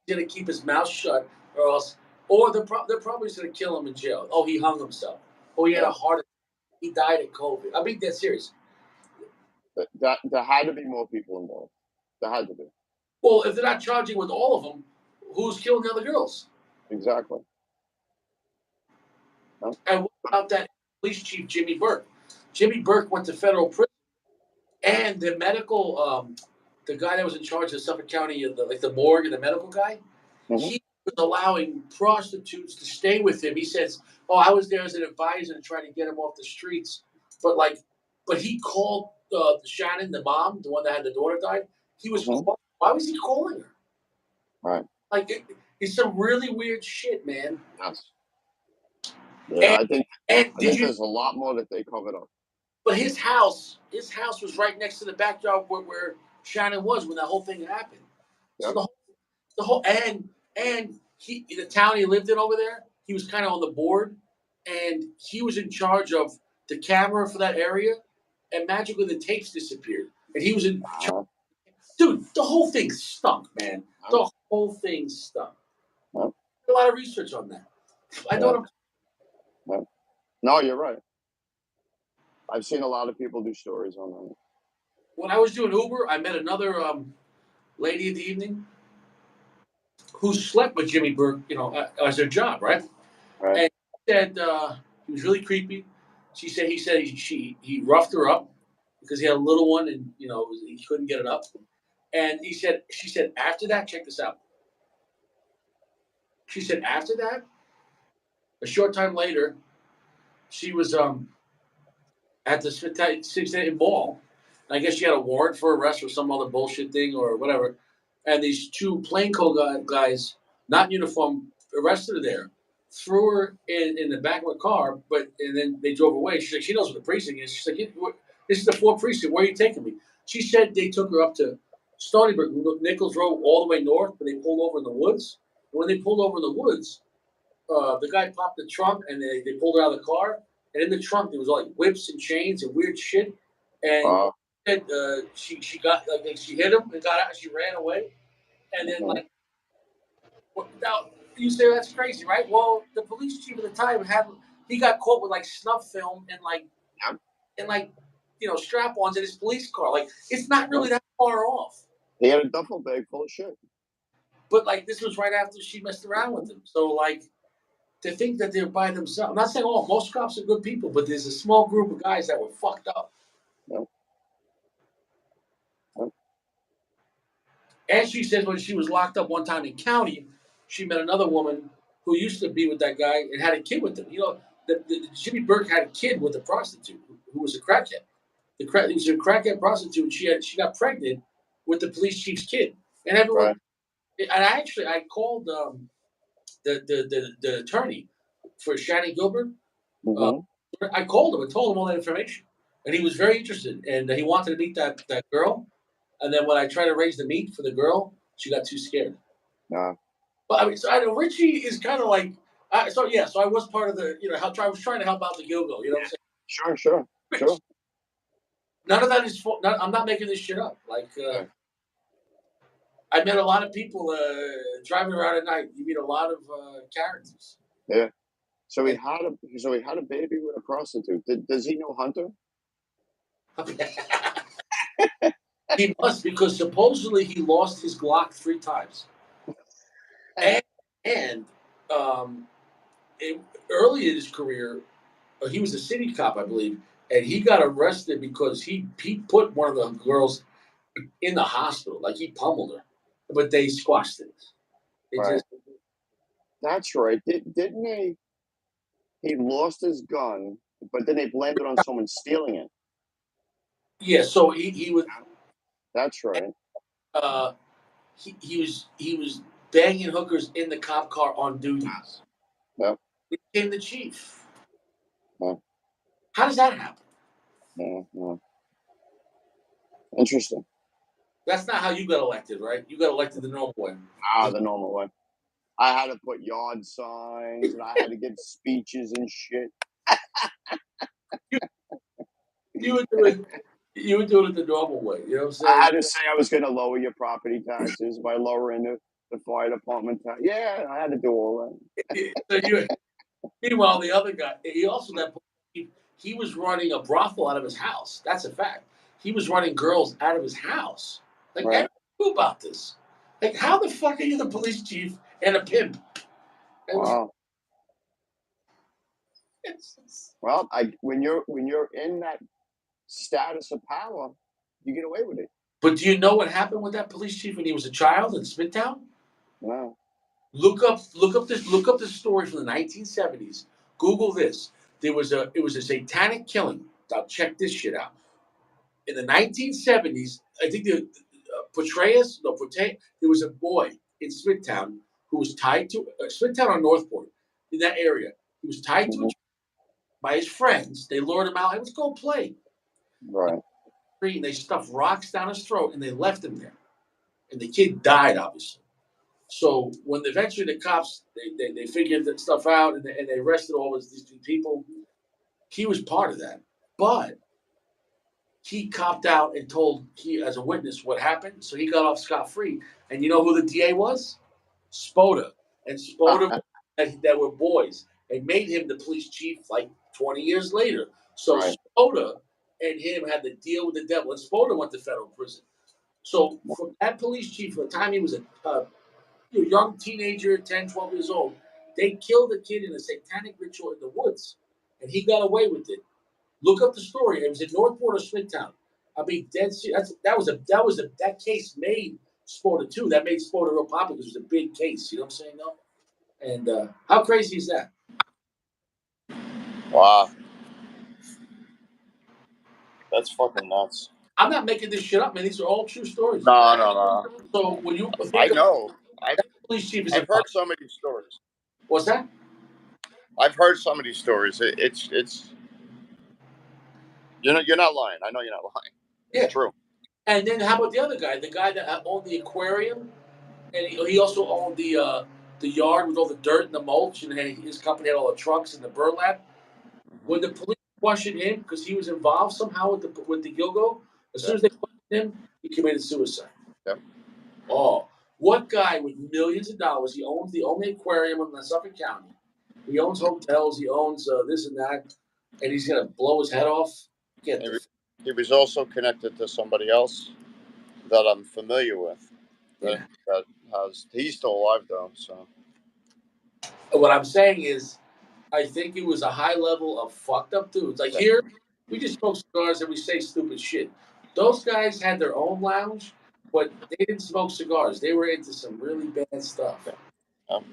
A: he's gonna keep his mouth shut, or else, or they're probably just gonna kill him in jail. Oh, he hung himself. Oh, he had
B: Yeah.
A: a heart attack. He died of COVID. I mean, that's serious.
B: That there had to be more people involved. There had to be.
A: Well, if they're not charging with all of them, who's killing the other girls?
B: Exactly. No?
A: And what about that police chief, Jimmy Burke? Jimmy Burke went to federal prison, and the medical, the guy that was in charge of Suffolk County, like the morgue and the medical guy,
B: Mm-hmm.
A: he was allowing prostitutes to stay with him. He says, "Oh, I was there as an advisor to try to get him off the streets," but but he called Shannon, the mom, the one that had the daughter died. He was
B: Mm-hmm.
A: called. Why was he calling her?
B: Right.
A: Like it's some really weird shit, man.
B: Yes. Yeah.
A: And
B: I think
A: and
B: I
A: did
B: think
A: you?
B: there's a lot more that they covered up.
A: But his house was right next to the backyard where Shannon was when that whole thing happened. So
B: Yep.
A: the whole and he the town he lived in over there, he was kind of on the board, and he was in charge of the camera for that area. And magically the tapes disappeared, and he was in charge.
B: Uh,
A: Dude, the whole thing stunk, man.
B: no,
A: The whole thing stunk.
B: no,
A: A lot of research on that. I
B: yeah,
A: know.
B: no. No, you're right. I've seen a lot of people do stories on that.
A: When I was doing Uber, I met another lady in the evening who slept with Jimmy Burke, as their job, right?
B: Right.
A: And she said he was really creepy. He said he roughed her up because he had a little one and he couldn't get it up. And she said, after that, check this out. She said, after that, a short time later, she was at the 6th Mall. And I guess she had a warrant for arrest or some other bullshit thing or whatever. And these two plainclothes guys, not in uniform, arrested her there, threw her in the back of a car, and then they drove away. She's like, she knows what the precinct is. She's like, this is the 4th precinct. Where are you taking me? She said they took her up to Stony Brook, Nichols Road, all the way north, but they pulled over in the woods. And when they pulled over in the woods, the guy popped the trunk and they pulled her out of the car. And in the trunk, there was like whips and chains and weird shit. And said, she got like she hit him and got out. And she ran away. And then now you say that's crazy, right? Well, the police chief at the time he got caught with like snuff film and like strap-ons in his police car. Like it's not really that far off.
B: He had a duffel bag full of shit.
A: But like this was right after she messed around with him. So like to think that they're by themselves. I'm not saying most cops are good people, but there's a small group of guys that were fucked up.
B: Yep.
A: And she says when she was locked up one time in county, she met another woman who used to be with that guy and had a kid with him. Jimmy Burke had a kid with a prostitute who was a crackhead. He was a crackhead prostitute. And she got pregnant with the police chief's kid, and everyone.
B: Right.
A: And I called the attorney for Shannon Gilbert. I called him and told him all that information, and he was very interested, and he wanted to meet that girl. And then when I tried to raise the meat for the girl, she got too scared.
B: Nah.
A: But I mean, so I know Richie is kind of like, so I was part of the, I was trying to help out the Gilgo. You know what I'm saying?
B: Sure.
A: None of that is. I'm not making this shit up. Like, I met a lot of people driving around at night. You meet a lot of characters.
B: Yeah. So he had a baby with a prostitute. Does he know Hunter?
A: He must, because supposedly he lost his Glock 3 times. And early in his career, he was a city cop, I believe, and he got arrested because he put one of the girls in the hospital, like he pummeled her, but they squashed it.
B: Right. That's right. Didn't they? He lost his gun, but then they blamed it on someone stealing it.
A: Yeah, so he was.
B: That's right.
A: He was banging hookers in the cop car on duty.
B: Yep.
A: He became the chief.
B: Yeah.
A: How does that happen?
B: Yeah. Interesting.
A: That's not how you got elected, right? You got elected the normal way.
B: The normal way. I had to put yard signs, and I had to give speeches and shit.
A: You were doing it the normal way. You know what I'm saying?
B: I had to say I was going to lower your property taxes by lowering the fire department tax. Yeah, I had to do all
A: that. Meanwhile, the other guy, he was running a brothel out of his house. That's a fact. He was running girls out of his house. Like,
B: Right.
A: I knew about this. Like, how the fuck are you the police chief and a pimp?
B: Wow. Well, when you're in that status of power, you get away with it.
A: But do you know what happened with that police chief when he was a child in Smithtown?
B: Wow.
A: Look up this story from the 1970s. Google this. It was a satanic killing. Now check this shit out. In the 1970s, I think there was a boy in Smithtown who was tied to Smithtown or Northport, in that area. He was tied to a tree by his friends. They lured him out. Hey, let's go play.
B: Right.
A: And they stuffed rocks down his throat and they left him there. And the kid died, obviously. So when eventually the cops they figured that stuff out and they arrested all these people, he was part of that. But he copped out and told as a witness what happened, so he got off scot-free. And you know who the DA was? Spoda. And Spoda that were boys. They made him the police chief like 20 years later. So right. Spoda and him had to deal with the devil. And Spoda went to federal prison. So from that police chief, from the time he was a young teenager, 10, 12 years old, they killed a kid in a satanic ritual in the woods. And he got away with it. Look up the story. It was in Northport or Smithtown. I mean, dead serious. That case made Sport too. That made Sport real popular because it was a big case. You know what I'm saying? No. And how crazy is that?
B: Wow, that's fucking nuts.
A: I'm not making this shit up, man. These are all true stories.
B: No.
A: So when you
B: I
A: think of
B: know.
A: that police chief is
B: I've
A: involved,
B: heard so many stories.
A: what's that?
B: I've heard some of these stories. It's you're not lying. I know you're not lying. It's
A: Yeah.
B: true.
A: And then how about the other guy? The guy that owned the aquarium, and he also owned the yard with all the dirt and the mulch, and his company had all the trucks and the burlap. When the police questioned him because he was involved somehow with the Gilgo, as soon
B: Yeah.
A: as they questioned him, he committed suicide.
B: Yeah.
A: Oh, what guy with millions of dollars? He owns the only aquarium in Suffolk County. He owns hotels. He owns this and that, and he's gonna blow his head off. Get the
B: He was also connected to somebody else that I'm familiar with.
A: yeah.
B: That he's still alive though. So
A: What I'm saying is, I think it was a high level of fucked up dudes. Like
B: yeah.
A: here, we just smoke cigars and we say stupid shit. Those guys had their own lounge, but they didn't smoke cigars. They were into some really bad stuff,
B: Um,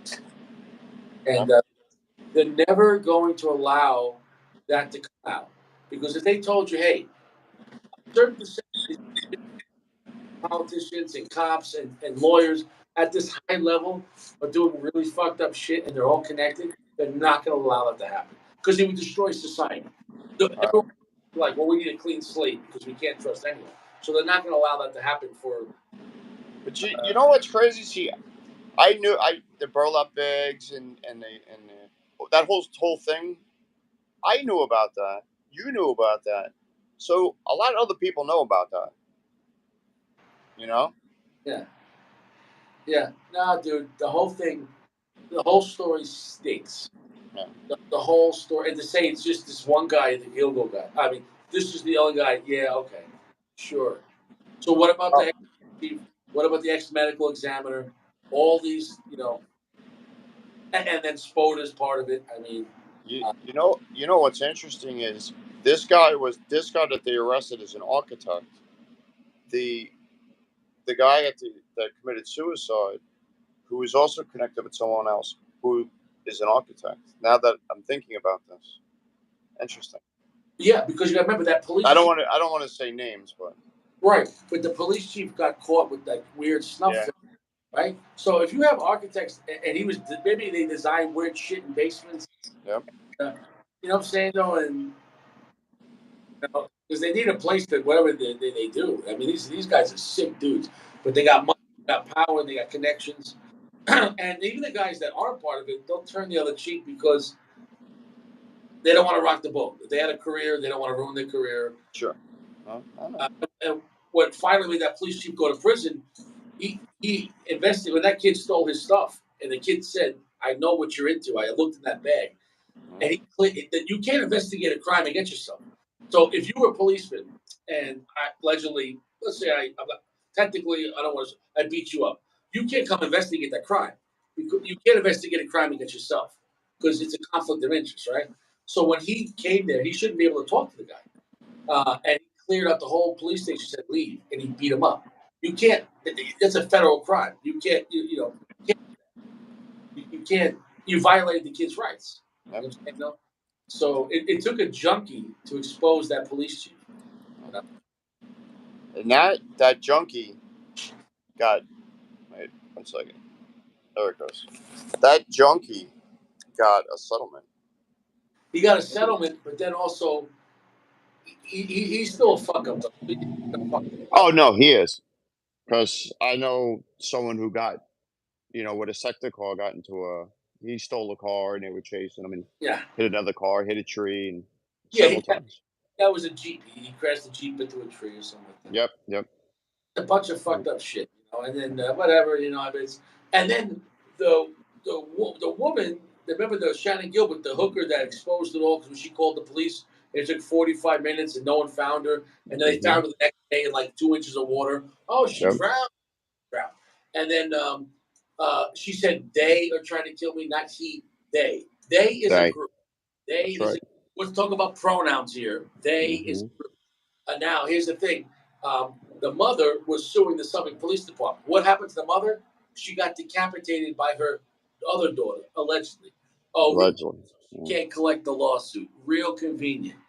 A: and they're never going to allow that to come out because if they told you, hey, a certain percentage of politicians and cops and lawyers at this high level are doing really fucked up shit and they're all connected, they're not going to allow that to happen because it would destroy society. Everyone like, well, we need a clean slate because we can't trust anyone. So they're not going to allow that to happen for.
B: but you know what's crazy? See, I knew the burlap bags and that whole thing. I knew about that. You knew about that. So a lot of other people know about that. You know?
A: Yeah, yeah. Nah, dude, the whole story stinks.
B: Yeah.
A: The whole story, and to say it's just this one guy, the Gilgo guy. I mean, this is the only guy. Yeah, okay, sure. So what about the
B: Oh,
A: ex chief? What about the ex medical examiner? All these, and then Spode is part of it. I mean,
B: you know what's interesting is this guy that they arrested is an architect. The the guy that committed suicide, who is also connected with someone else, who is an architect. Now that I'm thinking about this, interesting.
A: yeah, because you got to remember that police chief,
B: I don't want to say names, but
A: right? But the police chief got caught with that weird snuff
B: yeah,
A: film, right? So if you have architects, and he was maybe they designed weird shit in basements,
B: yeah,
A: uh, you know what I'm saying though, and because they need a place to whatever they do. I mean, these guys are sick dudes, but they got money, they got power, they got connections, and even the guys that aren't part of it, they'll turn the other cheek because they don't want to rock the boat. If they had a career, they don't want to ruin their career.
B: sure. I know.
A: And when finally that police chief go to prison, he invested when that kid stole his stuff, and the kid said, "I know what you're into. I looked in that bag." And that you can't investigate a crime against yourself. So if you were a policeman and allegedly, let's say I'm not, technically I don't want to, I beat you up, you can't come investigate that crime. You can't investigate a crime against yourself because it's a conflict of interest, right? So when he came there, he shouldn't be able to talk to the guy, and he cleared out the whole police station, said leave, and he beat him up. You can't. It's a federal crime. You can't. You can't. You violated the kid's rights. You know what I'm saying? No. So it took a junkie to expose that police chief. You know?
B: And that junkie got wait 1 second. There it goes. That junkie got a settlement.
A: He got a settlement, but then also he's still a fuck up. Though. He's a fuck
B: Oh
A: up.
B: no, he is. Because I know someone who got with a sector car got into he stole a car and they were chasing him and
A: Yeah,
B: hit another car, hit a tree, and
A: yeah.
B: several times.
A: That was a jeep. He crashed the jeep into a tree or something like that.
B: Yep.
A: A bunch of fucked up shit, And then whatever, It's and then the the woman. Remember the Shannon Gilbert, the hooker that exposed it all because she called the police. It took 45 minutes and no one found her. And then they
B: Hmm.
A: found her the next day in like 2 inches of water. Oh, she
B: Yep.
A: drowned. And then she said, "They are trying to kill me, not he. They. They is a
B: They.
A: group. They
B: That's
A: is.
B: right.
A: Let's talk about pronouns here. They is
B: Hmm.
A: a group. Now, here's the thing: the mother was suing the Suffolk Police Department. What happened to the mother? She got decapitated by her other daughter, allegedly. Oh,
B: Allegedly.
A: she can't collect the lawsuit. Real convenient.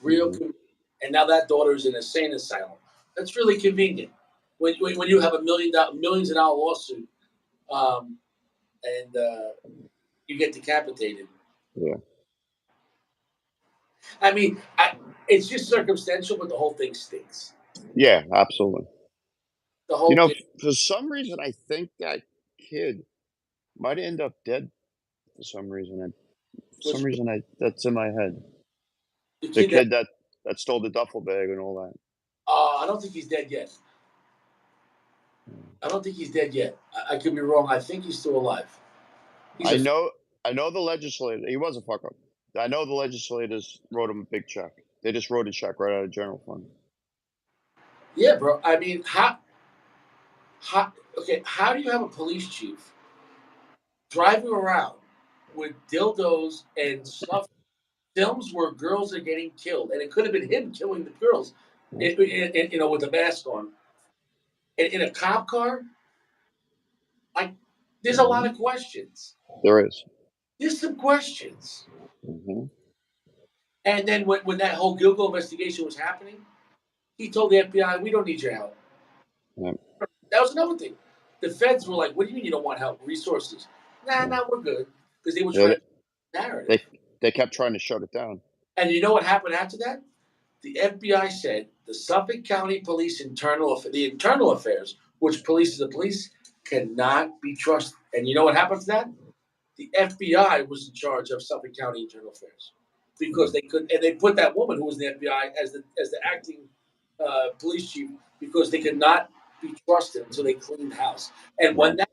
A: Real
B: Mm-hmm.
A: convenient. And now that daughter is in a insane asylum. That's really convenient. When you have a millions of dollar lawsuit, um, and you get decapitated.
B: Yeah.
A: I mean, it's just circumstantial, but the whole thing stinks.
B: Yeah, absolutely.
A: The
B: You
A: whole
B: know,
A: thing.
B: for some reason, I think that kid might end up dead for some reason. For some
A: Which
B: reason, that's in my head.
A: the
B: The
A: kid that
B: kid that stole the duffel bag and all that.
A: I don't think he's dead yet.
B: Mm.
A: I don't think he's dead yet. I could be wrong. I think he's still alive. He's
B: I
A: a
B: know, I know the legislator. He was a fuck up. I know the legislators wrote him a big check. They just wrote a check right out of general fund.
A: yeah, bro. I mean, how okay? How do you have a police chief driving around with dildos and stuff? Films where girls are getting killed, and it could have been him killing the girls, with a mask on, in a cop car. Like, there's a lot
B: Mm-hmm.
A: of questions.
B: There is.
A: There's some questions.
B: Mm-hmm.
A: And then when that whole Gilgo investigation was happening, he told the FBI, "We don't need your help."
B: Yeah.
A: That was another thing. The feds were like, "What do you mean you don't want help? Resources?" Nah,
B: Yeah.
A: nah, we're good, because they were
B: Yeah,
A: trying to narrative.
B: they kept trying to shut it down.
A: And you know what happened after that? The FBI said the Suffolk County Police the internal affairs, which police is the police, cannot be trusted. And you know what happened to that? The FBI was in charge of Suffolk County Internal Affairs because
B: Mm.
A: they could, and they put that woman who was in the FBI as the acting police chief because they could not be trusted until they cleaned the house. And
B: Yeah.
A: when that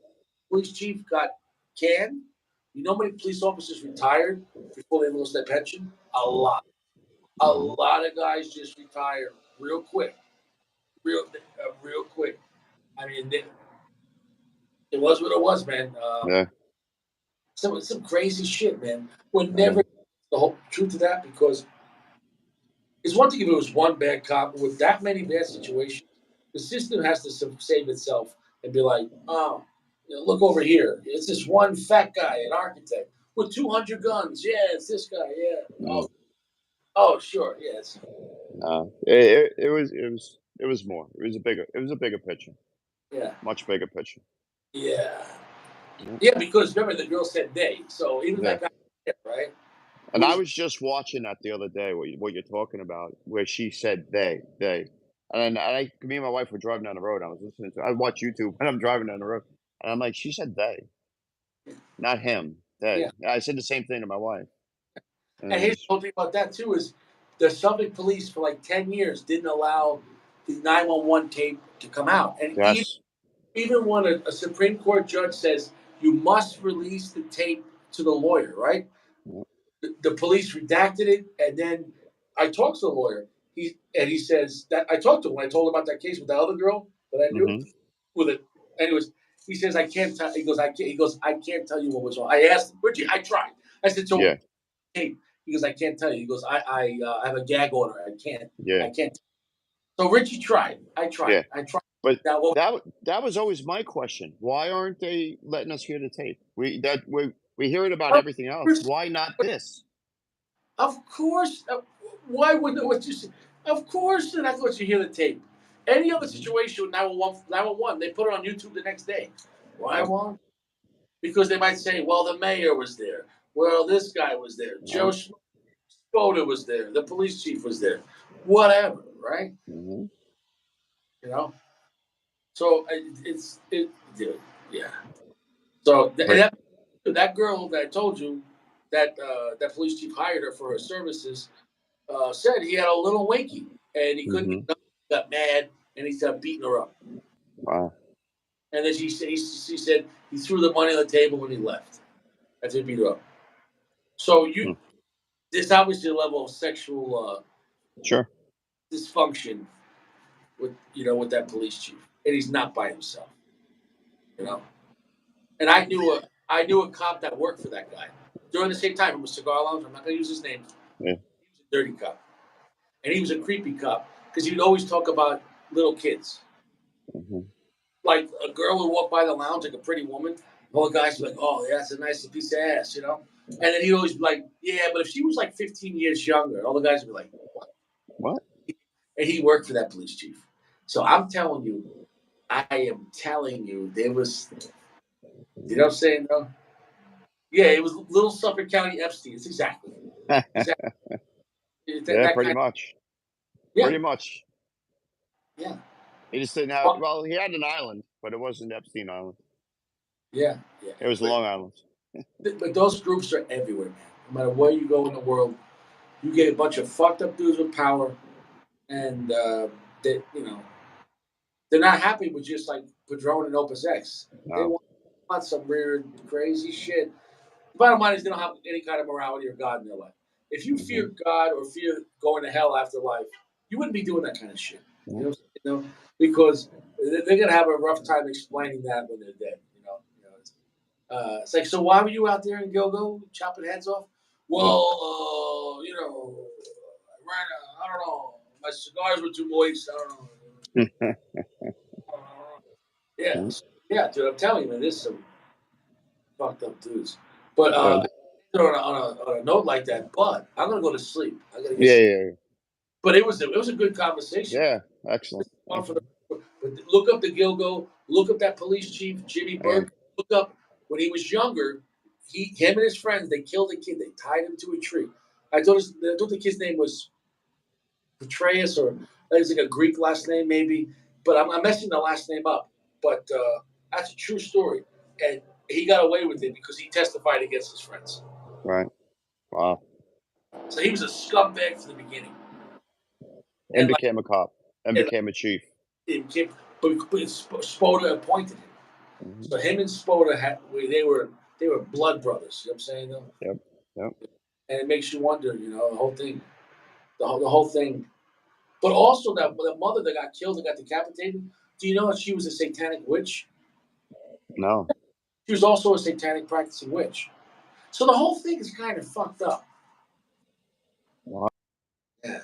A: police chief got canned, you know how many police officers retired before they lost their pension? A
B: Mm.
A: lot. A
B: Mm-hmm.
A: lot of guys just retired real quick, real quick. I mean, it was what it was, man.
B: Yeah.
A: Some crazy shit, man. Would
B: Yeah.
A: never the whole truth of that because it's one thing if it was one bad cop, but with that many bad situations, the system has to save itself and be like, oh, look over here. It's this one fat guy, an architect with 200 guns. Yeah, it's this guy. Yeah.
B: Mm.
A: Oh, sure. Yes.
B: It was more. It was a bigger picture.
A: Yeah.
B: Much bigger picture.
A: Yeah.
B: Yeah.
A: Yeah. Because remember, the girl said they. So even if
B: Yeah.
A: that guy, right?
B: And I
A: Who's
B: was just watching that the other day, what you're talking about, where she said they. And me and my wife were driving down the road. I watch YouTube when I'm driving down the road. And I'm like, she said they, not him,
A: yeah.
B: they. I said the same thing to my wife.
A: And
B: And
A: here's the whole thing about that too is the Suffolk police for like 10 years didn't allow the 911 tape to come out, and
B: yes.
A: even when a Supreme Court judge says you must release the tape to the lawyer, right?
B: Yeah.
A: The police redacted it, and then I talked to the lawyer. He says that I talked to him when I told him about that case with that other girl that I knew
B: Mm-hmm.
A: with it. Anyways, he says I can't tell. He goes I can't. He goes I can't tell you what was wrong. I asked him, Richie. I tried. I said so.
B: Yeah.
A: Tape. He goes I can't tell you. He goes I have a gag order. I can't.
B: Yeah.
A: I can't. So Richie tried. I tried.
B: Yeah.
A: I tried.
B: But
A: Now what?
B: that was always my question. Why aren't they letting us hear the tape? We hear it about everything else. Why not this?
A: Of course. Why wouldn't what you say? Of course they're not going to let you hear the tape. Any other
B: Mm-hmm.
A: situation with 911, they put it on YouTube the next day. Why
B: Yep.
A: won't? Because they might say, well, the mayor was there. Well, this guy was there. Joe
B: Yep.
A: Spoda was there. The police chief was there. Whatever, right?
B: Mm-hmm.
A: You know? So yeah. So
B: Right.
A: that girl that I told you, that police chief hired her for her services, said he had a little winky and he couldn't get
B: Mm-hmm.
A: up, got mad, and he started beating her up.
B: Wow.
A: And then she said he threw the money on the table when he left. That's it, beat her up. So
B: Hmm.
A: there's obviously a level of sexual
B: Sure.
A: dysfunction with that police chief, and he's not by himself, you know. And I knew a cop that worked for that guy during the same time from a cigar lounge. I'm not going to use his name.
B: Yeah.
A: He was a dirty cop, and he was a creepy cop because you'd always talk about little kids.
B: Hmm.
A: Like a girl would walk by the lounge, like a pretty woman. All the guys would be like, "Oh, yeah, that's a nice piece of ass," you know. And then he'd always be like, "Yeah, but if she was like 15 years younger," all the guys would be like, "What?"
B: What?
A: And he worked for that police chief. So I'm telling you, I am telling you, there was, you know what I'm saying? No? Yeah, it was Little Suffolk County Epstein. It's exactly
B: Yeah,
A: that
B: pretty
A: kind.
B: much.
A: Yeah,
B: Pretty much.
A: yeah,
B: He just didn't have.
A: well,
B: Well, he had an island, but it wasn't Epstein Island.
A: yeah, yeah.
B: It was Long Island.
A: But those groups are everywhere, man. No matter where you go in the world, you get a bunch of fucked up dudes with power, and they, you know, they're not happy with just like Padron and Opus X. They
B: No.
A: want some weird, crazy shit. The bottom line is they don't have any kind of morality or God in their life. If you
B: Hmm.
A: fear God or fear going to hell after life, you wouldn't be doing that kind of shit. You
B: Yeah.
A: know, because they're gonna have a rough time explaining that when they're dead. It's like, so why were you out there in Gilgo chopping heads off? Well, I don't know. My cigars were too moist. I don't know. Yeah,
B: Yeah.
A: yeah, dude. I'm telling you, man, there's some fucked up dudes. But
B: Yeah.
A: on a note like that, but I'm gonna go to sleep. I gotta get
B: Yeah.
A: some.
B: Yeah.
A: But it was a good conversation, man.
B: Yeah. Excellent.
A: Fun for
B: Excellent.
A: but look up the Gilgo. Look up that police chief Jimmy
B: Yeah.
A: Burke. Look up when he was younger. Him and his friends, they killed a kid. They tied him to a tree. I thought the kid's name was Petraeus, or it's like a Greek last name maybe. But I'm messing the last name up. But that's a true story, and he got away with it because he testified against his friends.
B: Right. Wow.
A: So he was a scumbag from the beginning,
B: And
A: and like,
B: became a cop. And
A: and
B: became a chief.
A: it came, but Spoda appointed him.
B: Hmm.
A: So him and Spoda they were blood brothers. You know what I'm saying though,
B: Yep. Yep.
A: and it makes you wonder. The whole thing, the whole thing. But also that the mother that got killed and got decapitated. Do you know that she was a satanic witch?
B: No.
A: She was also a satanic practicing witch. So the whole thing is kind of fucked up.
B: Wow.
A: Yeah.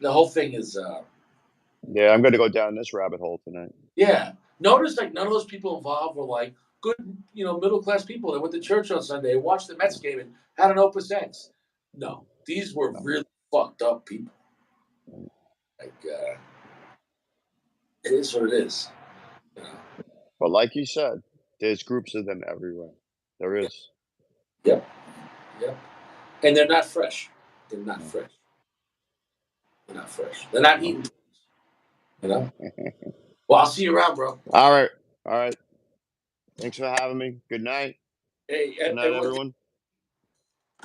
A: The whole thing is,
B: Yeah, I'm going to go down this rabbit hole tonight.
A: yeah. Notice like none of those people involved were like good, middle class people that went to church on Sunday, watched the Mets game, and had an Opus X. No, these were
B: No.
A: really fucked up people. Like, it is what it is. You know?
B: But like you said, there's groups of them everywhere. There
A: Yeah.
B: is.
A: Yep. Yep. And they're not fresh. They're not
B: No.
A: fresh. They're not fresh. They're not
B: No.
A: eating. You know. Well, I'll see you around, bro.
B: All right. All right. Thanks for having me. Good night.
A: Hey,
B: Good night,
A: everyone,
B: everyone.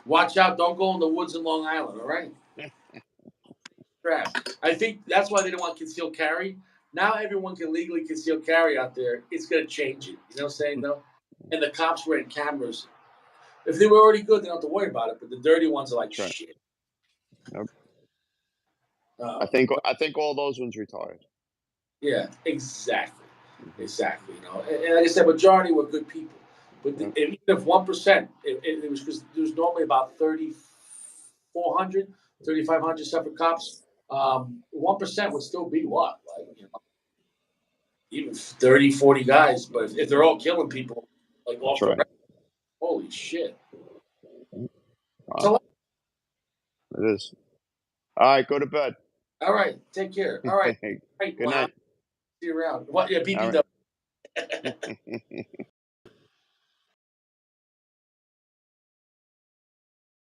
A: watch out! Don't go in the woods in Long Island. All right. Crap. I think that's why they don't want concealed carry. Now everyone can legally conceal carry out there. It's going to change it. You know what I'm saying, though? And the cops were in cameras. If they were already good, they don't have to worry about it. But the dirty ones are like,
B: That's right.
A: shit.
B: Yep.
A: Uh,
B: I think all those ones retired.
A: yeah, exactly.
B: Hmm.
A: Exactly. And like I said, majority were good people. But
B: Yep.
A: even if 1%, it was because there was normally about 3,400, 3,500 separate cops. 1% would still be what? Like, even 30, 40 guys. But if they're all killing people, like
B: That's
A: off the
B: right.
A: record, holy shit.
B: Wow.
A: So,
B: It is. All right. Go to bed.
A: all right, take care. All right. Right,
B: Good
A: well,
B: night.
A: see you around. What? Yeah,
B: All
A: BBW.
B: right.